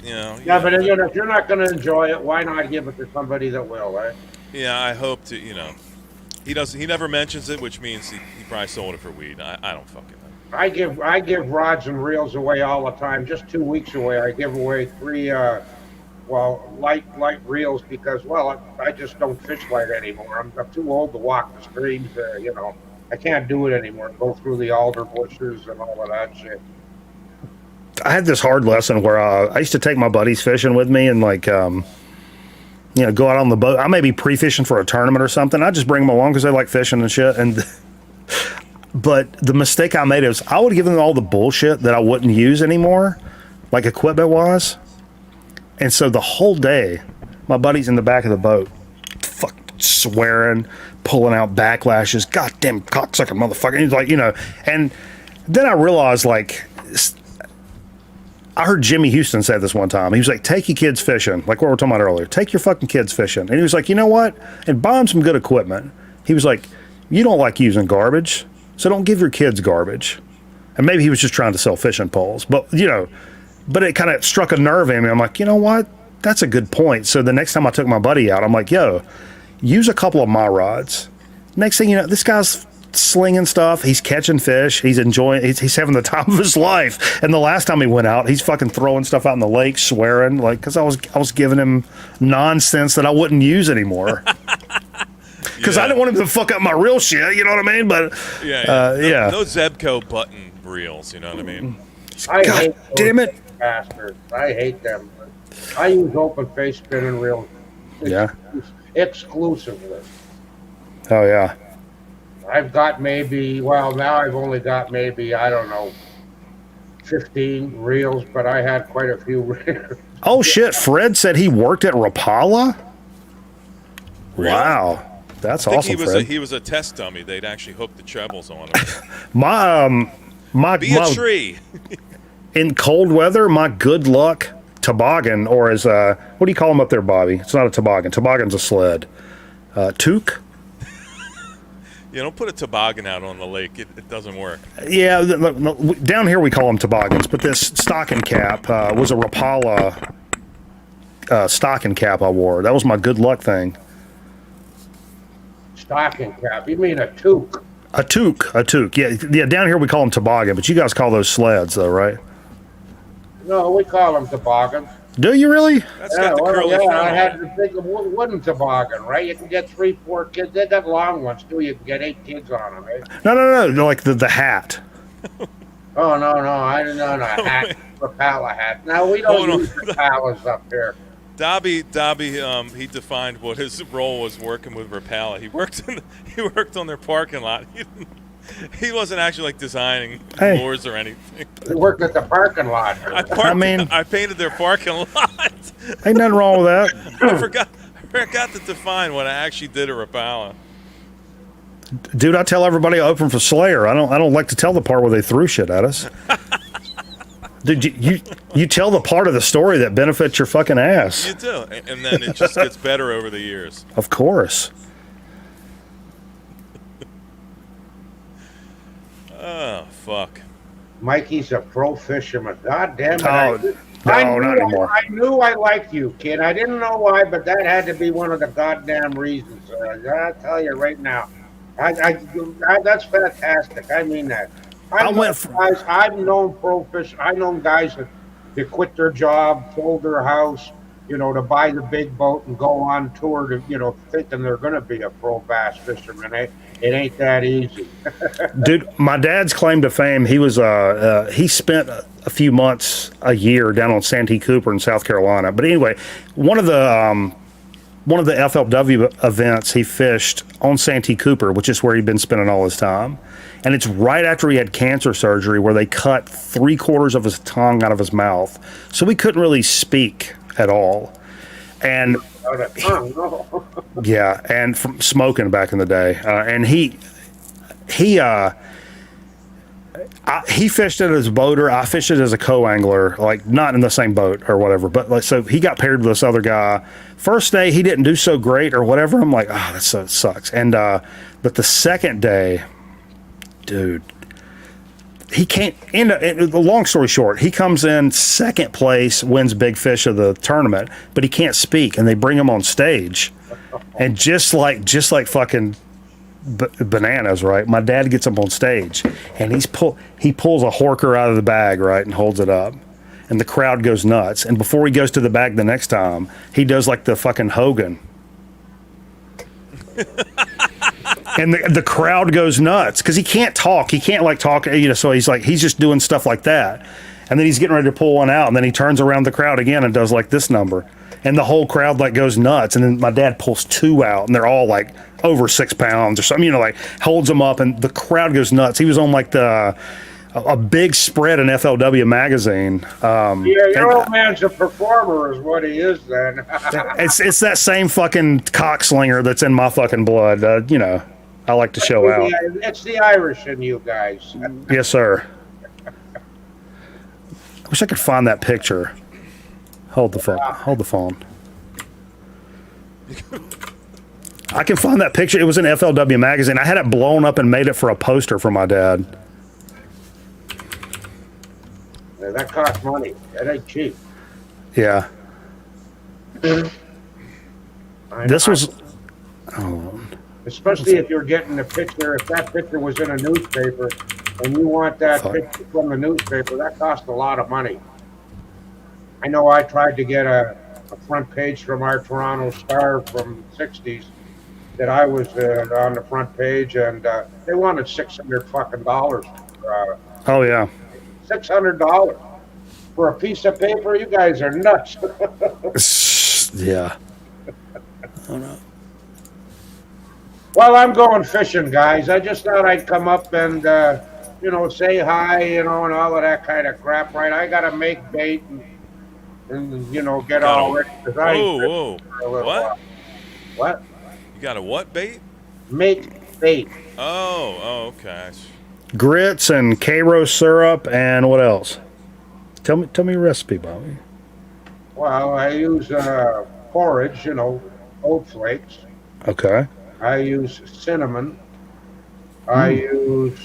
You know. Yeah, but you know, if you're not going to enjoy it, why not give it to somebody that will, right? Yeah, I hope to. You know, he never mentions it, which means he probably sold it for weed. I don't fucking know. I give rods and reels away all the time. Just 2 weeks away, I give away 3 light reels because I just don't fish light anymore. I'm too old to walk the streams. You know, I can't do it anymore. Go through the alder bushes and all of that shit. I had this hard lesson where I used to take my buddies fishing with me and like, you know, go out on the boat. I may be pre-fishing for a tournament or something. I just bring them along because they like fishing and shit. But the mistake I made is I would give them all the bullshit that I wouldn't use anymore, like equipment wise. And so the whole day, my buddy's in the back of the boat, swearing, pulling out backlashes, goddamn cocksucker motherfucker. He's like, you know, and then I realized, like, I heard Jimmy Houston say this one time. He was like, take your kids fishing, like what we were talking about earlier. Take your fucking kids fishing. And he was like, you know what? And buy them some good equipment. He was like, you don't like using garbage, so don't give your kids garbage. And maybe he was just trying to sell fishing poles, but, you know, but it kind of struck a nerve in me. I'm like, you know what? That's a good point. So the next time I took my buddy out, I'm like, yo, use a couple of my rods. Next thing you know, this guy's slinging stuff. He's catching fish. He's enjoying. He's having the time of his life. And the last time he went out, he's fucking throwing stuff out in the lake, swearing, like, because I was giving him nonsense that I wouldn't use anymore. Because I didn't want him to fuck up my real shit. You know what I mean? But no Zebco button of reels. You know what I mean? I God hate damn those it. bastards. I hate them. I use open face spinning reels Yeah. exclusively. Oh yeah. I've got maybe, well, now I've only got maybe, I don't know, 15 reels, but I had quite a few reels. Oh shit! Fred said he worked at Rapala. Wow, that's I think awesome, he was Fred. he was a test dummy. They'd actually hooked the trebles on him. My Be a tree. in cold weather, my good luck toboggan, or as what do you call them up there, Bobby? It's not a toboggan. Toboggan's a sled. Toque. You don't put a toboggan out on the lake. It doesn't work. Yeah, down here we call them toboggans, but this stocking cap was a Rapala stocking cap I wore. That was my good luck thing. Stocking cap. You mean a toque? A toque. Yeah. Down here we call them toboggan, but you guys call those sleds, though, right? No, we call them toboggans. Do you really? That's got the curly yeah, front I on had it. the big wooden toboggan, right? You can get 3, 4 kids. They got long ones too. You can get 8 kids on them, right? No, like the hat. Oh no, I didn't know a hat, Rapala hat. No, we don't use Rapalas up here. Dobby, he defined what his role was working with Rapala. He worked on their parking lot. He wasn't actually like designing floors or anything. He worked at the parking lot. I painted their parking lot. Ain't nothing wrong with that. I forgot to define what I actually did at Rapala. Dude, I tell everybody I open for Slayer. I don't like to tell the part where they threw shit at us. Dude, you tell the part of the story that benefits your fucking ass. You do, and then it just gets better over the years. Of course. Oh, fuck. Mikey's a pro fisherman. God damn it. No, not anymore. I knew I liked you, kid. I didn't know why, but that had to be one of the goddamn reasons. I tell you right now. That's fantastic. I mean that. I've known pro fish. I've known guys that quit their job, sold their house, to buy the big boat and go on tour to, thinking they're going to be a pro bass fisherman. It ain't that easy. Dude, my dad's claim to fame, he spent a few months, a year down on Santee Cooper in South Carolina. But anyway, one of the FLW events he fished on Santee Cooper, which is where he'd been spending all his time. And it's right after he had cancer surgery where they cut 3/4 of his tongue out of his mouth. So he couldn't really speak at all. And yeah, and from smoking back in the day. And he fished it as a boater. I fished it as a co-angler, like not in the same boat or whatever. But like, so he got paired with this other guy. First day he didn't do so great or whatever. I'm like, that sucks. And but the second day, dude, he can't. Long story short, he comes in second place, wins big fish of the tournament, but he can't speak, and they bring him on stage, and just like fucking bananas, right? My dad gets him on stage, and he pulls a horker out of the bag, right, and holds it up, and the crowd goes nuts. And before he goes to the bag the next time, he does like the fucking Hogan. And the crowd goes nuts because he can't talk. He can't like talk, so he's just doing stuff like that. And then he's getting ready to pull one out, and then he turns around the crowd again and does like this number. And the whole crowd like goes nuts. And then my dad pulls 2 out, and they're all like over 6 pounds or something, like holds them up, and the crowd goes nuts. He was on like a big spread in FLW magazine. Your old man's a performer is what he is then. it's that same fucking cockslinger that's in my fucking blood. I like to show out. It's the Irish in you guys. Yes, sir. I wish I could find that picture. Hold the phone. I can find that picture. It was in FLW magazine. I had it blown up and made it for a poster for my dad. Yeah, that costs money. That ain't cheap. Yeah. This was... Especially if you're getting the picture, if that picture was in a newspaper and you want that picture from the newspaper, that costs a lot of money. I know I tried to get a front page from our Toronto Star from the 60s that I was on the front page, and they wanted $600 fucking dollars. Oh yeah. $600 for a piece of paper. You guys are nuts. Yeah. I don't know. Well, I'm going fishing, guys. I just thought I'd come up and, say hi, and all of that kind of crap, right? I got to make bait and get all ready. Whoa. What? While. What? You got a what bait? Make bait. Oh, okay. Grits and Cairo syrup and what else? Tell me your recipe, Bobby. Well, I use porridge, oat flakes. Okay. I use cinnamon. I use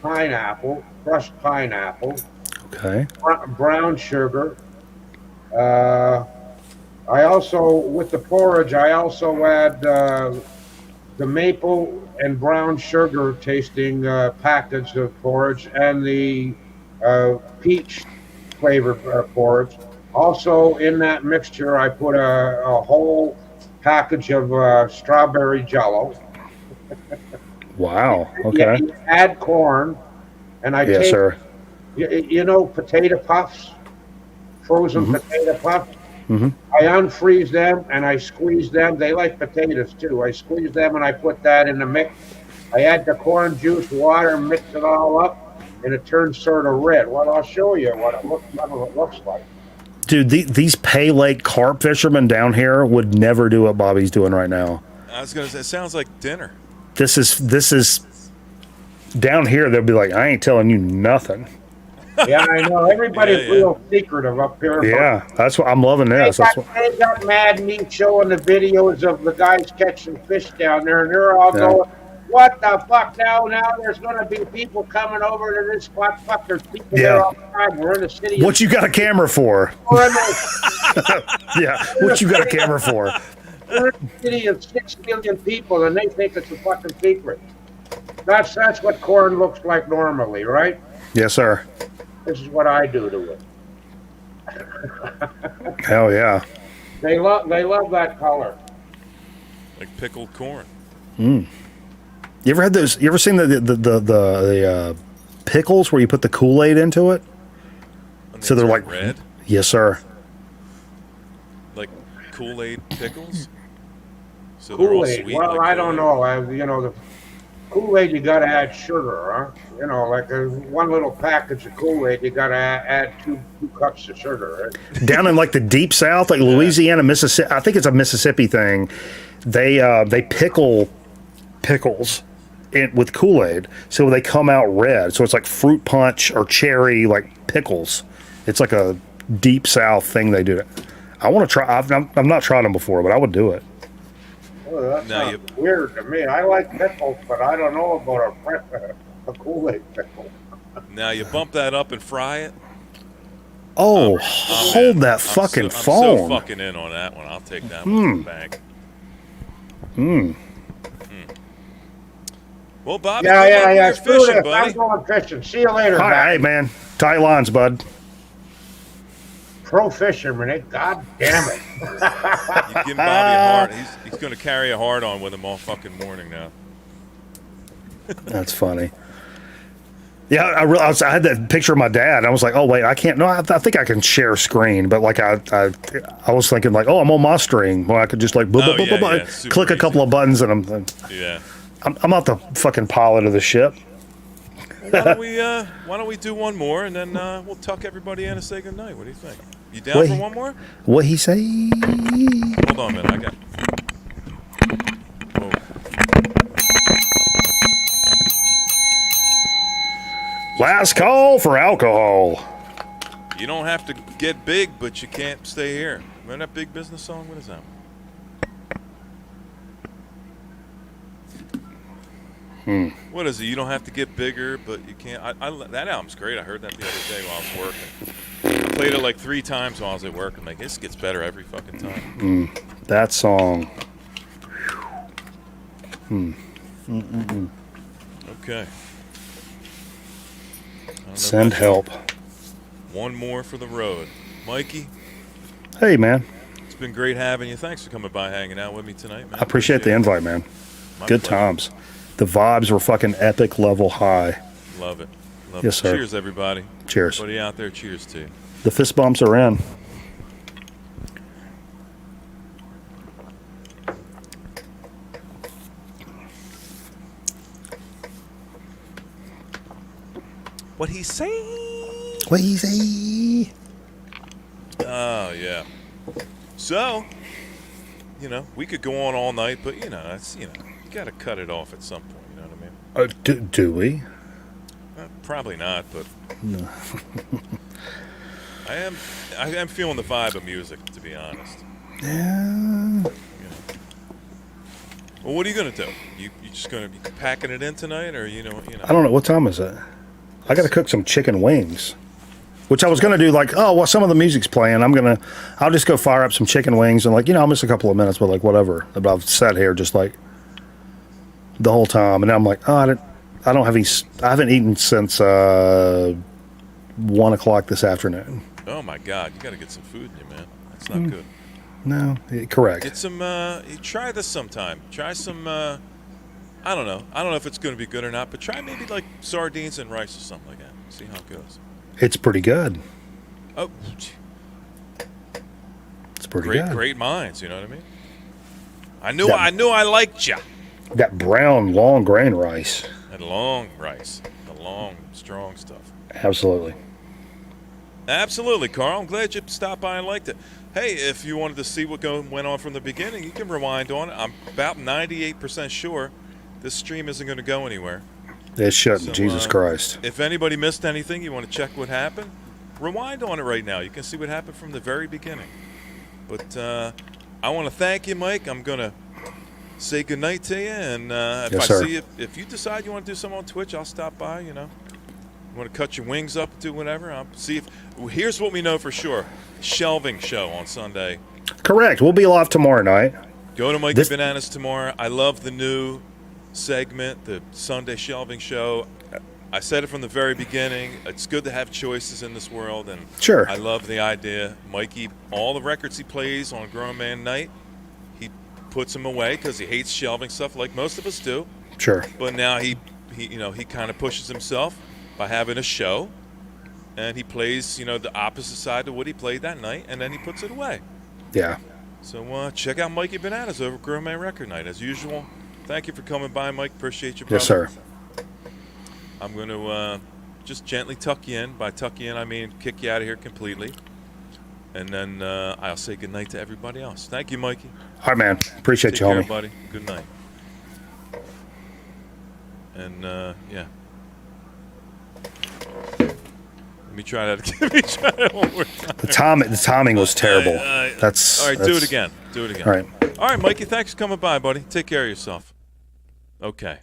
pineapple, crushed pineapple. Okay. Brown sugar. I also, with the porridge, I also add the maple and brown sugar tasting package of porridge and the peach flavored porridge. Also, in that mixture, I put a whole package of strawberry jello. Wow. Okay. You add corn, and I Yes, take, sir. potato puffs, frozen potato puffs. Mm-hmm. I unfreeze them and I squeeze them. They like potatoes too. I squeeze them and I put that in the mix. I add the corn juice, water, mix it all up, and it turns sort of red. Well, I'll show you what it looks like. Dude, these Pay Lake carp fishermen down here would never do what Bobby's doing right now. I was gonna say, it sounds like dinner. This is down here. They'll be like, I ain't telling you nothing. Yeah, I know. Everybody's real secretive up here. Yeah, that's what I'm loving this. They got mad at me showing the videos of the guys catching fish down there, and they're all going, "What the fuck now? Now there's going to be people coming over to this spot. Fuck, there's people there all the time. We're in the city. What you got a camera for? Yeah, what you got a camera for? We're in a city of 6 million people, and they think it's a fucking secret. That's what corn looks like normally, right? Yes, sir. This is what I do to it. Hell yeah. They love that color. Like pickled corn. You ever had those? You ever seen the pickles where you put the Kool-Aid into it? So they're like red. Yes, sir. Like Kool-Aid pickles. So they're all Kool-Aid. sweet. Well, like I don't know. The Kool-Aid, you got to add sugar, huh? Like one little package of Kool-Aid, you got to add two cups of sugar, right? Down in like the deep south, like Louisiana, Mississippi. I think it's a Mississippi thing. They pickle pickles with Kool-Aid, so they come out red. So it's like fruit punch or cherry, like pickles. It's like a deep south thing they do. I want to try. I've not tried them before, but I would do it. Oh, that sounds weird to me. I like pickles, but I don't know about a Kool-Aid pickle. Now you bump that up and fry it. Oh, hold that fucking phone. I'm so fucking in on that one. I'll take that one to the bank. Well, Bobby, yeah. fishing, buddy. I'm going fishing. See you later. Hey, man. Tight lines, bud. Pro fisherman, God damn it. You give Bobby a hard. He's going to carry a hard on with him all fucking morning now. That's funny. Yeah, I had that picture of my dad. I was like, oh wait, I can't. No, I think I can share screen, but like I was thinking like, oh, I'm on my stream. Well, I could just like click a couple of buttons and I'm out the fucking pilot of the ship. Why don't we do one more and then we'll tuck everybody in and say goodnight. What do you think? You down for one more? What he say? Hold on a minute. I got. Whoa. Last call for alcohol. You don't have to get big, but you can't stay here. Remember that Big Business song? What is that? What is it? You don't have to get bigger, but you can't. That album's great. I heard that the other day while I was working. I played it like 3 times while I was at work. I'm like, this gets better every fucking time. That song. Okay. Send help. One more for the road. Mikey. Hey, man. It's been great having you. Thanks for coming by, hanging out with me tonight, man. I appreciate the invite, man. Good pleasure. times. The vibes were fucking epic level high. Love it. Love Yes, it. sir. Cheers, everybody. Cheers. Everybody out there, cheers to you. The fist bumps are in. What he say? What he say? Oh, yeah. So, we could go on all night, but, it's, you got to cut it off at some point, you know what I mean? Do we? Probably not, but No. I am feeling the vibe of music, to be honest. Yeah. Well, what are you gonna do? You just gonna be packing it in tonight, or I don't know. What time is it? I got to cook some chicken wings, which I was going to do some of the music's playing. I'll just go fire up some chicken wings and I'll miss a couple of minutes, but whatever. But I've sat here just the whole time. And now I'm I haven't eaten since 1 o'clock this afternoon. Oh my God, you got to get some food in you, man. That's not good. No, correct. Get some, you try this sometime. Try some, I don't know if it's going to be good or not, but try maybe sardines and rice or something like that. See how it goes. It's pretty good. Oh, it's pretty good. Great minds, you know what I mean? I knew I liked you. Got brown, long grain rice. And long rice. The long, strong stuff. Absolutely. Absolutely, Carl. I'm glad you stopped by and liked it. Hey, if you wanted to see what went on from the beginning, you can rewind on it. I'm about 98% sure this stream isn't going to go anywhere. It shouldn't. So, Jesus Christ. If anybody missed anything, you want to check what happened, rewind on it right now. You can see what happened from the very beginning. But I want to thank you, Mike. I'm going to say goodnight to you. And if you decide you want to do something on Twitch, I'll stop by, You want to cut your wings up, do whatever. I'll see if. Here's what we know for sure: shelving show on Sunday. Correct. We'll be live tomorrow night. Go to Mikey Bananas tomorrow. I love the new segment, the Sunday shelving show. I said it from the very beginning. It's good to have choices in this world, and sure, I love the idea. Mikey, all the records he plays on Grown Man Night, he puts them away because he hates shelving stuff, like most of us do. Sure. But now he kind of pushes himself by having a show, and he plays, the opposite side to what he played that night, and then he puts it away. Yeah. So check out Mikey Bananas over Grown Man Record Night as usual. Thank you for coming by, Mike. Appreciate you, brother. Yes, sir. I'm going to just gently tuck you in. By tuck you in, I mean kick you out of here completely. And then I'll say goodnight to everybody else. Thank you, Mikey. All right, man. Appreciate Take you, care, homie. buddy. Good night. And, yeah. Let me try that one more time. The timing was terrible. All right, do it again. All right. All right, Mikey, thanks for coming by, buddy. Take care of yourself. Okay.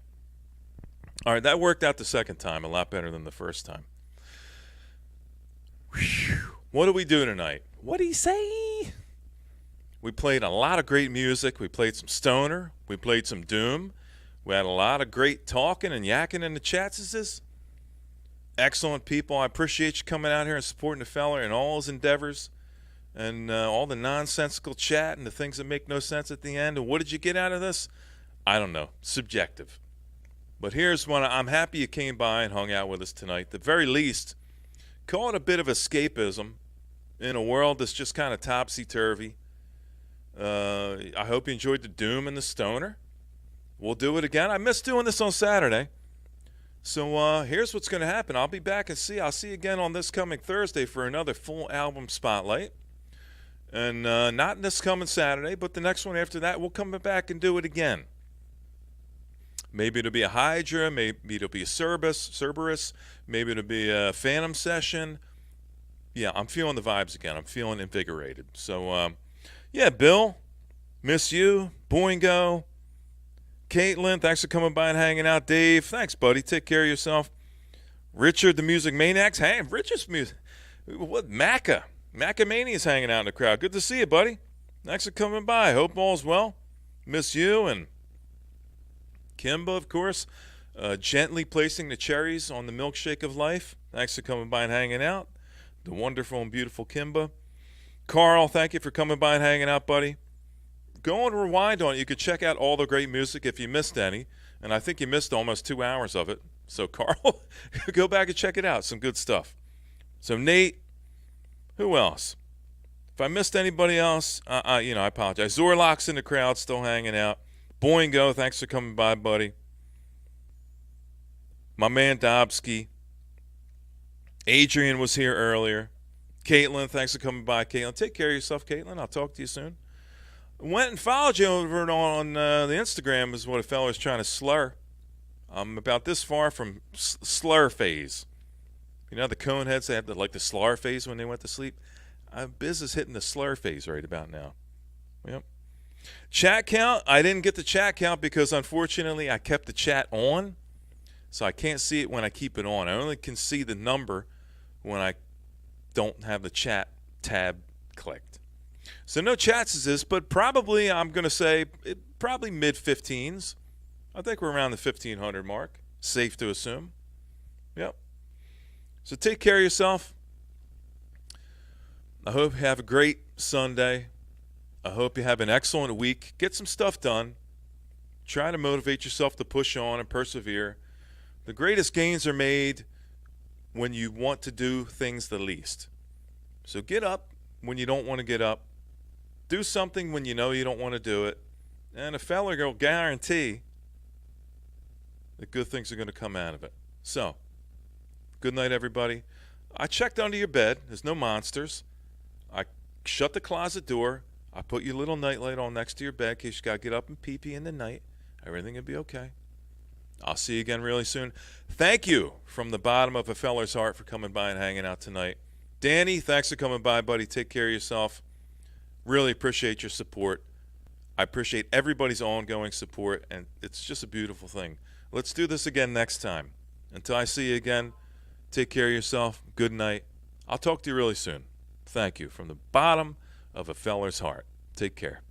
All right, that worked out the second time a lot better than the first time. Whew. What do we do tonight? What do you say? We played a lot of great music. We played some stoner. We played some doom. We had a lot of great talking and yakking in the chats. Excellent people. I appreciate you coming out here and supporting the fella in all his endeavors and all the nonsensical chat and the things that make no sense at the end. And what did you get out of this? I don't know. Subjective. But here's one. I'm happy you came by and hung out with us tonight. At the very least, call it a bit of escapism in a world that's just kind of topsy-turvy. I hope you enjoyed the doom and the stoner. We'll do it again. I missed doing this on Saturday. So here's what's going to happen. I'll be back and I'll see you again on this coming Thursday for another full album spotlight. And not this coming Saturday, but the next one after that, we'll come back and do it again. Maybe it'll be a Hydra. Maybe it'll be a Cerberus. Maybe it'll be a Phantom session. Yeah, I'm feeling the vibes again. I'm feeling invigorated. So, yeah, Bill, miss you. Boingo. Caitlin, thanks for coming by and hanging out. Dave, thanks, buddy. Take care of yourself. Richard, the Music Maniacs. Hey, Richard's music. What? Macca Mania's hanging out in the crowd. Good to see you, buddy. Thanks for coming by. Hope all's well. Miss you. And Kimba, of course, gently placing the cherries on the milkshake of life. Thanks for coming by and hanging out. The wonderful and beautiful Kimba. Carl, thank you for coming by and hanging out, buddy. Go and rewind on it. You could check out all the great music if you missed any. And I think you missed almost 2 hours of it. So, Carl, go back and check it out. Some good stuff. So, Nate, who else? If I missed anybody else, I apologize. Zorlock's in the crowd, still hanging out. Boingo, thanks for coming by, buddy. My man Dobsky. Adrian was here earlier. Caitlin, thanks for coming by. Caitlin, take care of yourself, Caitlin. I'll talk to you soon. Went and followed you over on the Instagram is what a fellow is trying to slur. I'm about this far from slur phase. You know, the Coneheads, they had the slur phase when they went to sleep. Biz is hitting the slur phase right about now. Yep. Chat count, I didn't get the chat count because, unfortunately, I kept the chat on. So I can't see it when I keep it on. I only can see the number when I don't have the chat tab clicked. So no chats is this, but probably I'm going to say probably mid-15s. I think we're around the 1,500 mark. Safe to assume. Yep. So take care of yourself. I hope you have a great Sunday. I hope you have an excellent week. Get some stuff done. Try to motivate yourself to push on and persevere. The greatest gains are made when you want to do things the least. So get up when you don't want to get up. Do something when you know you don't want to do it. And a fella will guarantee that good things are going to come out of it. So, good night, everybody. I checked under your bed. There's no monsters. I shut the closet door. I put your little nightlight on next to your bed in case you got to get up and pee-pee in the night. Everything will be okay. I'll see you again really soon. Thank you from the bottom of a feller's heart for coming by and hanging out tonight. Danny, thanks for coming by, buddy. Take care of yourself. Really appreciate your support. I appreciate everybody's ongoing support, and it's just a beautiful thing. Let's do this again next time. Until I see you again, take care of yourself. Good night. I'll talk to you really soon. Thank you from the bottom of a feller's heart. Take care.